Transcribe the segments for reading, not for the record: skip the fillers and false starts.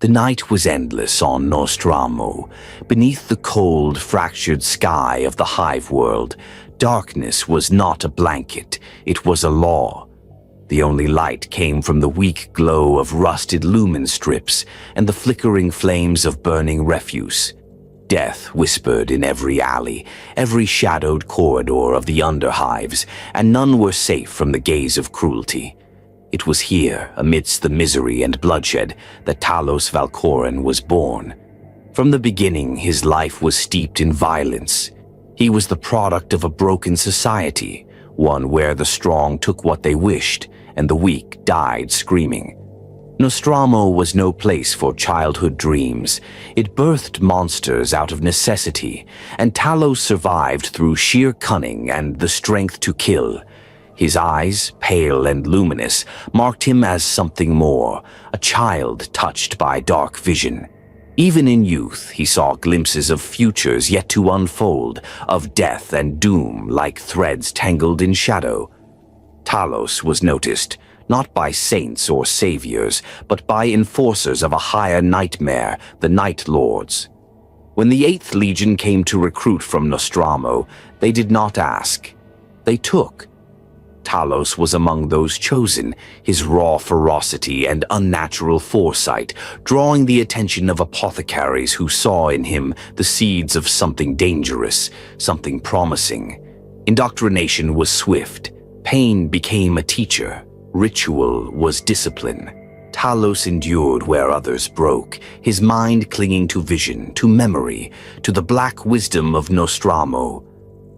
The night was endless on Nostromo. Beneath the cold, fractured sky of the hive world, darkness was not a blanket, it was a law. The only light came from the weak glow of rusted lumen strips and the flickering flames of burning refuse. Death whispered in every alley, every shadowed corridor of the underhives, and none were safe from the gaze of cruelty. It was here, amidst the misery and bloodshed, that Talos Valcoran was born. From the beginning, his life was steeped in violence. He was the product of a broken society, one where the strong took what they wished, and the weak died screaming. Nostromo was no place for childhood dreams. It birthed monsters out of necessity, and Talos survived through sheer cunning and the strength to kill. His eyes, pale and luminous, marked him as something more, a child touched by dark vision. Even in youth, he saw glimpses of futures yet to unfold, of death and doom like threads tangled in shadow. Talos was noticed, not by saints or saviors, but by enforcers of a higher nightmare, the Night Lords. When the 8th Legion came to recruit from Nostromo, they did not ask. They took. Talos was among those chosen, his raw ferocity and unnatural foresight drawing the attention of apothecaries who saw in him the seeds of something dangerous, something promising. Indoctrination was swift. Pain became a teacher. Ritual was discipline. Talos endured where others broke, his mind clinging to vision, to memory, to the black wisdom of Nostromo.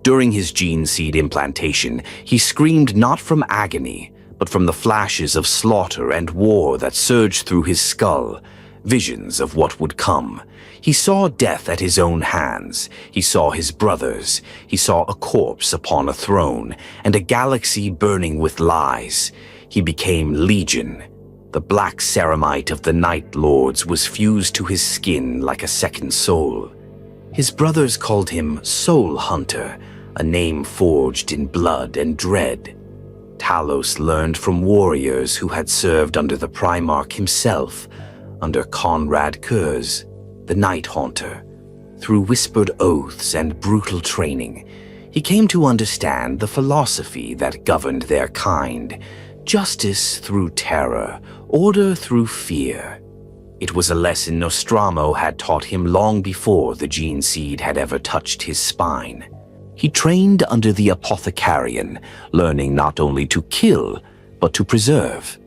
During his gene seed implantation, he screamed not from agony, but from the flashes of slaughter and war that surged through his skull, visions of what would come. He saw death at his own hands. He saw his brothers. He saw a corpse upon a throne, and a galaxy burning with lies. He became Legion. The black ceramite of the Night Lords was fused to his skin like a second soul. His brothers called him Soul Hunter, a name forged in blood and dread. Talos learned from warriors who had served under the Primarch himself, under Conrad Kurz, the Night Haunter. Through whispered oaths and brutal training, he came to understand the philosophy that governed their kind: justice through terror, order through fear. It was a lesson Nostromo had taught him long before the gene seed had ever touched his spine. He trained under the apothecarian, learning not only to kill, but to preserve.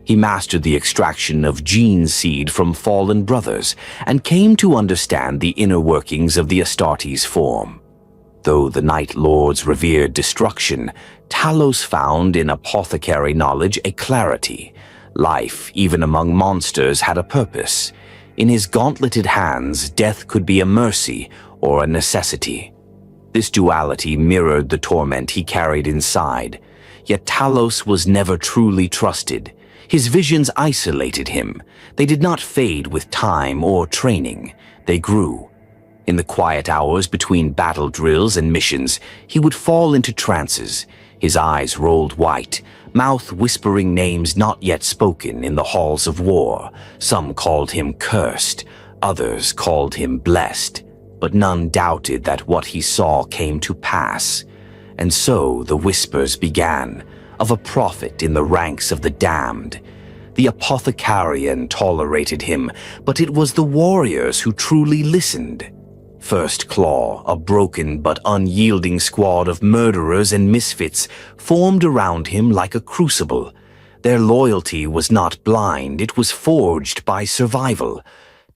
He mastered the extraction of gene seed from fallen brothers, and came to understand the inner workings of the Astartes form. Though the Night Lords revered destruction, Talos found in apothecary knowledge a clarity. Life, even among monsters, had a purpose. In his gauntleted hands, death could be a mercy or a necessity. This duality mirrored the torment he carried inside. Yet Talos was never truly trusted. His visions isolated him. They did not fade with time or training. They grew. In the quiet hours between battle drills and missions, he would fall into trances. His eyes rolled white, mouth whispering names not yet spoken in the halls of war. Some called him cursed, others called him blessed. But none doubted that what he saw came to pass. And so the whispers began, of a prophet in the ranks of the damned. The apothecarian tolerated him, but it was the warriors who truly listened. First Claw, a broken but unyielding squad of murderers and misfits, formed around him like a crucible. Their loyalty was not blind, it was forged by survival.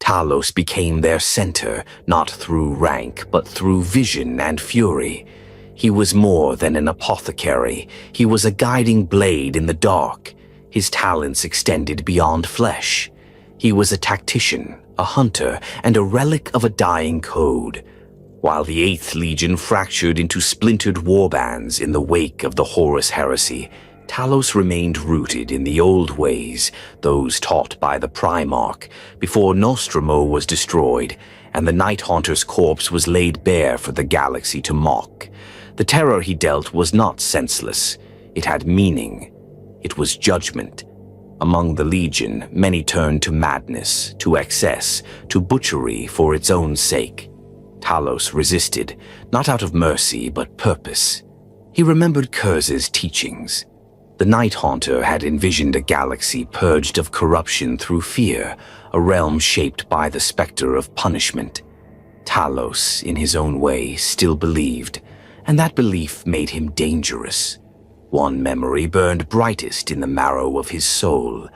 Talos became their center, not through rank, but through vision and fury. He was more than an apothecary. He was a guiding blade in the dark. His talents extended beyond flesh. He was a tactician, a hunter, and a relic of a dying code. While the 8th Legion fractured into splintered warbands in the wake of the Horus heresy, Talos remained rooted in the old ways, those taught by the Primarch, before Nostromo was destroyed, and the Night Haunter's corpse was laid bare for the galaxy to mock. The terror he dealt was not senseless. It had meaning. It was judgment. Among the Legion, many turned to madness, to excess, to butchery for its own sake. Talos resisted, not out of mercy but purpose. He remembered Kurz's teachings. The Night Haunter had envisioned a galaxy purged of corruption through fear, a realm shaped by the specter of punishment. Talos, in his own way, still believed, and that belief made him dangerous. One memory burned brightest in the marrow of his soul,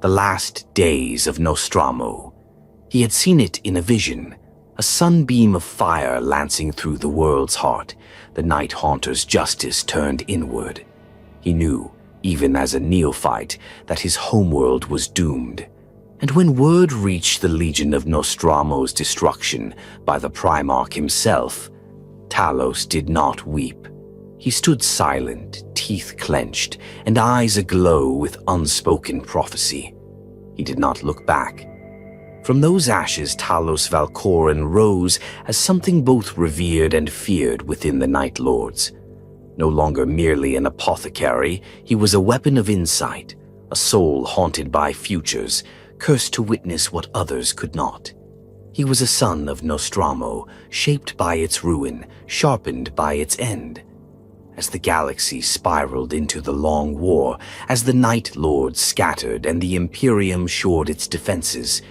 the last days of Nostromo. He had seen it in a vision, a sunbeam of fire lancing through the world's heart, the Night Haunter's justice turned inward. He knew, even as a neophyte, that his homeworld was doomed. And when word reached the Legion of Nostromo's destruction by the Primarch himself, Talos did not weep. He stood silent, teeth clenched, and eyes aglow with unspoken prophecy. He did not look back. From those ashes, Talos Valcoran rose as something both revered and feared within the Night Lords. No longer merely an apothecary, he was a weapon of insight, a soul haunted by futures, cursed to witness what others could not. He was a son of Nostromo, shaped by its ruin, sharpened by its end. As the galaxy spiraled into the long war, as the Night Lords scattered and the Imperium shored its defenses,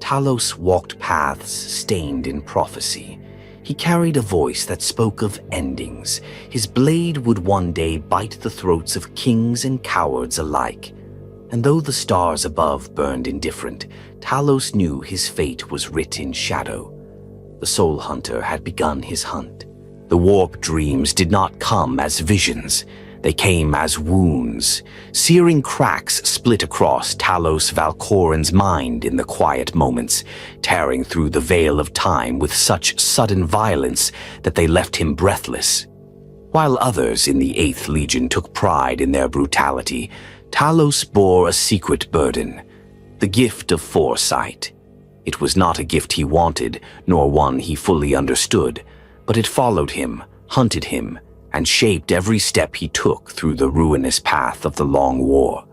Talos walked paths stained in prophecy. He carried a voice that spoke of endings. His blade would one day bite the throats of kings and cowards alike. And though the stars above burned indifferent, Talos knew his fate was writ in shadow. The Soul Hunter had begun his hunt. The warp dreams did not come as visions. They came as wounds. Searing cracks split across Talos Valcoran's mind in the quiet moments, tearing through the veil of time with such sudden violence that they left him breathless. While others in the 8th Legion took pride in their brutality, Talos bore a secret burden, the gift of foresight. It was not a gift he wanted, nor one he fully understood, but it followed him, hunted him, and shaped every step he took through the ruinous path of the Long War.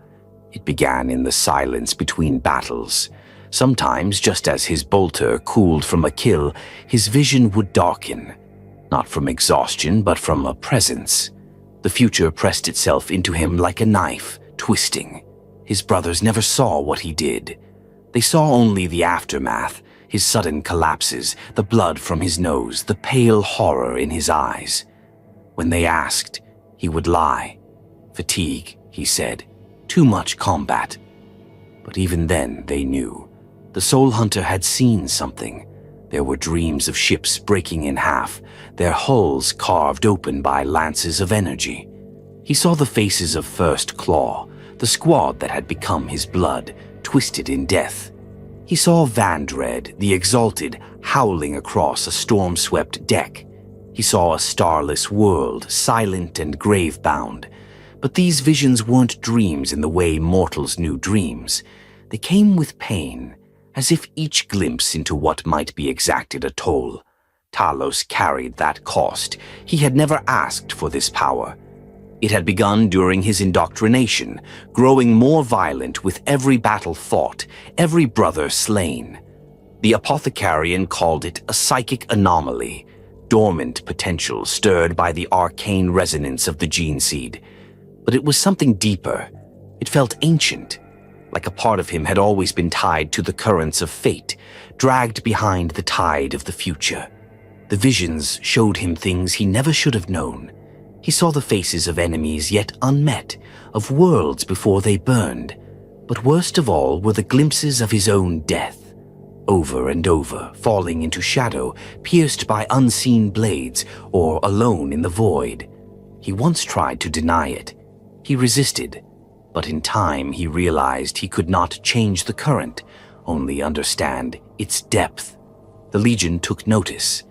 It began in the silence between battles. Sometimes, just as his bolter cooled from a kill, his vision would darken, not from exhaustion, but from a presence. The future pressed itself into him like a knife, twisting. His brothers never saw what he did. They saw only the aftermath, his sudden collapses, the blood from his nose, the pale horror in his eyes. When they asked, he would lie. Fatigue, he said. Too much combat. But even then, they knew. The Soul Hunter had seen something. There were dreams of ships breaking in half, their hulls carved open by lances of energy. He saw the faces of First Claw, the squad that had become his blood, twisted in death. He saw Vandred, the Exalted, howling across a storm-swept deck. He saw a starless world, silent and grave-bound. But these visions weren't dreams in the way mortals knew dreams. They came with pain, as if each glimpse into what might be exacted a toll. Talos carried that cost. He had never asked for this power. It had begun during his indoctrination, growing more violent with every battle fought, every brother slain. The apothecarian called it a psychic anomaly, dormant potential stirred by the arcane resonance of the gene seed. But it was something deeper. It felt ancient, like a part of him had always been tied to the currents of fate, dragged behind the tide of the future. The visions showed him things he never should have known. He saw the faces of enemies yet unmet, of worlds before they burned. But worst of all were the glimpses of his own death. Over and over, falling into shadow, pierced by unseen blades, or alone in the void. He once tried to deny it. He resisted, but in time he realized he could not change the current, only understand its depth. The Legion took notice.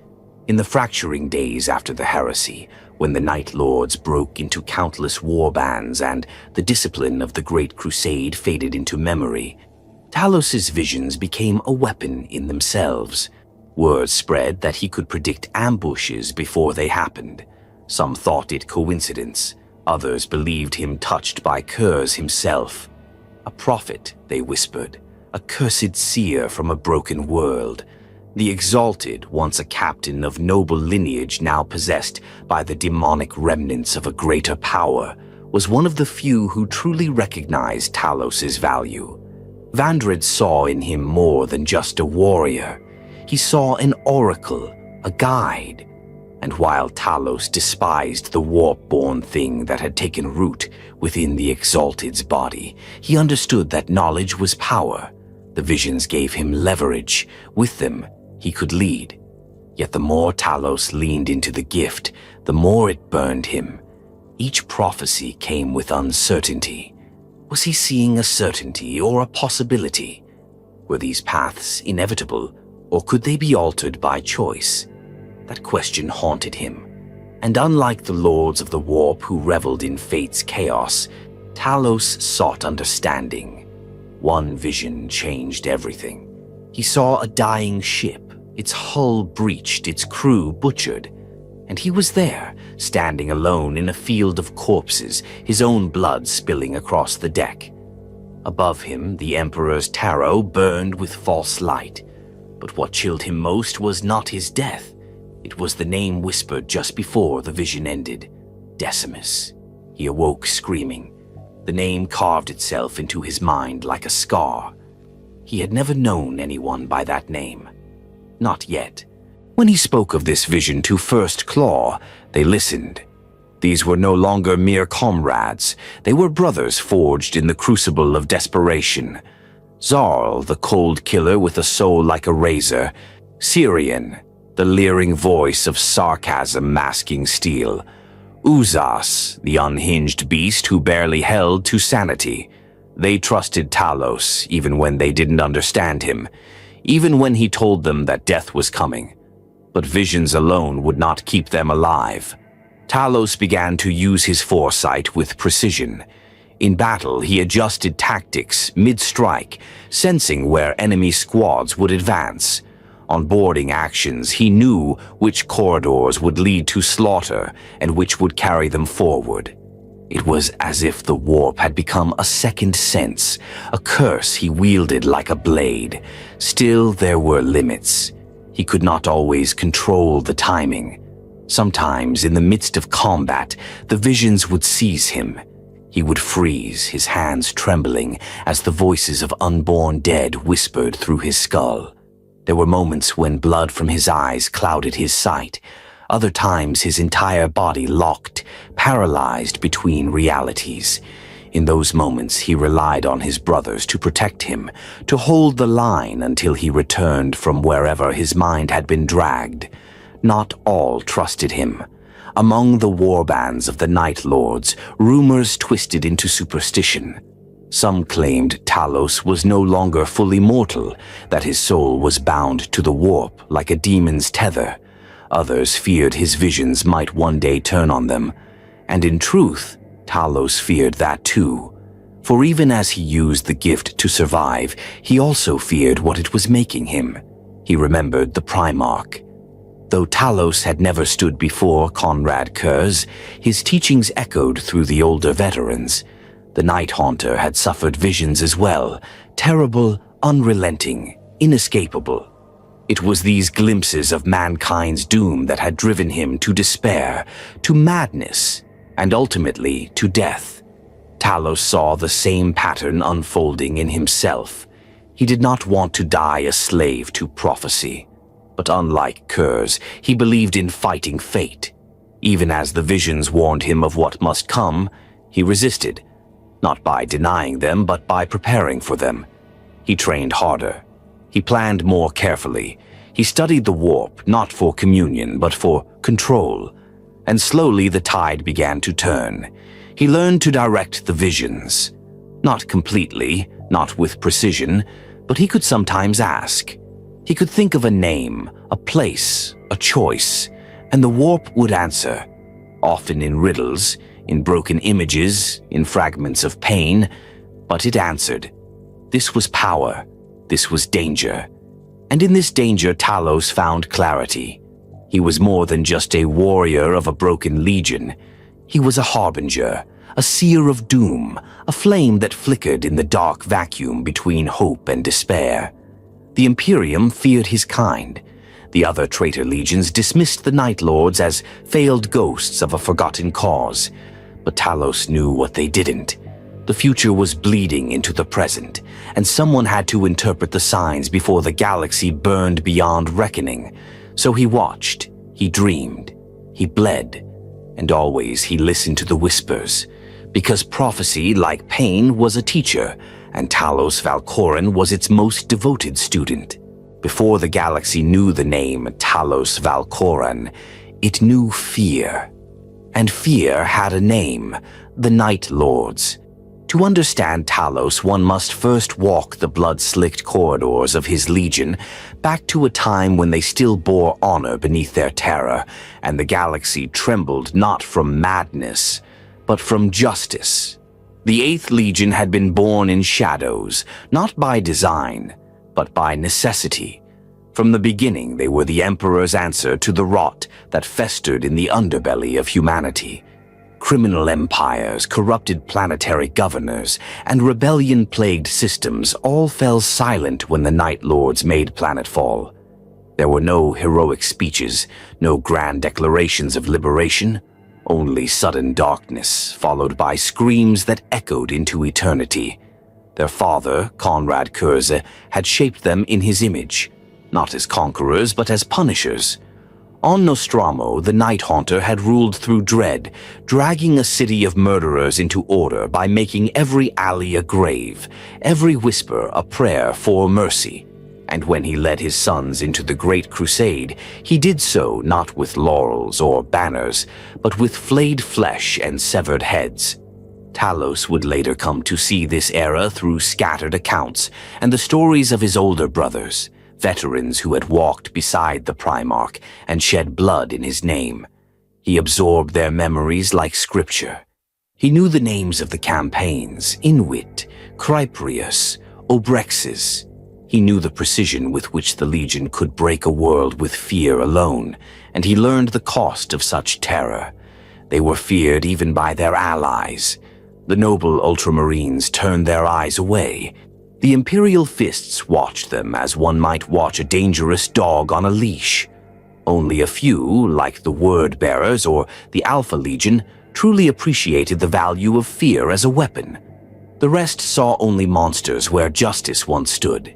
In the fracturing days after the heresy, when the Night Lords broke into countless war bands and the discipline of the Great Crusade faded into memory, Talos's visions became a weapon in themselves. Word spread that he could predict ambushes before they happened. Some thought it coincidence. Others believed him touched by Kurz himself. A prophet, they whispered, a cursed seer from a broken world. The exalted, once a captain of noble lineage now possessed by the demonic remnants of a greater power, was one of the few who truly recognized Talos's value. Vandred saw in him more than just a warrior. He saw an oracle, a guide. And while Talos despised the warp-born thing that had taken root within the Exalted's body, he understood that knowledge was power. The visions gave him leverage. With them, he could lead. Yet the more Talos leaned into the gift, the more it burned him. Each prophecy came with uncertainty. Was he seeing a certainty or a possibility? Were these paths inevitable, or could they be altered by choice? That question haunted him. And unlike the lords of the warp who reveled in fate's chaos, Talos sought understanding. One vision changed everything. He saw a dying ship, its hull breached, its crew butchered. And he was there, standing alone in a field of corpses, his own blood spilling across the deck. Above him, the Emperor's tarot burned with false light. But what chilled him most was not his death. It was the name whispered just before the vision ended. Decimus. He awoke screaming. The name carved itself into his mind like a scar. He had never known anyone by that name. Not yet. When he spoke of this vision to First Claw, they listened. These were no longer mere comrades. They were brothers forged in the crucible of desperation. Zarl, the cold killer with a soul like a razor. Syrian, the leering voice of sarcasm masking steel. Uzas, the unhinged beast who barely held to sanity. They trusted Talos even when they didn't understand him, even when he told them that death was coming. But visions alone would not keep them alive. Talos began to use his foresight with precision. In battle, he adjusted tactics mid-strike, sensing where enemy squads would advance. On boarding actions, he knew which corridors would lead to slaughter and which would carry them forward. It was as if the warp had become a second sense, a curse he wielded like a blade. Still, there were limits. He could not always control the timing. Sometimes, in the midst of combat, the visions would seize him. He would freeze, his hands trembling, as the voices of unborn dead whispered through his skull. There were moments when blood from his eyes clouded his sight. Other times his entire body locked, paralyzed between realities. In those moments he relied on his brothers to protect him, to hold the line until he returned from wherever his mind had been dragged. Not all trusted him. Among the warbands of the Night Lords, rumors twisted into superstition. Some claimed Talos was no longer fully mortal, that his soul was bound to the warp like a demon's tether. Others feared his visions might one day turn on them. And in truth, Talos feared that too. For even as he used the gift to survive, he also feared what it was making him. He remembered the Primarch. Though Talos had never stood before Conrad Kurz, his teachings echoed through the older veterans. The Night Haunter had suffered visions as well, terrible, unrelenting, inescapable. It was these glimpses of mankind's doom that had driven him to despair, to madness, and ultimately to death. Talos saw the same pattern unfolding in himself. He did not want to die a slave to prophecy. But unlike Kurz, he believed in fighting fate. Even as the visions warned him of what must come, he resisted. Not by denying them, but by preparing for them. He trained harder. He planned more carefully. He studied the warp, not for communion, but for control. And slowly the tide began to turn. He learned to direct the visions. Not completely, not with precision, but he could sometimes ask. He could think of a name, a place, a choice, and the warp would answer, often in riddles, in broken images, in fragments of pain, but it answered. This was power. This was danger. And in this danger, Talos found clarity. He was more than just a warrior of a broken legion. He was a harbinger, a seer of doom, a flame that flickered in the dark vacuum between hope and despair. The Imperium feared his kind. The other traitor legions dismissed the Night Lords as failed ghosts of a forgotten cause. But Talos knew what they didn't. The future was bleeding into the present, and someone had to interpret the signs before the galaxy burned beyond reckoning. So he watched, he dreamed, he bled, and always he listened to the whispers, because prophecy, like pain, was a teacher, and Talos Valcoran was its most devoted student. Before the galaxy knew the name Talos Valcoran, it knew fear. And fear had a name, the Night Lords. To understand Talos, one must first walk the blood-slicked corridors of his legion back to a time when they still bore honor beneath their terror, and the galaxy trembled not from madness, but from justice. The 8th Legion had been born in shadows, not by design, but by necessity. From the beginning, they were the Emperor's answer to the rot that festered in the underbelly of humanity. Criminal empires, corrupted planetary governors, and rebellion-plagued systems all fell silent when the Night Lords made planetfall. There were no heroic speeches, no grand declarations of liberation, only sudden darkness, followed by screams that echoed into eternity. Their father, Conrad Kurze, had shaped them in his image, not as conquerors but as punishers. On Nostromo, the Night Haunter had ruled through dread, dragging a city of murderers into order by making every alley a grave, every whisper a prayer for mercy. And when he led his sons into the Great Crusade, he did so not with laurels or banners, but with flayed flesh and severed heads. Talos would later come to see this era through scattered accounts and the stories of his older brothers, veterans who had walked beside the Primarch and shed blood in his name. He absorbed their memories like scripture. He knew the names of the campaigns, Inuit, Cyprius, Obrexis. He knew the precision with which the Legion could break a world with fear alone, and he learned the cost of such terror. They were feared even by their allies. The noble Ultramarines turned their eyes away. The Imperial fists watched them as one might watch a dangerous dog on a leash. Only a few, like the Word-Bearers or the Alpha Legion, truly appreciated the value of fear as a weapon. The rest saw only monsters where justice once stood.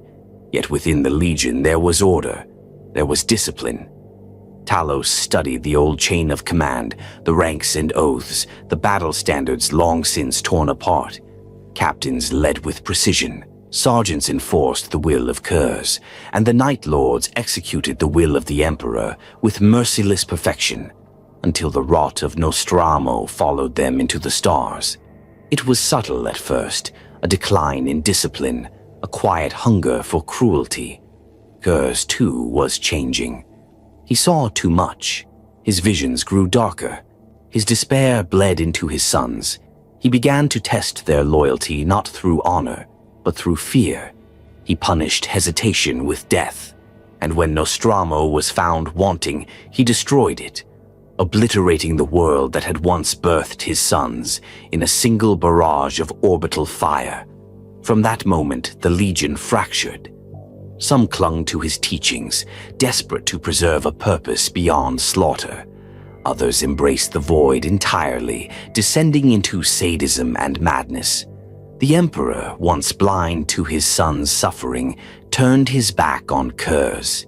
Yet within the Legion there was order, there was discipline. Talos studied the old chain of command, the ranks and oaths, the battle standards long since torn apart. Captains led with precision. Sergeants enforced the will of Kurz, and the Night Lords executed the will of the Emperor with merciless perfection, until the rot of Nostromo followed them into the stars. It was subtle at first, a decline in discipline, a quiet hunger for cruelty. Kurz, too, was changing. He saw too much. His visions grew darker. His despair bled into his sons. He began to test their loyalty not through honor, but through fear. He punished hesitation with death, and when Nostromo was found wanting, he destroyed it, obliterating the world that had once birthed his sons in a single barrage of orbital fire. From that moment, the Legion fractured. Some clung to his teachings, desperate to preserve a purpose beyond slaughter. Others embraced the void entirely, descending into sadism and madness. The Emperor, once blind to his son's suffering, turned his back on Kurz.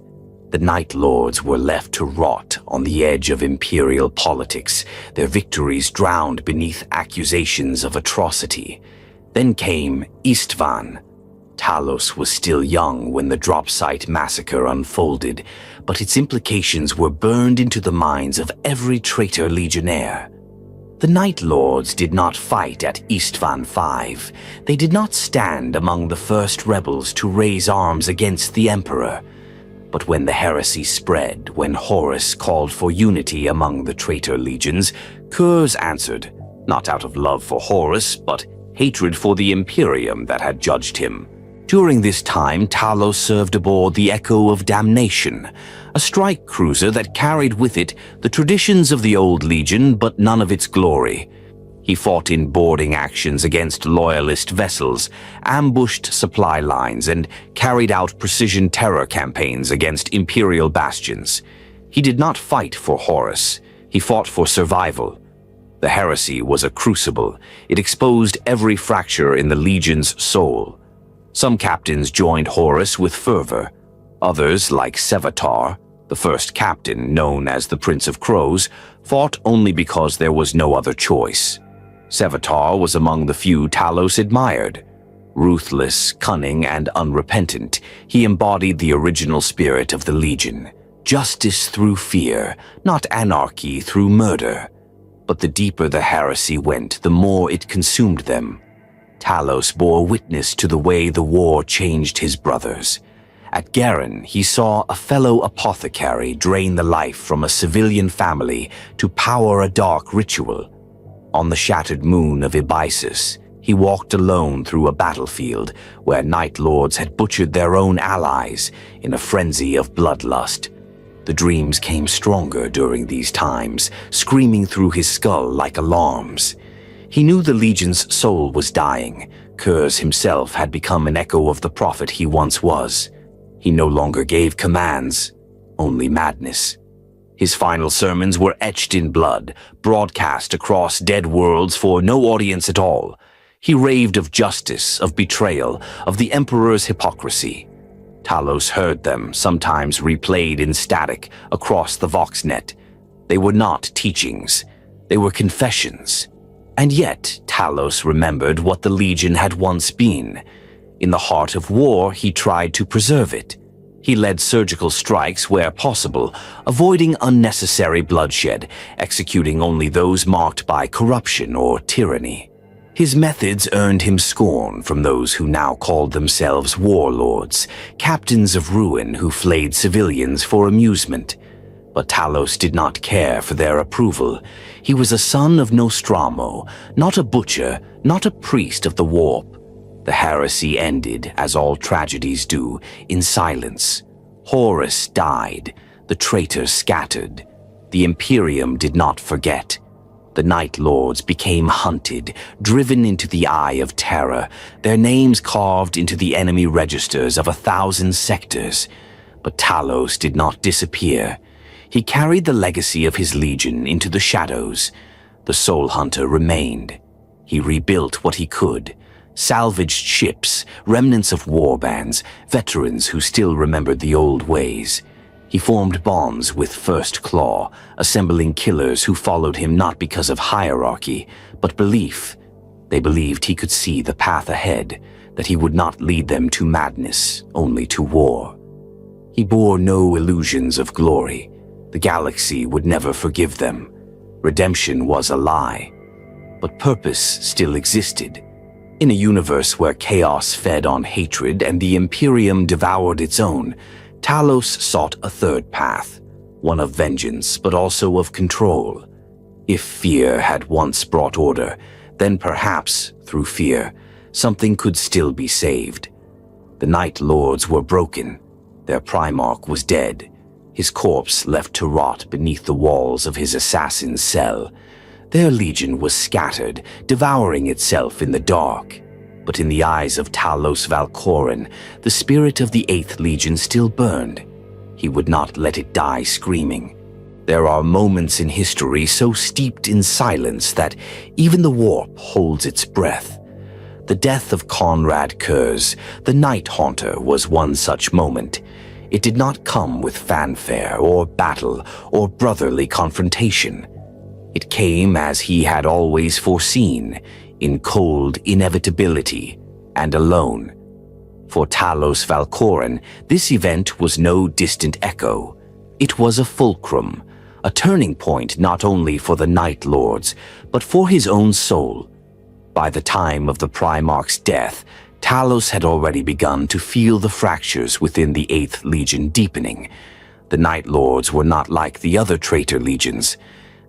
The Night Lords were left to rot on the edge of imperial politics, their victories drowned beneath accusations of atrocity. Then came Istvan. Talos was still young when the drop site massacre unfolded, but its implications were burned into the minds of every traitor legionnaire. The Night Lords did not fight at Istvan V. They did not stand among the first rebels to raise arms against the Emperor. But when the heresy spread, when Horus called for unity among the traitor legions, Kurz answered, not out of love for Horus, but hatred for the Imperium that had judged him. During this time, Talos served aboard the Echo of Damnation, a strike cruiser that carried with it the traditions of the old Legion but none of its glory. He fought in boarding actions against loyalist vessels, ambushed supply lines, and carried out precision terror campaigns against imperial bastions. He did not fight for Horus. He fought for survival. The heresy was a crucible. It exposed every fracture in the Legion's soul. Some captains joined Horus with fervor. Others, like Sevatar, the first captain, known as the Prince of Crows, fought only because there was no other choice. Sevatar was among the few Talos admired. Ruthless, cunning, and unrepentant, he embodied the original spirit of the Legion. Justice through fear, not anarchy through murder. But the deeper the heresy went, the more it consumed them. Talos bore witness to the way the war changed his brothers. At Garen, he saw a fellow apothecary drain the life from a civilian family to power a dark ritual. On the shattered moon of Ibisus, he walked alone through a battlefield where Night Lords had butchered their own allies in a frenzy of bloodlust. The dreams came stronger during these times, screaming through his skull like alarms. He knew the Legion's soul was dying. Kurz himself had become an echo of the prophet he once was. He no longer gave commands, only madness. His final sermons were etched in blood, broadcast across dead worlds for no audience at all. He raved of justice, of betrayal, of the Emperor's hypocrisy. Talos heard them, sometimes replayed in static across the Voxnet. They were not teachings. They were confessions. And yet, Talos remembered what the Legion had once been. In the heart of war, he tried to preserve it. He led surgical strikes where possible, avoiding unnecessary bloodshed, executing only those marked by corruption or tyranny. His methods earned him scorn from those who now called themselves warlords, captains of ruin who flayed civilians for amusement. But Talos did not care for their approval. He was a son of Nostramo, not a butcher, not a priest of the warp. The heresy ended, as all tragedies do, in silence. Horus died. The traitors scattered. The Imperium did not forget. The Night Lords became hunted, driven into the eye of terror, their names carved into the enemy registers of 1,000 sectors. But Talos did not disappear. He carried the legacy of his legion into the shadows. The Soul Hunter remained. He rebuilt what he could. Salvaged ships, remnants of warbands, veterans who still remembered the old ways. He formed bonds with First Claw, assembling killers who followed him not because of hierarchy, but belief. They believed he could see the path ahead, that he would not lead them to madness, only to war. He bore no illusions of glory. The galaxy would never forgive them. Redemption was a lie. But purpose still existed. In a universe where chaos fed on hatred and the Imperium devoured its own, Talos sought a third path, one of vengeance but also of control. If fear had once brought order, then perhaps, through fear, something could still be saved. The Night Lords were broken. Their Primarch was dead, his corpse left to rot beneath the walls of his assassin's cell. Their legion was scattered, devouring itself in the dark. But in the eyes of Talos Valcoran, the spirit of the 8th Legion still burned. He would not let it die screaming. There are moments in history so steeped in silence that even the warp holds its breath. The death of Conrad Kurz, the Night Haunter, was one such moment. It did not come with fanfare or battle or brotherly confrontation. It came as he had always foreseen, in cold inevitability and alone. For Talos Valcoran, this event was no distant echo. It was a fulcrum, a turning point not only for the Night Lords, but for his own soul. By the time of the Primarch's death, Talos had already begun to feel the fractures within the 8th Legion deepening. The Night Lords were not like the other traitor legions.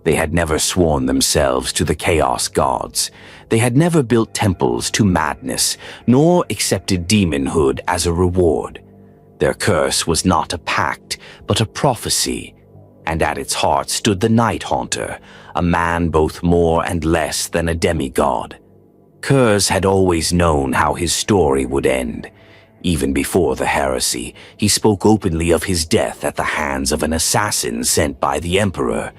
They had never sworn themselves to the Chaos Gods. They had never built temples to madness, nor accepted demonhood as a reward. Their curse was not a pact, but a prophecy. and at its heart stood the Night Haunter, a man both more and less than a demigod. Kurz had always known how his story would end. Even before the heresy, he spoke openly of his death at the hands of an assassin sent by the Emperor,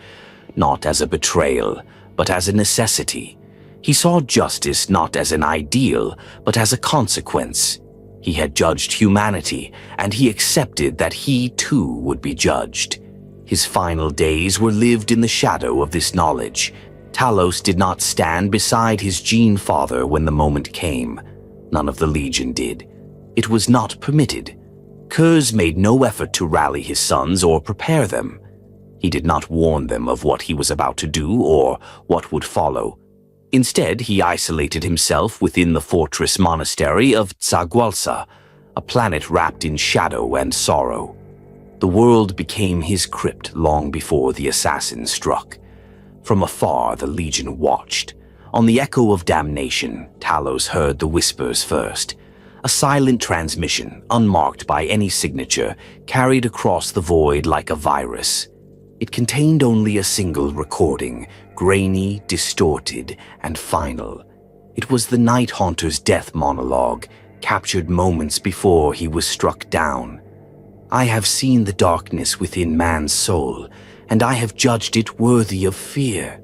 not as a betrayal, but as a necessity. He saw justice not as an ideal, but as a consequence. He had judged humanity, and he accepted that he too would be judged. His final days were lived in the shadow of this knowledge. Talos did not stand beside his Gene Father when the moment came. None of the Legion did. It was not permitted. Kurz made no effort to rally his sons or prepare them. He did not warn them of what he was about to do or what would follow. Instead, he isolated himself within the fortress monastery of Tsagualsa, a planet wrapped in shadow and sorrow. The world became his crypt long before the assassin struck. From afar, the Legion watched. On the echo of damnation, Talos heard the whispers first. A silent transmission, unmarked by any signature, carried across the void like a virus. It contained only a single recording, grainy, distorted, and final. It was the Night Haunter's death monologue, captured moments before he was struck down. "I have seen the darkness within man's soul, and I have judged it worthy of fear."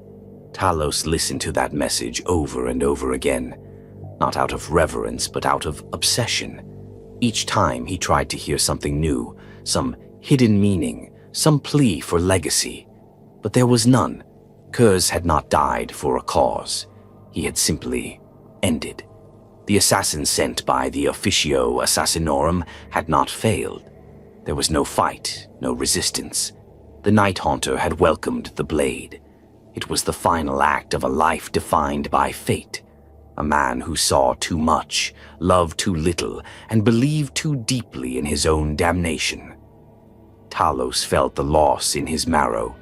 Talos listened to that message over and over again, not out of reverence, but out of obsession. Each time he tried to hear something new, some hidden meaning, some plea for legacy. But there was none. Kurz had not died for a cause. He had simply ended. The assassin sent by the Officio Assassinorum had not failed. There was no fight, no resistance. The Night Haunter had welcomed the blade. It was the final act of a life defined by fate. A man who saw too much, loved too little, and believed too deeply in his own damnation. Talos felt the loss in his marrow.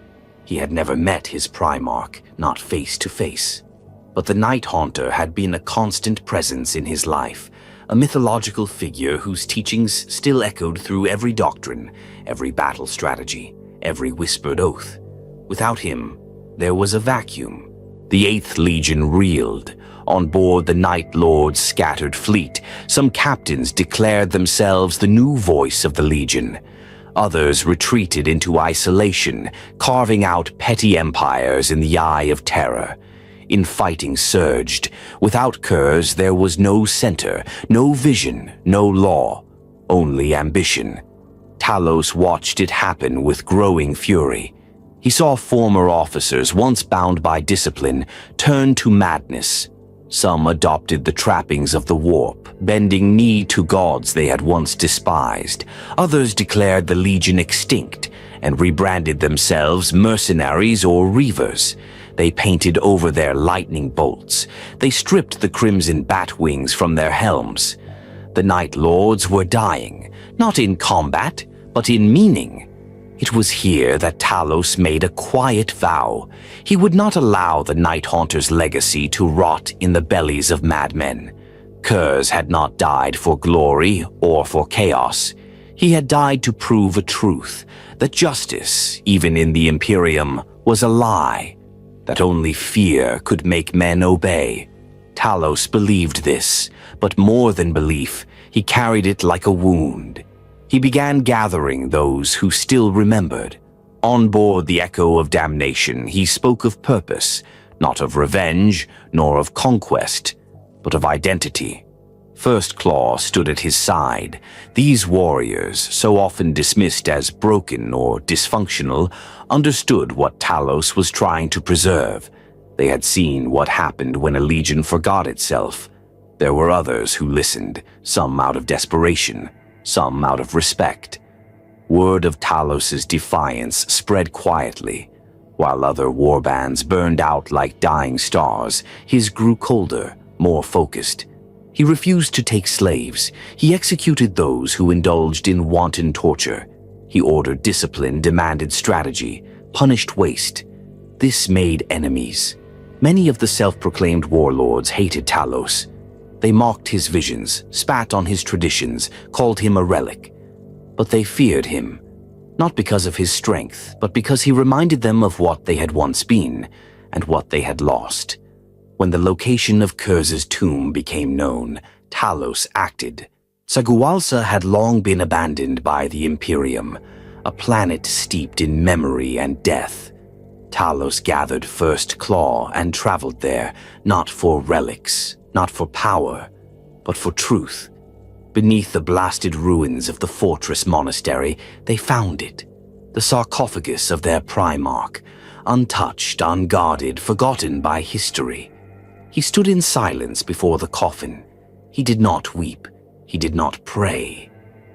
He had never met his Primarch, not face to face. But the Night Haunter had been a constant presence in his life, a mythological figure whose teachings still echoed through every doctrine, every battle strategy, every whispered oath. Without him, there was a vacuum. The 8th Legion reeled. On board the Night Lord's scattered fleet, some captains declared themselves the new voice of the Legion. Others retreated into isolation, carving out petty empires in the eye of terror. Infighting surged. Without Kurz, there was no center, no vision, no law, only ambition. Talos watched it happen with growing fury. He saw former officers, once bound by discipline, turn to madness. Some adopted the trappings of the warp, bending knee to gods they had once despised. Others declared the Legion extinct and rebranded themselves mercenaries or reavers. They painted over their lightning bolts. They stripped the crimson bat wings from their helms. The Night Lords were dying, not in combat, but in meaning. It was here that Talos made a quiet vow. He would not allow the Night Haunter's legacy to rot in the bellies of madmen. Kurz had not died for glory or for chaos. He had died to prove a truth, that justice, even in the Imperium, was a lie, that only fear could make men obey. Talos believed this, but more than belief, he carried it like a wound. He began gathering those who still remembered. On board the Echo of Damnation, he spoke of purpose, not of revenge, nor of conquest, but of identity. First Claw stood at his side. These warriors, so often dismissed as broken or dysfunctional, understood what Talos was trying to preserve. They had seen what happened when a legion forgot itself. There were others who listened, some out of desperation, some out of respect. Word of Talos's defiance spread quietly. While other warbands burned out like dying stars, his grew colder, more focused. He refused to take slaves. He executed those who indulged in wanton torture. He ordered discipline, demanded strategy, punished waste. This made enemies. Many of the self-proclaimed warlords hated Talos. They mocked his visions, spat on his traditions, called him a relic. But they feared him. Not because of his strength, but because he reminded them of what they had once been and what they had lost. When the location of Kurz's tomb became known, Talos acted. Sagualsa had long been abandoned by the Imperium, a planet steeped in memory and death. Talos gathered First Claw and traveled there, not for relics, not for power, but for truth. Beneath the blasted ruins of the fortress monastery, they found it, the sarcophagus of their Primarch, untouched, unguarded, forgotten by history. He stood in silence before the coffin. He did not weep. He did not pray.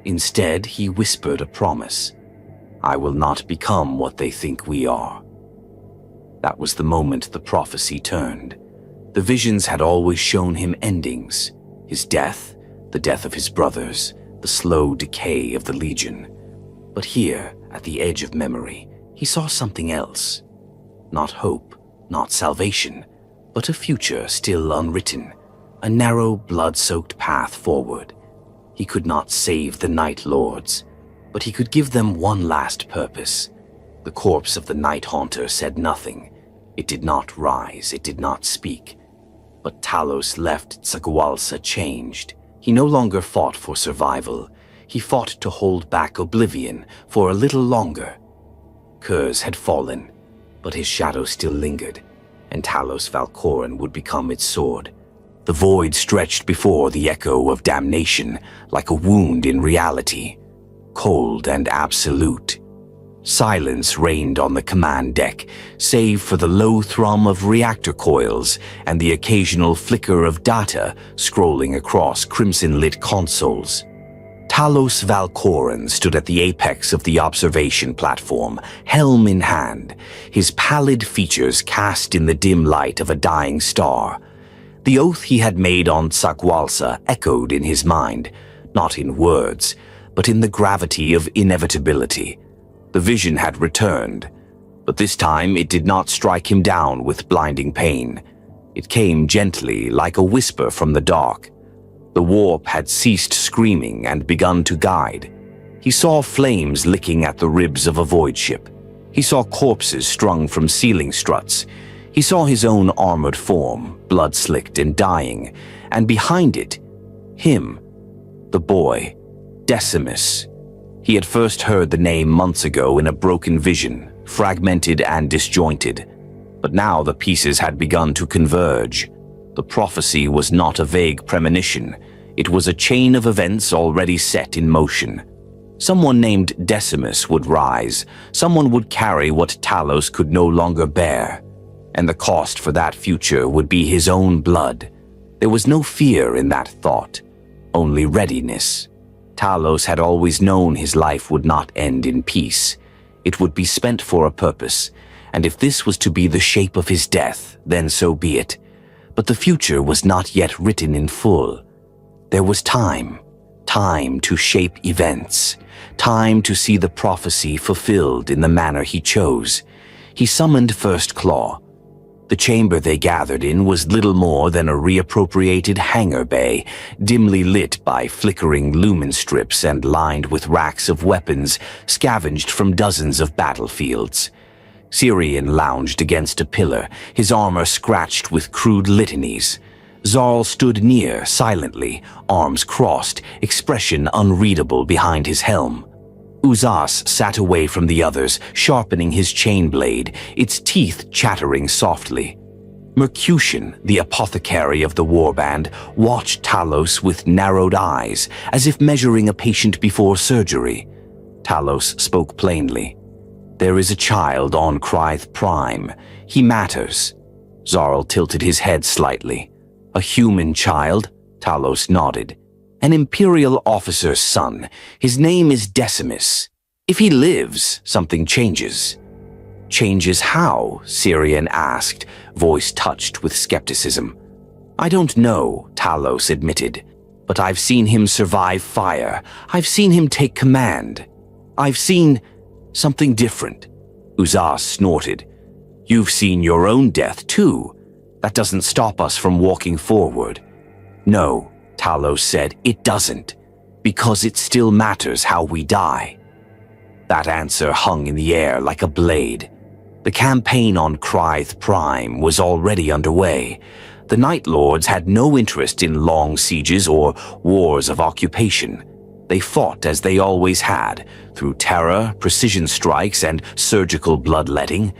Instead, he whispered a promise. I will not become what they think we are. That was the moment the prophecy turned. The visions had always shown him endings. His death, the death of his brothers, the slow decay of the Legion. But here, at the edge of memory, he saw something else. Not hope, not salvation, but a future still unwritten, a narrow, blood-soaked path forward. He could not save the Night Lords, but he could give them one last purpose. The corpse of the Night Haunter said nothing. It did not rise, it did not speak. But Talos left Sagualsa changed. He no longer fought for survival. He fought to hold back oblivion for a little longer. Kurz had fallen, but his shadow still lingered, and Talos Valcoran would become its sword. The void stretched before the echo of damnation, like a wound in reality, cold and absolute. Silence reigned on the command deck, save for the low thrum of reactor coils and the occasional flicker of data scrolling across crimson-lit consoles. Talos Valcoran stood at the apex of the observation platform, helm in hand, his pallid features cast in the dim light of a dying star. The oath he had made on Sagualsa echoed in his mind, not in words, but in the gravity of inevitability. The vision had returned, but this time it did not strike him down with blinding pain. It came gently, like a whisper from the dark. The warp had ceased screaming and begun to guide. He saw flames licking at the ribs of a void ship. He saw corpses strung from ceiling struts. He saw his own armored form, blood-slicked and dying, and behind it, him, the boy, Decimus. He had first heard the name months ago in a broken vision, fragmented and disjointed. But now the pieces had begun to converge. The prophecy was not a vague premonition. It was a chain of events already set in motion. Someone named Decimus would rise. Someone would carry what Talos could no longer bear. And the cost for that future would be his own blood. There was no fear in that thought, only readiness. Talos had always known his life would not end in peace. It would be spent for a purpose, and if this was to be the shape of his death, then so be it. But the future was not yet written in full. There was time to shape events, time to see the prophecy fulfilled in the manner he chose. He summoned First Claw. The chamber they gathered in was little more than a reappropriated hangar bay, dimly lit by flickering lumen strips and lined with racks of weapons scavenged from dozens of battlefields. Syrian lounged against a pillar, his armor scratched with crude litanies. Zarl stood near, silently, arms crossed, expression unreadable behind his helm. Uzas sat away from the others, sharpening his chain blade, its teeth chattering softly. Mercutian, the apothecary of the warband, watched Talos with narrowed eyes, as if measuring a patient before surgery. Talos spoke plainly. There is a child on Krythe Prime. He matters. Zarl tilted his head slightly. A human child? Talos nodded. An Imperial officer's son. His name is Decimus. If he lives, something changes. Changes how? Syrian asked, voice touched with skepticism. I don't know, Talos admitted, but I've seen him survive fire. I've seen him take command. I've seen something different. Uzas snorted. You've seen your own death too. That doesn't stop us from walking forward. No, Talos said, it doesn't, because it still matters how we die. That answer hung in the air like a blade. The campaign on Krythe Prime was already underway. The Night Lords had no interest in long sieges or wars of occupation. They fought as they always had, through terror, precision strikes, and surgical bloodletting.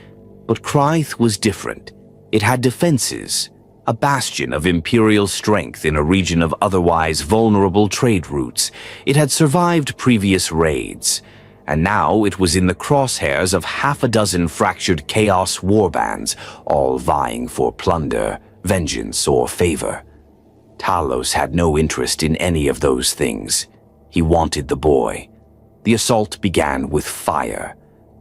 But Krythe was different. It had defenses, a bastion of imperial strength in a region of otherwise vulnerable trade routes. It had survived previous raids, and now it was in the crosshairs of half a dozen fractured chaos warbands, all vying for plunder, vengeance, or favor. Talos had no interest in any of those things. He wanted the boy. The assault began with fire.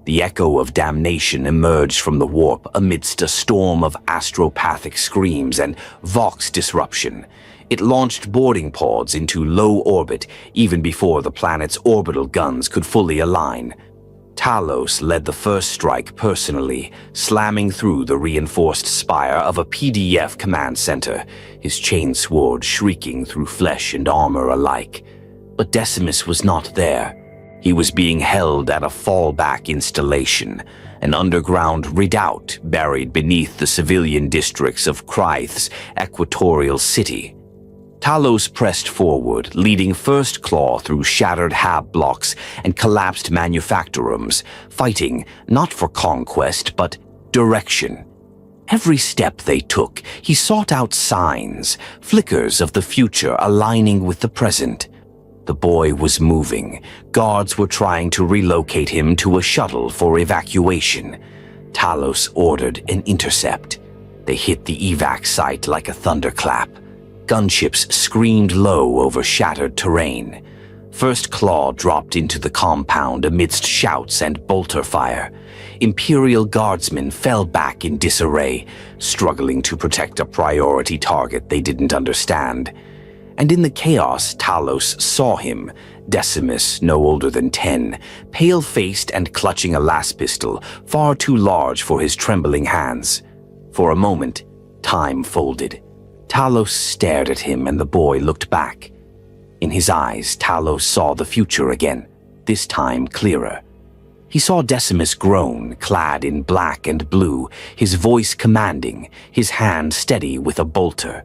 The echo of damnation emerged from the warp amidst a storm of astropathic screams and Vox disruption. It launched boarding pods into low orbit even before the planet's orbital guns could fully align. Talos led the first strike personally, slamming through the reinforced spire of a PDF command center, his chain sword shrieking through flesh and armor alike. But Decimus was not there. He was being held at a fallback installation, an underground redoubt buried beneath the civilian districts of Krythe's equatorial city. Talos pressed forward, leading First Claw through shattered hab blocks and collapsed manufactorums, fighting not for conquest but direction. Every step they took, he sought out signs, flickers of the future aligning with the present. The boy was moving. Guards were trying to relocate him to a shuttle for evacuation. Talos ordered an intercept. They hit the evac site like a thunderclap. Gunships screamed low over shattered terrain. First Claw dropped into the compound amidst shouts and bolter fire. Imperial guardsmen fell back in disarray, struggling to protect a priority target they didn't understand. And in the chaos, Talos saw him, Decimus, no older than 10, pale-faced and clutching a las pistol, far too large for his trembling hands. For a moment, time folded. Talos stared at him and the boy looked back. In his eyes, Talos saw the future again, this time clearer. He saw Decimus groan, clad in black and blue, his voice commanding, his hand steady with a bolter.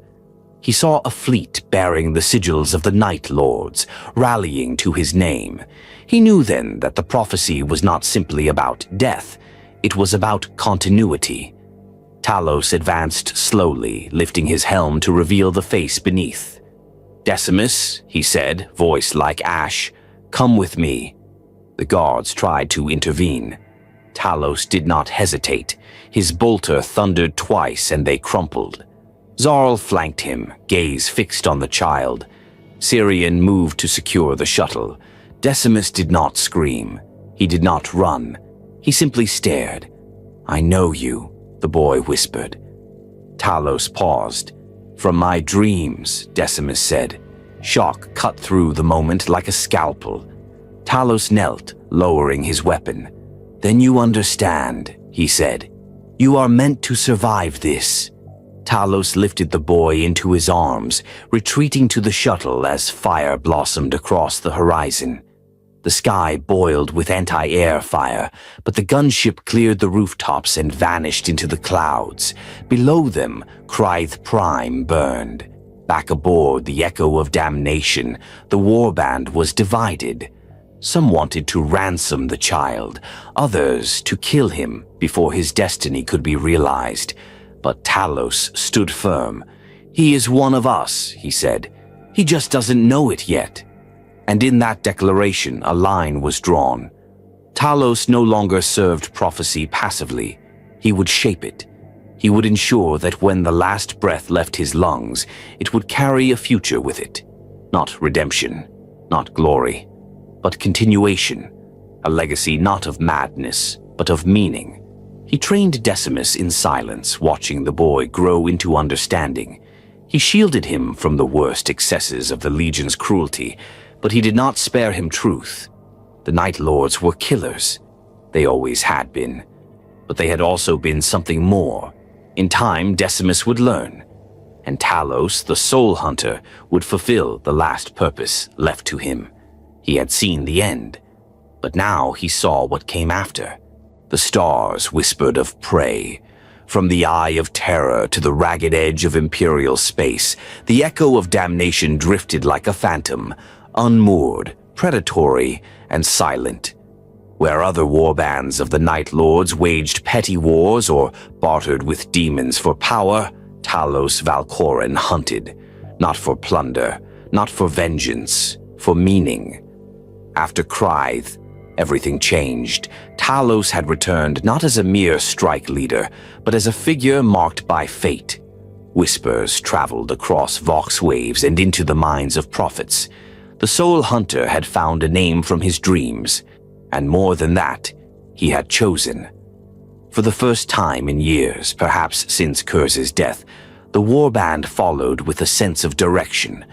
He saw a fleet bearing the sigils of the Night Lords, rallying to his name. He knew then that the prophecy was not simply about death, it was about continuity. Talos advanced slowly, lifting his helm to reveal the face beneath. "Decimus," he said, voice like ash, "come with me." The guards tried to intervene. Talos did not hesitate. His bolter thundered twice and they crumpled. Zarl flanked him, gaze fixed on the child. Syrian moved to secure the shuttle. Decimus did not scream. He did not run. He simply stared. "I know you," the boy whispered. Talos paused. "From my dreams," Decimus said. Shock cut through the moment like a scalpel. Talos knelt, lowering his weapon. "Then you understand," he said. "You are meant to survive this." Talos lifted the boy into his arms, retreating to the shuttle as fire blossomed across the horizon. The sky boiled with anti-air fire, but the gunship cleared the rooftops and vanished into the clouds. Below them, Krythe Prime burned. Back aboard the echo of damnation, the warband was divided. Some wanted to ransom the child, others to kill him before his destiny could be realized. But Talos stood firm. "He is one of us," he said. "He just doesn't know it yet." And in that declaration, a line was drawn. Talos no longer served prophecy passively. He would shape it. He would ensure that when the last breath left his lungs, it would carry a future with it. Not redemption, not glory, but continuation. A legacy not of madness, but of meaning. He trained Decimus in silence, watching the boy grow into understanding. He shielded him from the worst excesses of the Legion's cruelty, but he did not spare him truth. The Night Lords were killers. They always had been. But they had also been something more. In time, Decimus would learn. And Talos, the Soul Hunter, would fulfill the last purpose left to him. He had seen the end. But now he saw what came after. The stars whispered of prey. From the eye of terror to the ragged edge of imperial space, the echo of damnation drifted like a phantom, unmoored, predatory, and silent. Where other warbands of the Night Lords waged petty wars or bartered with demons for power, Talos Valcoran hunted, not for plunder, not for vengeance, for meaning. After Krythe, everything changed. Talos had returned not as a mere strike leader, but as a figure marked by fate. Whispers traveled across vox waves and into the minds of prophets. The Soul Hunter had found a name from his dreams, and more than that, he had chosen. For the first time in years, perhaps since Kurz's death, the warband followed with a sense of direction,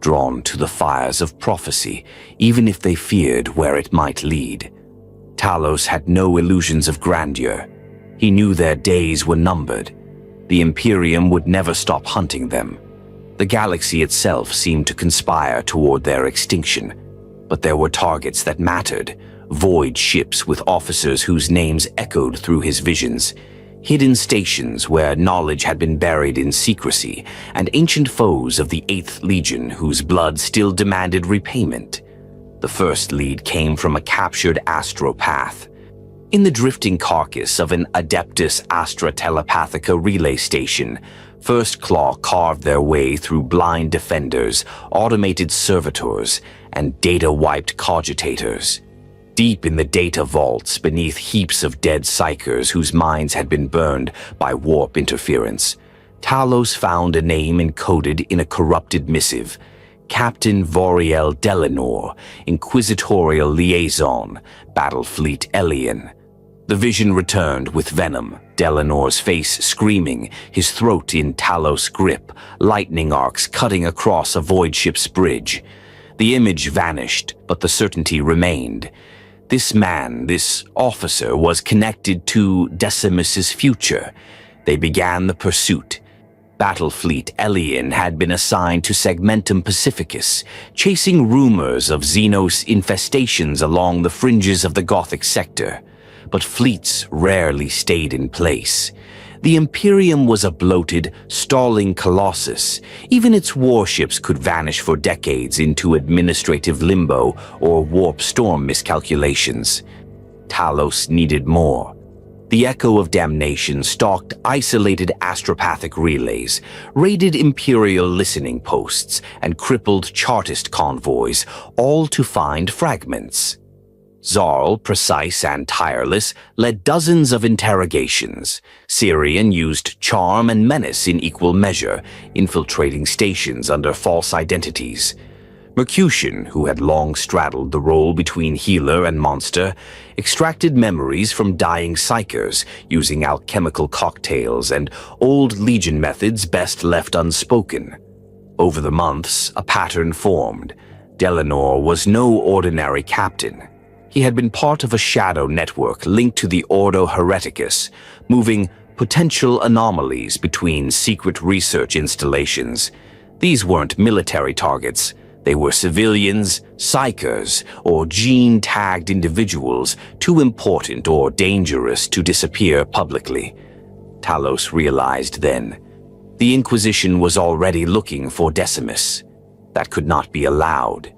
drawn to the fires of prophecy, even if they feared where it might lead. Talos had no illusions of grandeur. He knew their days were numbered. The Imperium would never stop hunting them. The galaxy itself seemed to conspire toward their extinction. But there were targets that mattered, void ships with officers whose names echoed through his visions, hidden stations where knowledge had been buried in secrecy, and ancient foes of the 8th Legion whose blood still demanded repayment. The first lead came from a captured astropath. In the drifting carcass of an Adeptus Astra Telepathica relay station, First Claw carved their way through blind defenders, automated servitors, and data-wiped cogitators. Deep in the data vaults, beneath heaps of dead psychers whose minds had been burned by warp interference, Talos found a name encoded in a corrupted missive: Captain Voriel Delanor, Inquisitorial Liaison, Battlefleet Elian. The vision returned with venom, Delanor's face screaming, his throat in Talos' grip, lightning arcs cutting across a void ship's bridge. The image vanished, but the certainty remained. This man, this officer, was connected to Decimus's future. They began the pursuit. Battlefleet Elian had been assigned to Segmentum Pacificus, chasing rumors of Xenos infestations along the fringes of the Gothic sector. But fleets rarely stayed in place. The Imperium was a bloated, stalling colossus. Even its warships could vanish for decades into administrative limbo or warp storm miscalculations. Talos needed more. The echo of damnation stalked isolated astropathic relays, raided Imperial listening posts, and crippled Chartist convoys, all to find fragments. Zarl, precise and tireless, led dozens of interrogations. Syrian used charm and menace in equal measure, infiltrating stations under false identities. Mercutian, who had long straddled the role between healer and monster, extracted memories from dying psychers using alchemical cocktails and old Legion methods best left unspoken. Over the months, a pattern formed. Delanor was no ordinary captain. He had been part of a shadow network linked to the Ordo Hereticus, moving potential anomalies between secret research installations. These weren't military targets. They were civilians, psychers, or gene-tagged individuals too important or dangerous to disappear publicly. Talos realized then. The Inquisition was already looking for Decimus. That could not be allowed.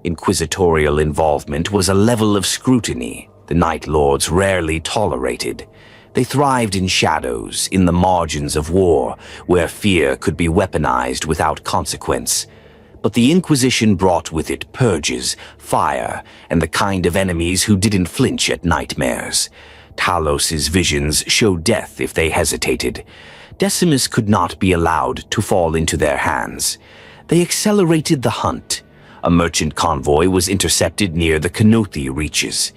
Inquisitorial involvement was a level of scrutiny the Night Lords rarely tolerated. They thrived in shadows, in the margins of war, where fear could be weaponized without consequence. But the Inquisition brought with it purges, fire, and the kind of enemies who didn't flinch at nightmares. Talos's visions showed death if they hesitated. Decimus could not be allowed to fall into their hands. They accelerated the hunt. A merchant convoy was intercepted near the Kenothi reaches.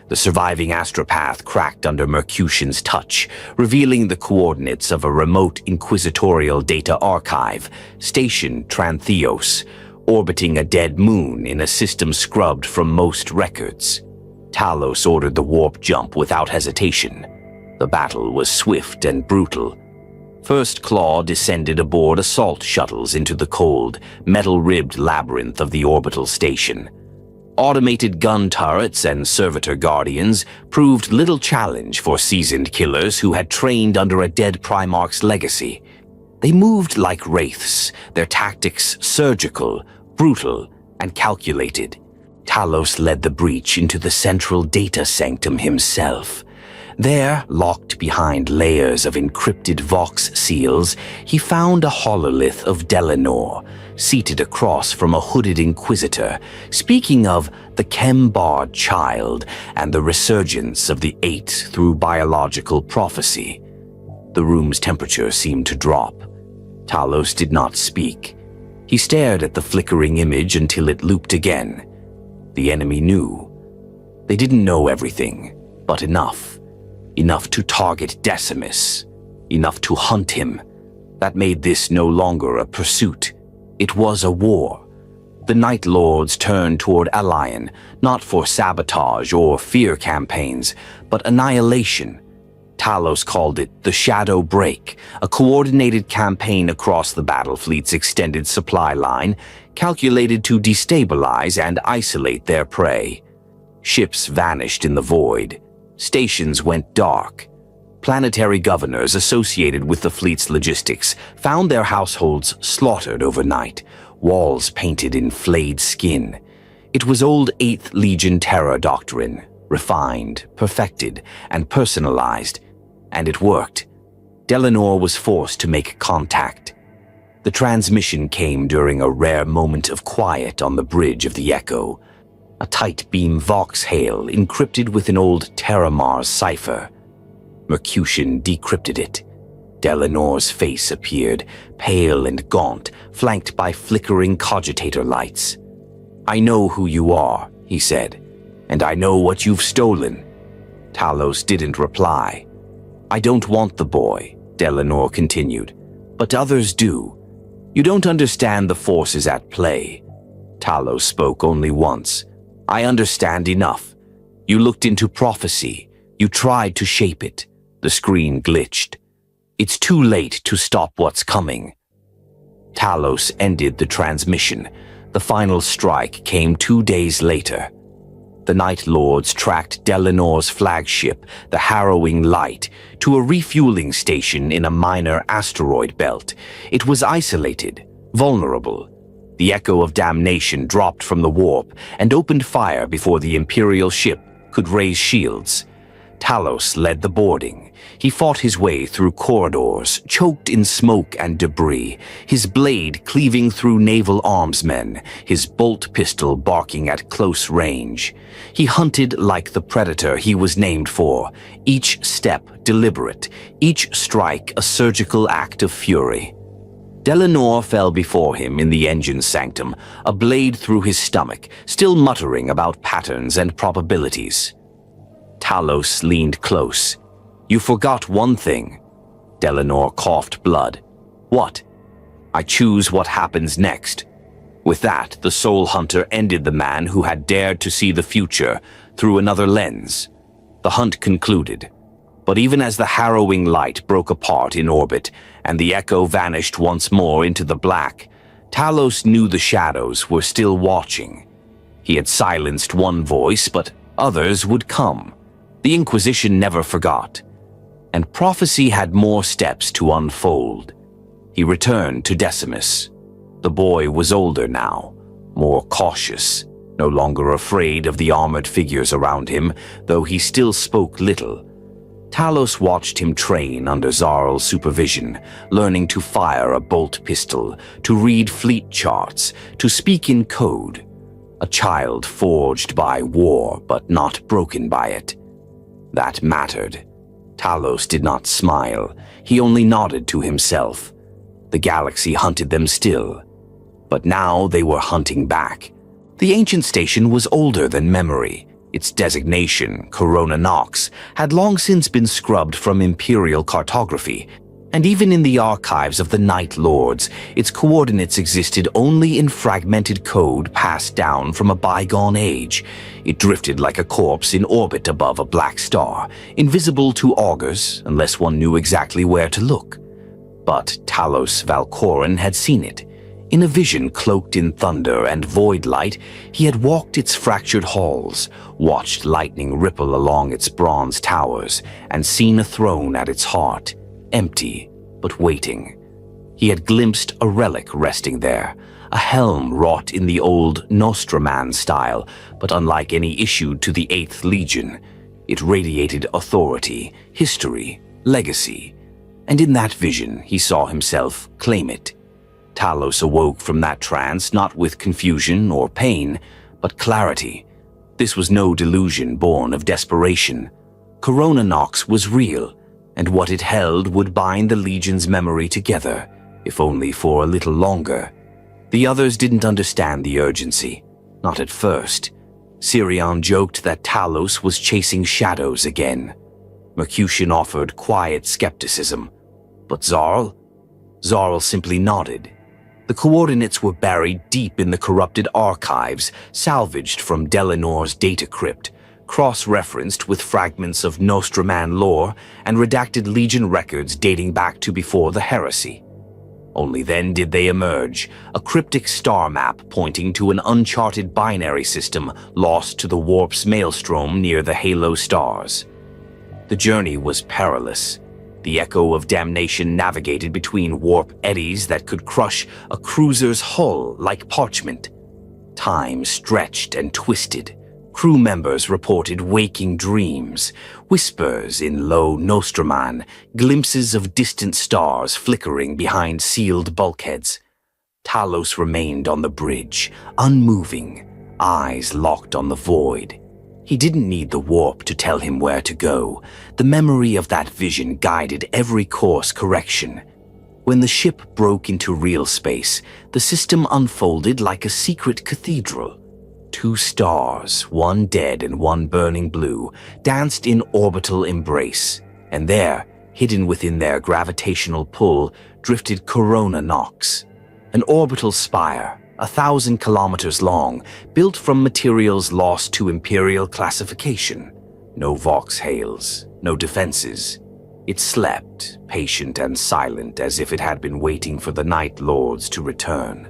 The surviving astropath cracked under Mercutian's touch, revealing the coordinates of a remote inquisitorial data archive, Station Trantheos, orbiting a dead moon in a system scrubbed from most records. Talos ordered the warp jump without hesitation. The battle was swift and brutal. First Claw descended aboard assault shuttles into the cold, metal-ribbed labyrinth of the orbital station. Automated gun turrets and servitor guardians proved little challenge for seasoned killers who had trained under a dead Primarch's legacy. They moved like wraiths, their tactics surgical, brutal, and calculated. Talos led the breach into the central data sanctum himself. There, locked behind layers of encrypted Vox seals, he found a hololith of Delanor, seated across from a hooded inquisitor, speaking of the Chembard child and the resurgence of the Eight through biological prophecy. The room's temperature seemed to drop. Talos did not speak. He stared at the flickering image until it looped again. The enemy knew. They didn't know everything, but enough. Enough to target Decimus. Enough to hunt him. That made this no longer a pursuit. It was a war. The Night Lords turned toward Allian, not for sabotage or fear campaigns, but annihilation. Talos called it the Shadow Break, a coordinated campaign across the battle fleet's extended supply line, calculated to destabilize and isolate their prey. Ships vanished in the void. Stations went dark. Planetary governors associated with the fleet's logistics found their households slaughtered overnight, walls painted in flayed skin. It was old 8th Legion terror doctrine, refined, perfected, and personalized, and it worked. Delanor was forced to make contact. The transmission came during a rare moment of quiet on the bridge of the Echo. A tight beam Vox hail encrypted with an old Terramars cipher. Mercutian decrypted it. Delanor's face appeared, pale and gaunt, flanked by flickering cogitator lights. "I know who you are," he said, "and I know what you've stolen." Talos didn't reply. "I don't want the boy," Delanor continued, "but others do. You don't understand the forces at play." Talos spoke only once. "I understand enough. You looked into prophecy. You tried to shape it. The screen glitched. It's too late to stop what's coming." Talos ended the transmission. The final strike came 2 days later. The Night Lords tracked Delanor's flagship, the Harrowing Light, to a refueling station in a minor asteroid belt. It was isolated, vulnerable. The Echo of Damnation dropped from the warp and opened fire before the Imperial ship could raise shields. Talos led the boarding. He fought his way through corridors, choked in smoke and debris, his blade cleaving through naval armsmen, his bolt pistol barking at close range. He hunted like the predator he was named for, each step deliberate, each strike a surgical act of fury. Delanor fell before him in the engine sanctum, a blade through his stomach, still muttering about patterns and probabilities. Talos leaned close. "You forgot one thing." Delanor coughed blood. "What?" "I choose what happens next." With that, the Soul Hunter ended the man who had dared to see the future through another lens. The hunt concluded. But even as the Harrowing Light broke apart in orbit and the Echo vanished once more into the black, Talos knew the shadows were still watching. He had silenced one voice, but others would come. The Inquisition never forgot. And prophecy had more steps to unfold. He returned to Decimus. The boy was older now, more cautious, no longer afraid of the armored figures around him, though he still spoke little. Talos watched him train under Zarl's supervision, learning to fire a bolt pistol, to read fleet charts, to speak in code. A child forged by war, but not broken by it. That mattered. Talos did not smile. He only nodded to himself. The galaxy hunted them still. But now they were hunting back. The ancient station was older than memory. Its designation, Corona Nox, had long since been scrubbed from Imperial cartography, and even in the archives of the Night Lords, its coordinates existed only in fragmented code passed down from a bygone age. It drifted like a corpse in orbit above a black star, invisible to augurs unless one knew exactly where to look. But Talos Valcoran had seen it. In a vision cloaked in thunder and void light, he had walked its fractured halls, watched lightning ripple along its bronze towers, and seen a throne at its heart, empty but waiting. He had glimpsed a relic resting there, a helm wrought in the old Nostraman style, but unlike any issued to the 8th Legion. It radiated authority, history, legacy, and in that vision he saw himself claim it. Talos awoke from that trance not with confusion or pain, but clarity. This was no delusion born of desperation. Corona Nox was real, and what it held would bind the Legion's memory together, if only for a little longer. The others didn't understand the urgency, not at first. Sirion joked that Talos was chasing shadows again. Mercutian offered quiet skepticism. But Zarl? Zarl simply nodded. The coordinates were buried deep in the corrupted archives, salvaged from Delinor's data crypt, cross-referenced with fragments of Nostraman lore and redacted Legion records dating back to before the heresy. Only then did they emerge, a cryptic star map pointing to an uncharted binary system lost to the warp's maelstrom near the Halo stars. The journey was perilous. The echo of damnation navigated between warp eddies that could crush a cruiser's hull like parchment. Time stretched and twisted. Crew members reported waking dreams, whispers in low Nostraman, glimpses of distant stars flickering behind sealed bulkheads. Talos remained on the bridge, unmoving, eyes locked on the void. He didn't need the warp to tell him where to go. The memory of that vision guided every course correction. When the ship broke into real space, the system unfolded like a secret cathedral. 2 stars, one dead and one burning blue, danced in orbital embrace, and there, hidden within their gravitational pull, drifted Corona Nox, an orbital spire, 1,000 kilometers long, built from materials lost to Imperial classification. No Vox-hails, no defenses. It slept, patient and silent, as if it had been waiting for the Night Lords to return.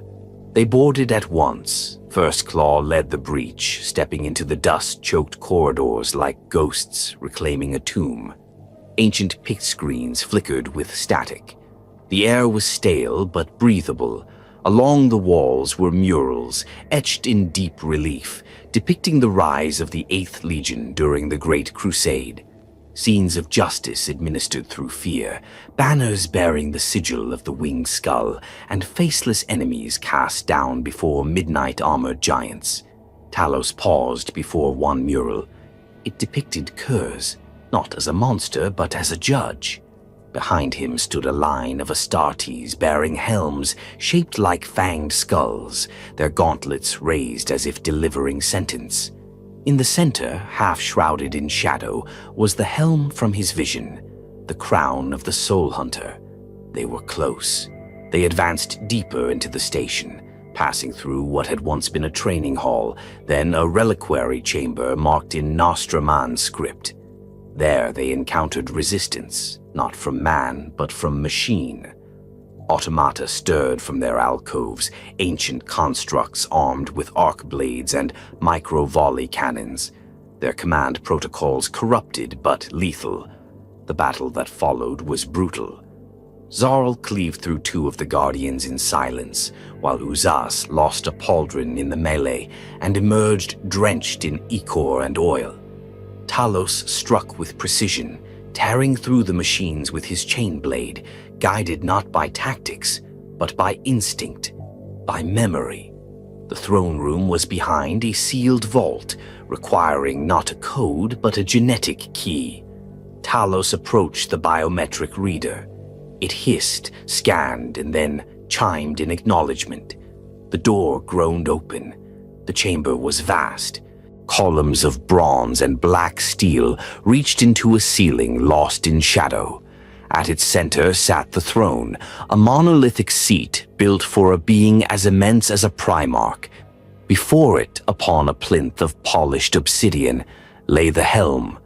They boarded at once. First Claw led the breach, stepping into the dust-choked corridors like ghosts reclaiming a tomb. Ancient pict screens flickered with static. The air was stale but breathable. Along the walls were murals, etched in deep relief, depicting the rise of the 8th Legion during the Great Crusade. Scenes of justice administered through fear, banners bearing the sigil of the winged skull, and faceless enemies cast down before midnight armored giants. Talos paused before one mural. It depicted Kurz, not as a monster but as a judge. Behind him stood a line of Astartes bearing helms shaped like fanged skulls, their gauntlets raised as if delivering sentence. In the center, half shrouded in shadow, was the helm from his vision, the crown of the Soul Hunter. They were close. They advanced deeper into the station, passing through what had once been a training hall, then a reliquary chamber marked in Nostraman script. There they encountered resistance, not from man, but from machine. Automata stirred from their alcoves, ancient constructs armed with arc blades and micro-volley cannons. Their command protocols corrupted but lethal. The battle that followed was brutal. Zarl cleaved through 2 of the Guardians in silence, while Uzas lost a pauldron in the melee and emerged drenched in ichor and oil. Talos struck with precision, tearing through the machines with his chain blade, guided not by tactics, but by instinct, by memory. The throne room was behind a sealed vault, requiring not a code but a genetic key. Talos approached the biometric reader. It hissed, scanned, and then chimed in acknowledgement. The door groaned open. The chamber was vast. Columns of bronze and black steel reached into a ceiling lost in shadow. At its center sat the throne, a monolithic seat built for a being as immense as a Primarch. Before it, upon a plinth of polished obsidian, lay the helm.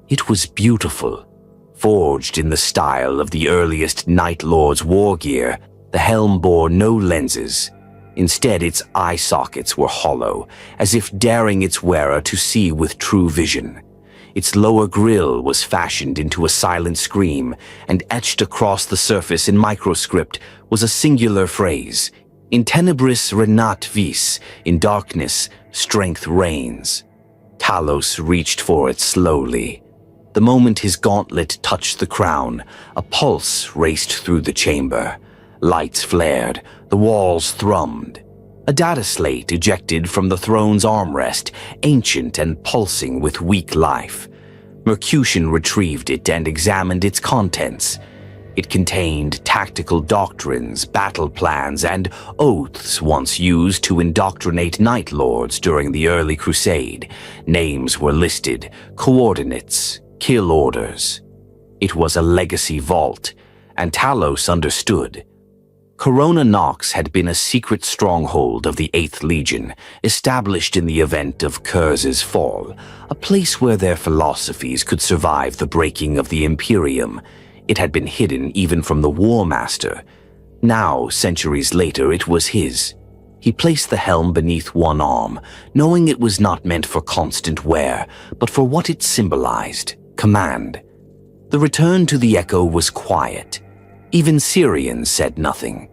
It was beautiful. Forged in the style of the earliest Night Lord's war gear, the helm bore no lenses. Instead, its eye sockets were hollow, as if daring its wearer to see with true vision. Its lower grille was fashioned into a silent scream, and etched across the surface in microscript was a singular phrase: "In tenebris regnat vis," in darkness, strength reigns. Talos reached for it slowly. The moment his gauntlet touched the crown, a pulse raced through the chamber. Lights flared, the walls thrummed. A data slate ejected from the throne's armrest, ancient and pulsing with weak life. Mercutian retrieved it and examined its contents. It contained tactical doctrines, battle plans, and oaths once used to indoctrinate Night Lords during the early Crusade. Names were listed, coordinates, kill orders. It was a legacy vault, and Talos understood. Corona Nox had been a secret stronghold of the 8th Legion, established in the event of Kurz's fall, a place where their philosophies could survive the breaking of the Imperium. It had been hidden even from the War Master. Now, centuries later, it was his. He placed the helm beneath one arm, knowing it was not meant for constant wear, but for what it symbolized: command. The return to the Echo was quiet. Even Syrians said nothing.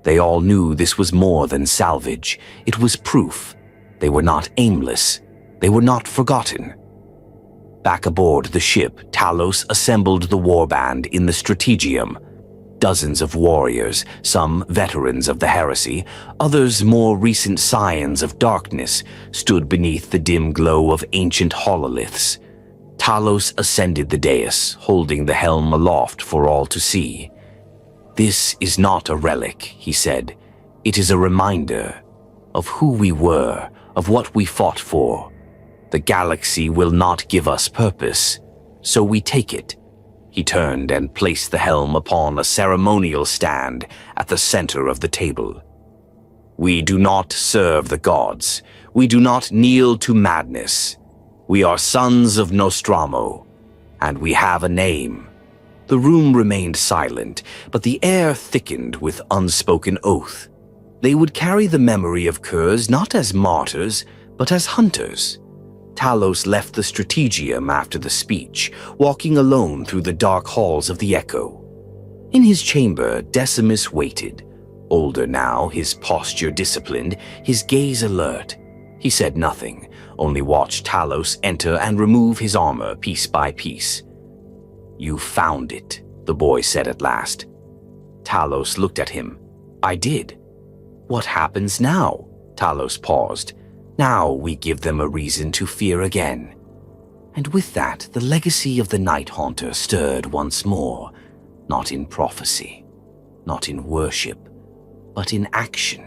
They all knew this was more than salvage. It was proof. They were not aimless. They were not forgotten. Back aboard the ship, Talos assembled the warband in the Strategium. Dozens of warriors, some veterans of the heresy, others more recent scions of darkness, stood beneath the dim glow of ancient hololiths. Talos ascended the dais, holding the helm aloft for all to see. "This is not a relic," he said. "It is a reminder of who we were, of what we fought for. The galaxy will not give us purpose, so we take it." He turned and placed the helm upon a ceremonial stand at the center of the table. "We do not serve the gods. We do not kneel to madness. We are sons of Nostromo, and we have a name." The room remained silent, but the air thickened with unspoken oath. They would carry the memory of Kurz not as martyrs, but as hunters. Talos left the Strategium after the speech, walking alone through the dark halls of the Echo. In his chamber, Decimus waited. Older now, his posture disciplined, his gaze alert. He said nothing, only watched Talos enter and remove his armor piece by piece. "You found it," the boy said at last. Talos looked at him. "I did." "What happens now?" Talos paused. "Now we give them a reason to fear again." And with that, the legacy of the Night Haunter stirred once more, not in prophecy, not in worship, but in action.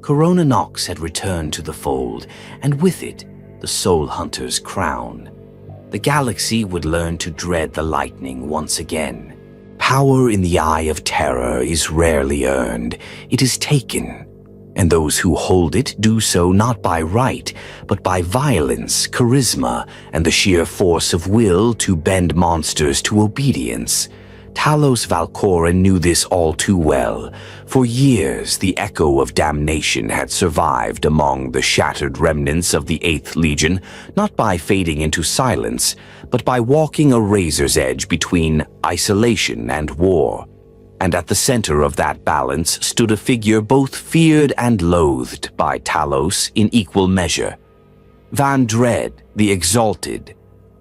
Corona Nox had returned to the fold, and with it, the Soul Hunter's crown. The galaxy would learn to dread the lightning once again. Power in the eye of terror is rarely earned. It is taken. And those who hold it do so not by right, but by violence, charisma, and the sheer force of will to bend monsters to obedience. Talos Valcoran knew this all too well. For years, the echo of damnation had survived among the shattered remnants of the 8th Legion, not by fading into silence, but by walking a razor's edge between isolation and war. And at the center of that balance stood a figure both feared and loathed by Talos in equal measure. Van Dread, the Exalted.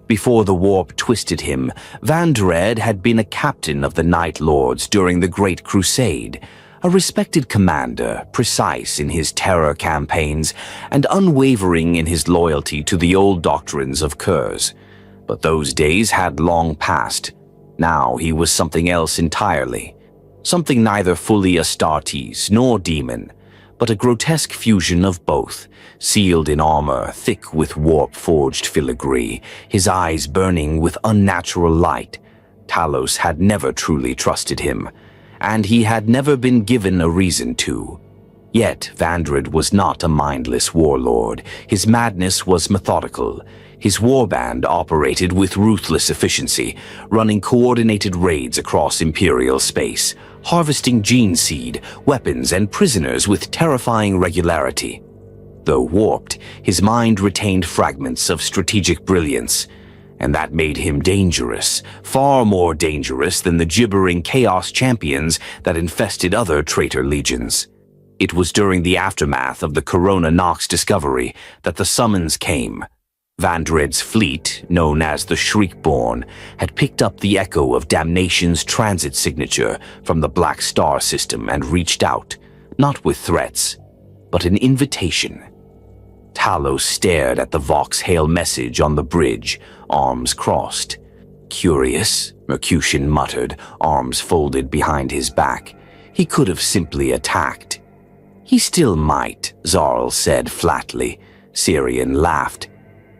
Before the warp twisted him, Van Dread had been a captain of the Night Lords during the Great Crusade, a respected commander, precise in his terror campaigns and unwavering in his loyalty to the old doctrines of Kurz. But those days had long passed. Now he was something else entirely. Something neither fully Astartes nor demon, but a grotesque fusion of both, sealed in armor thick with warp-forged filigree, his eyes burning with unnatural light. Talos had never truly trusted him, and he had never been given a reason to. Yet Vandred was not a mindless warlord. His madness was methodical. His warband operated with ruthless efficiency, running coordinated raids across Imperial space, harvesting gene seed, weapons, and prisoners with terrifying regularity. Though warped, his mind retained fragments of strategic brilliance, and that made him dangerous, far more dangerous than the gibbering chaos champions that infested other traitor legions. It was during the aftermath of the Corona Nox discovery that the summons came. Vandred's fleet, known as the Shriekborn, had picked up the echo of Damnation's transit signature from the Black Star system and reached out, not with threats, but an invitation. Talos stared at the Vox Hail message on the bridge, arms crossed. Curious, Mercutian muttered, arms folded behind his back. He could have simply attacked. He still might, Zarl said flatly. Syrian laughed.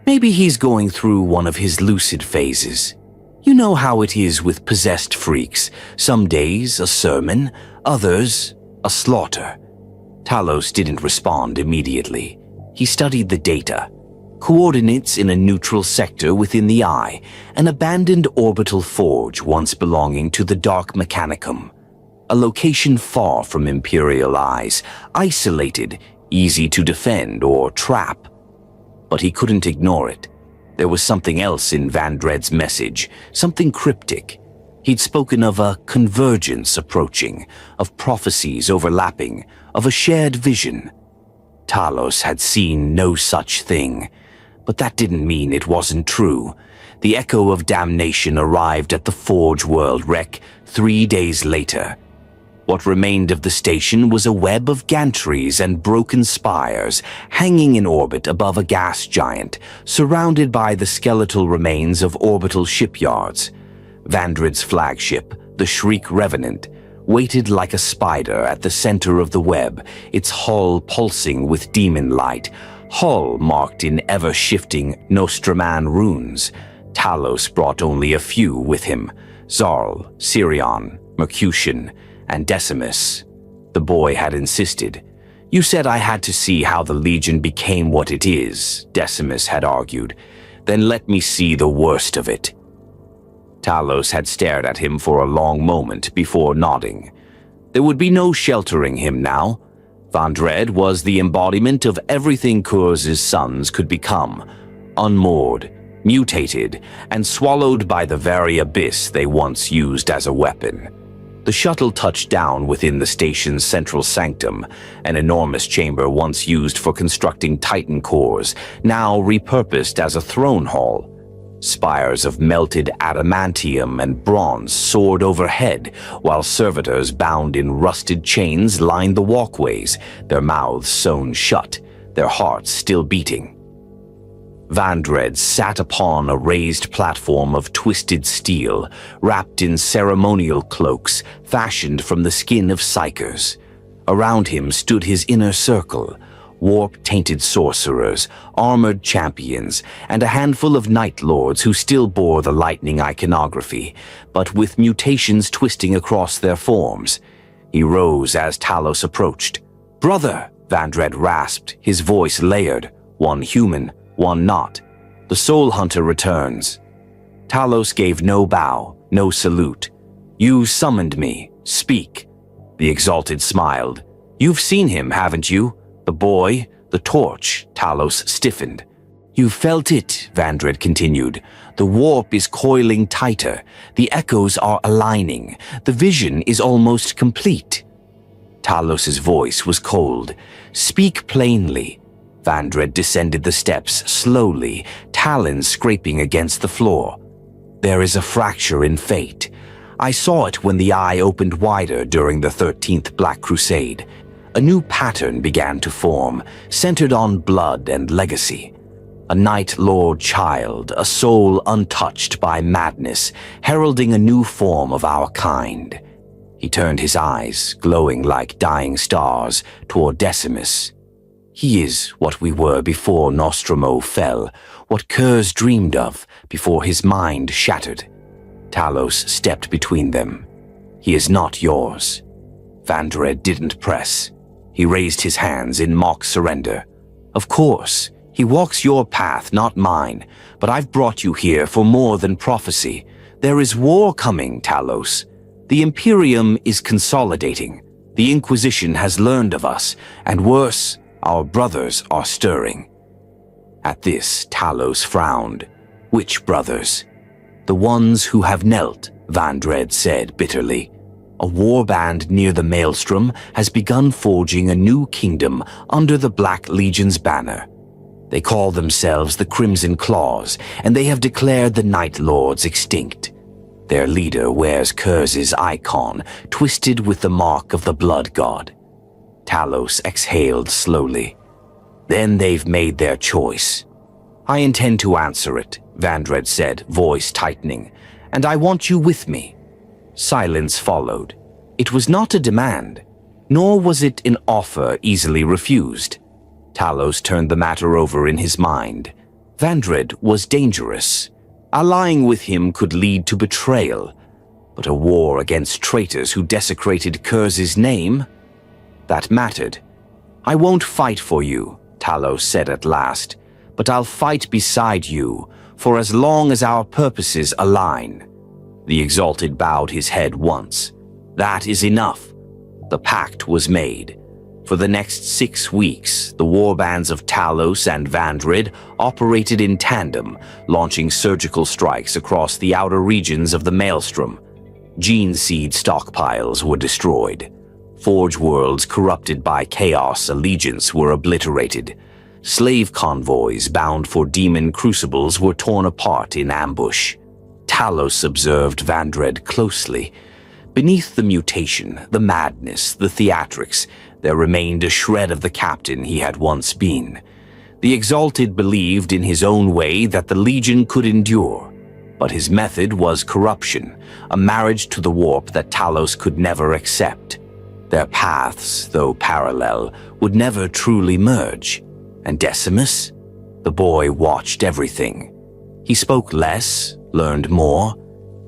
Maybe he's going through one of his lucid phases. You know how it is with possessed freaks. Some days a sermon, others a slaughter. Talos didn't respond immediately. He studied the data. Coordinates in a neutral sector within the eye, an abandoned orbital forge once belonging to the Dark Mechanicum. A location far from Imperial eyes, isolated, easy to defend or trap. But he couldn't ignore it. There was something else in Vandred's message, something cryptic. He'd spoken of a convergence approaching, of prophecies overlapping, of a shared vision. Talos had seen no such thing, but that didn't mean it wasn't true. The echo of damnation arrived at the Forge World wreck 3 days later. What remained of the station was a web of gantries and broken spires hanging in orbit above a gas giant, surrounded by the skeletal remains of orbital shipyards. Vandred's flagship, the Shriek Revenant, waited like a spider at the center of the web, its hull pulsing with demon light, hull marked in ever-shifting Nostraman runes. Talos brought only a few with him: Zarl, Sirion, Mercutian, and Decimus. The boy had insisted. You said I had to see how the Legion became what it is, Decimus had argued. Then let me see the worst of it. Talos had stared at him for a long moment before nodding. There would be no sheltering him now. Vandred was the embodiment of everything Kurz's sons could become, unmoored, mutated, and swallowed by the very abyss they once used as a weapon. The shuttle touched down within the station's central sanctum, an enormous chamber once used for constructing Titan cores, now repurposed as a throne hall. Spires of melted adamantium and bronze soared overhead, while servitors bound in rusted chains lined the walkways, their mouths sewn shut, their hearts still beating. Vandred sat upon a raised platform of twisted steel, wrapped in ceremonial cloaks fashioned from the skin of psychers. Around him stood his inner circle, warp-tainted sorcerers, armored champions, and a handful of night lords who still bore the lightning iconography, but with mutations twisting across their forms. He rose as Talos approached. "Brother," Vandred rasped, his voice layered, one human, one not. "The Soul Hunter returns." Talos gave no bow, no salute. "You summoned me. Speak." The Exalted smiled. "You've seen him, haven't you? The boy, the torch." Talos stiffened. "You felt it," Vandred continued. "The warp is coiling tighter. The echoes are aligning. The vision is almost complete." Talos's voice was cold. "Speak plainly." Vandred descended the steps slowly, talons scraping against the floor. "There is a fracture in fate. I saw it when the eye opened wider during the 13th Black Crusade. A new pattern began to form, centered on blood and legacy. A Night Lord child, a soul untouched by madness, heralding a new form of our kind." He turned his eyes, glowing like dying stars, toward Decimus. "He is what we were before Nostromo fell, what Kurz dreamed of before his mind shattered." Talos stepped between them. "He is not yours." Vandred didn't press. He raised his hands in mock surrender. "Of course, he walks your path, not mine, but I've brought you here for more than prophecy. There is war coming, Talos. The Imperium is consolidating. The Inquisition has learned of us, and worse, our brothers are stirring." At this, Talos frowned. "Which brothers?" "The ones who have knelt," Vandred said bitterly. "A warband near the Maelstrom has begun forging a new kingdom under the Black Legion's banner. They call themselves the Crimson Claws, and they have declared the Night Lords extinct. Their leader wears Kurz's icon, twisted with the mark of the Blood God." Talos exhaled slowly. "Then they've made their choice. I intend to answer it," Vandred said, voice tightening, "and I want you with me." Silence followed. It was not a demand, nor was it an offer easily refused. Talos turned the matter over in his mind. Vandred was dangerous. Allying with him could lead to betrayal, but a war against traitors who desecrated Kurz's name? That mattered. "I won't fight for you," Talos said at last, "but I'll fight beside you for as long as our purposes align." The Exalted bowed his head once. "That is enough." The pact was made. For the next 6 weeks, the warbands of Talos and Vandred operated in tandem, launching surgical strikes across the outer regions of the Maelstrom. Gene seed stockpiles were destroyed. Forge worlds corrupted by chaos allegiance were obliterated. Slave convoys bound for demon crucibles were torn apart in ambush. Talos observed Vandred closely. Beneath the mutation, the madness, the theatrics, there remained a shred of the captain he had once been. The Exalted believed in his own way that the Legion could endure, but his method was corruption, a marriage to the warp that Talos could never accept. Their paths, though parallel, would never truly merge. And Decimus? The boy watched everything. He spoke less, learned more.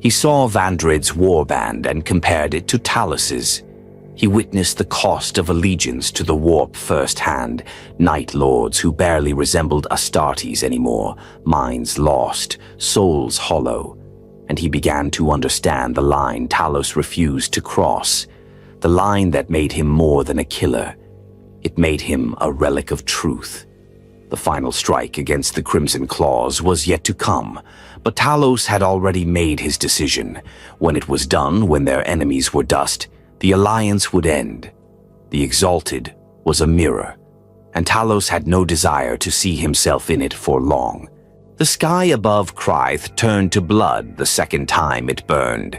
He saw Vandred's warband and compared it to Talos's. He witnessed the cost of allegiance to the warp firsthand, Night Lords who barely resembled Astartes anymore, minds lost, souls hollow. And he began to understand the line Talos refused to cross, the line that made him more than a killer. It made him a relic of truth. The final strike against the Crimson Claws was yet to come, but Talos had already made his decision. When it was done, when their enemies were dust, the alliance would end. The Exalted was a mirror, and Talos had no desire to see himself in it for long. The sky above Krythe turned to blood the second time it burned.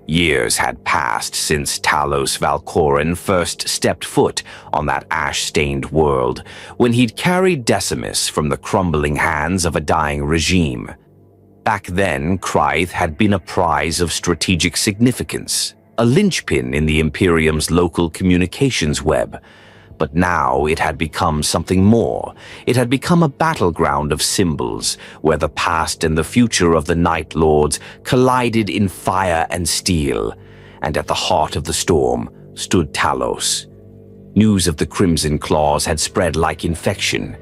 Years had passed since Talos Valcoran first stepped foot on that ash-stained world, when he'd carried Decimus from the crumbling hands of a dying regime. Back then, Krythe had been a prize of strategic significance, a linchpin in the Imperium's local communications web. But now it had become something more. It had become a battleground of symbols, where the past and the future of the Night Lords collided in fire and steel. And at the heart of the storm stood Talos. News of the Crimson Claws had spread like infection.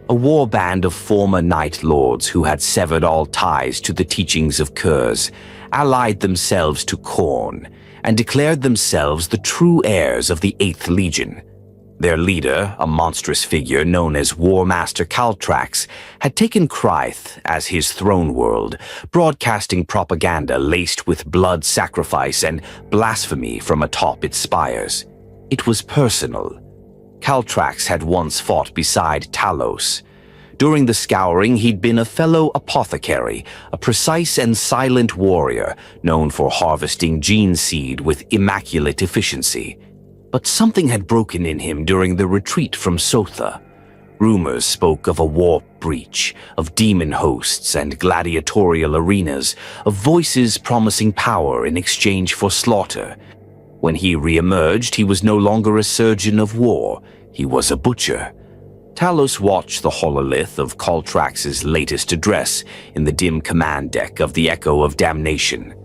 A warband of former Night Lords who had severed all ties to the teachings of Kurz, allied themselves to Khorne, and declared themselves the true heirs of the 8th Legion. Their leader, a monstrous figure known as War Master Caltrax, had taken Krythe as his throne world, broadcasting propaganda laced with blood sacrifice and blasphemy from atop its spires. It was personal. Caltrax had once fought beside Talos. During the scouring, he'd been a fellow apothecary, a precise and silent warrior known for harvesting gene seed with immaculate efficiency. But something had broken in him during the retreat from Sotha. Rumors spoke of a warp breach, of demon hosts and gladiatorial arenas, of voices promising power in exchange for slaughter. When he re-emerged, he was no longer a surgeon of war, he was a butcher. Talos watched the hololith of Caltrax's latest address in the dim command deck of the Echo of Damnation.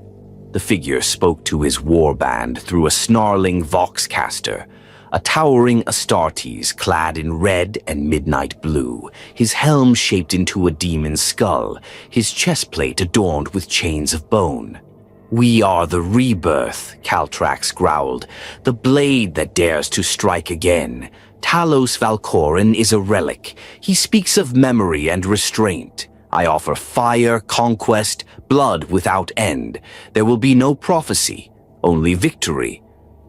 The figure spoke to his warband through a snarling voxcaster, a towering Astartes clad in red and midnight blue, his helm shaped into a demon's skull, his chestplate adorned with chains of bone. "We are the rebirth," Caltrax growled. "The blade that dares to strike again. Talos Valcoran is a relic. He speaks of memory and restraint. I offer fire, conquest, blood without end. There will be no prophecy, only victory."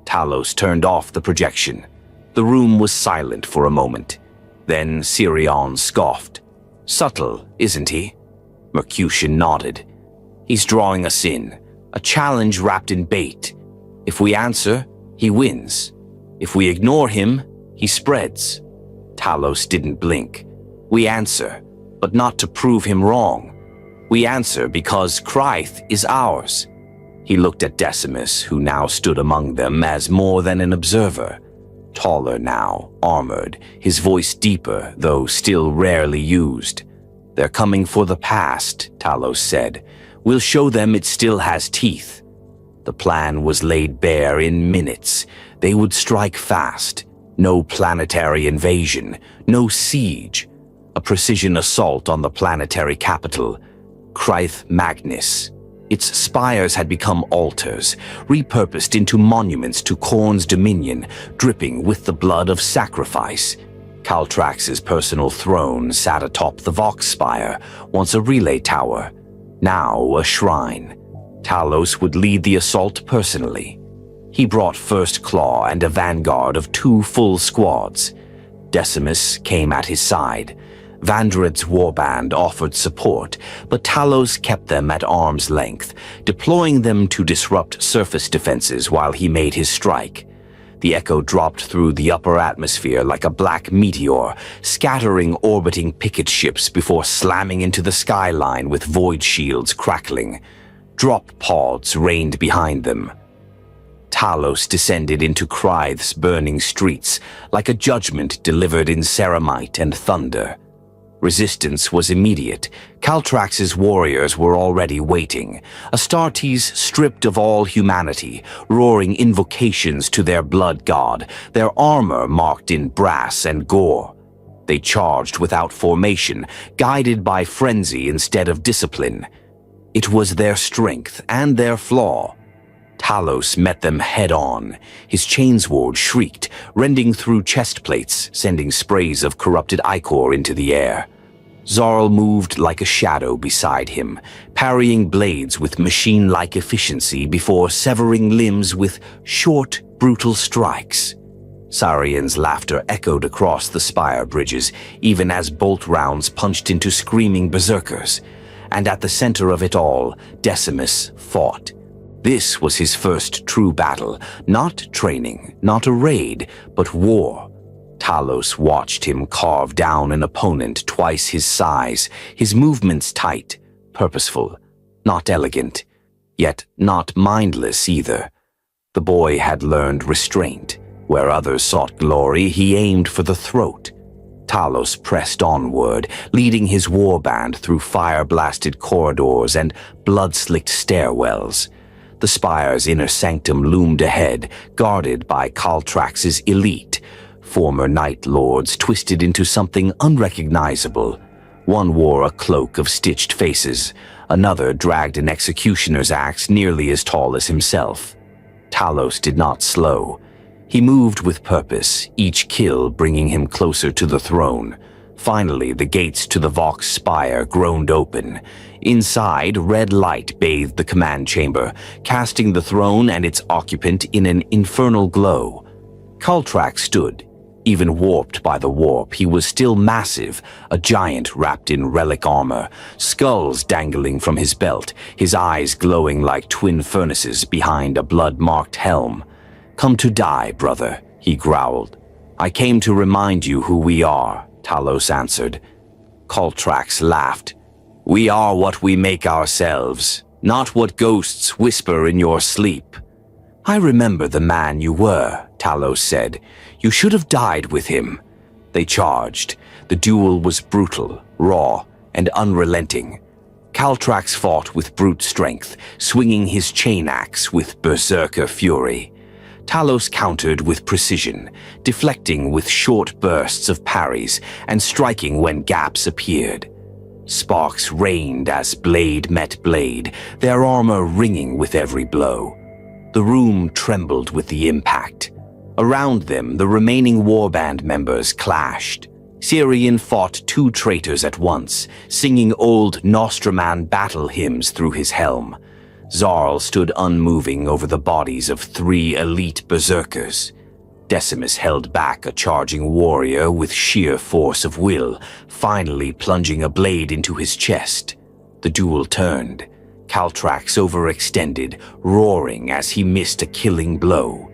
Talos turned off the projection. The room was silent for a moment. Then Sirion scoffed. "Subtle, isn't he?" Mercutian nodded. "He's drawing us in. A challenge wrapped in bait. If we answer, he wins. If we ignore him, he spreads." Talos didn't blink. "We answer, but not to prove him wrong. We answer because Kryth is ours." He looked at Decimus, who now stood among them as more than an observer. Taller now, armored, his voice deeper, though still rarely used. "They're coming for the past," Talos said. "We'll show them it still has teeth." The plan was laid bare in minutes. They would strike fast. No planetary invasion, no siege. A precision assault on the planetary capital, Kryth Magnus. Its spires had become altars, repurposed into monuments to Khorne's dominion, dripping with the blood of sacrifice. Caltrax's personal throne sat atop the Vox spire, once a relay tower, now a shrine. Talos would lead the assault personally. He brought First Claw and a vanguard of 2 full squads. Decimus came at his side. Vandred's warband offered support, but Talos kept them at arm's length, deploying them to disrupt surface defenses while he made his strike. The echo dropped through the upper atmosphere like a black meteor, scattering orbiting picket ships before slamming into the skyline with void shields crackling. Drop pods rained behind them. Talos descended into Kryth's burning streets like a judgment delivered in ceramite and thunder. Resistance was immediate. Caltrax's warriors were already waiting, Astartes stripped of all humanity, roaring invocations to their blood god, their armor marked in brass and gore. They charged without formation, guided by frenzy instead of discipline. It was their strength and their flaw. Talos met them head-on. His chainsword shrieked, rending through chest plates, sending sprays of corrupted ichor into the air. Zarl moved like a shadow beside him, parrying blades with machine-like efficiency before severing limbs with short, brutal strikes. Sarion's laughter echoed across the spire bridges, even as bolt rounds punched into screaming berserkers. And at the center of it all, Decimus fought. This was his first true battle, not training, not a raid, but war. Talos watched him carve down an opponent twice his size, his movements tight, purposeful, not elegant, yet not mindless either. The boy had learned restraint. Where others sought glory, he aimed for the throat. Talos pressed onward, leading his warband through fire-blasted corridors and blood-slicked stairwells. The spire's inner sanctum loomed ahead, guarded by Caltrax's elite, former Night Lords twisted into something unrecognizable. One wore a cloak of stitched faces, another dragged an executioner's axe nearly as tall as himself. Talos did not slow. He moved with purpose, each kill bringing him closer to the throne. Finally, the gates to the Vox spire groaned open. Inside, red light bathed the command chamber, casting the throne and its occupant in an infernal glow. Caltrax stood. Even warped by the warp, he was still massive, a giant wrapped in relic armor, skulls dangling from his belt, his eyes glowing like twin furnaces behind a blood-marked helm. "Come to die, brother," he growled. "I came to remind you who we are," Talos answered. Caltrax laughed. "We are what we make ourselves, not what ghosts whisper in your sleep." "I remember the man you were," Talos said. "You should have died with him." They charged. The duel was brutal, raw, and unrelenting. Caltrax fought with brute strength, swinging his chain axe with berserker fury. Talos countered with precision, deflecting with short bursts of parries and striking when gaps appeared. Sparks rained as blade met blade, their armor ringing with every blow. The room trembled with the impact. Around them, the remaining warband members clashed. Syrian fought two traitors at once, singing old Nostraman battle hymns through his helm. Zarl stood unmoving over the bodies of three elite berserkers. Decimus held back a charging warrior with sheer force of will, finally plunging a blade into his chest. The duel turned. Caltrax overextended, roaring as he missed a killing blow.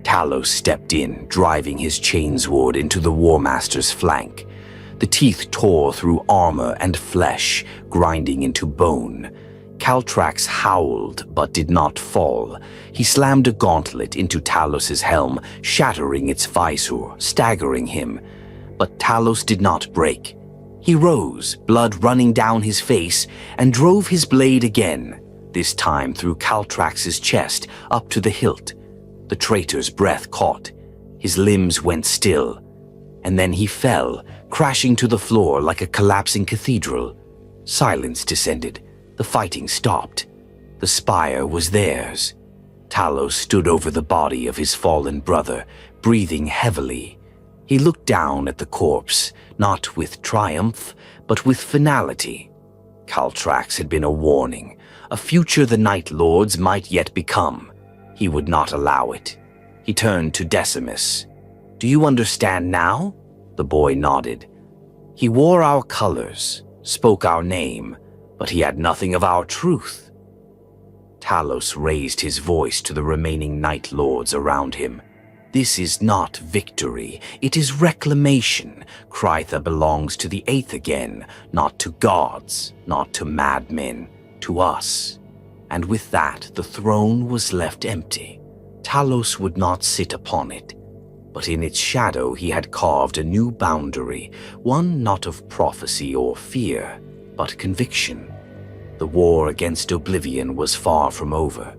Talos stepped in, driving his chainsword into the Warmaster's flank. The teeth tore through armor and flesh, grinding into bone. Caltrax howled, but did not fall. He slammed a gauntlet into Talos's helm, shattering its visor, staggering him. But Talos did not break. He rose, blood running down his face, and drove his blade again, this time through Caltrax's chest, up to the hilt. The traitor's breath caught. His limbs went still. And then he fell, crashing to the floor like a collapsing cathedral. Silence descended. The fighting stopped. The spire was theirs. Talos stood over the body of his fallen brother, breathing heavily. He looked down at the corpse, not with triumph, but with finality. Caltrax had been a warning, a future the Night Lords might yet become. He would not allow it. He turned to Decimus. "Do you understand now?" The boy nodded. "He wore our colors, spoke our name, but he had nothing of our truth." Talos raised his voice to the remaining Night Lords around him. "This is not victory, it is reclamation. Krytha belongs to the Eighth again, not to gods, not to madmen, to us." And with that, the throne was left empty. Talos would not sit upon it, but in its shadow he had carved a new boundary, one not of prophecy or fear, but conviction. The war against oblivion was far from over,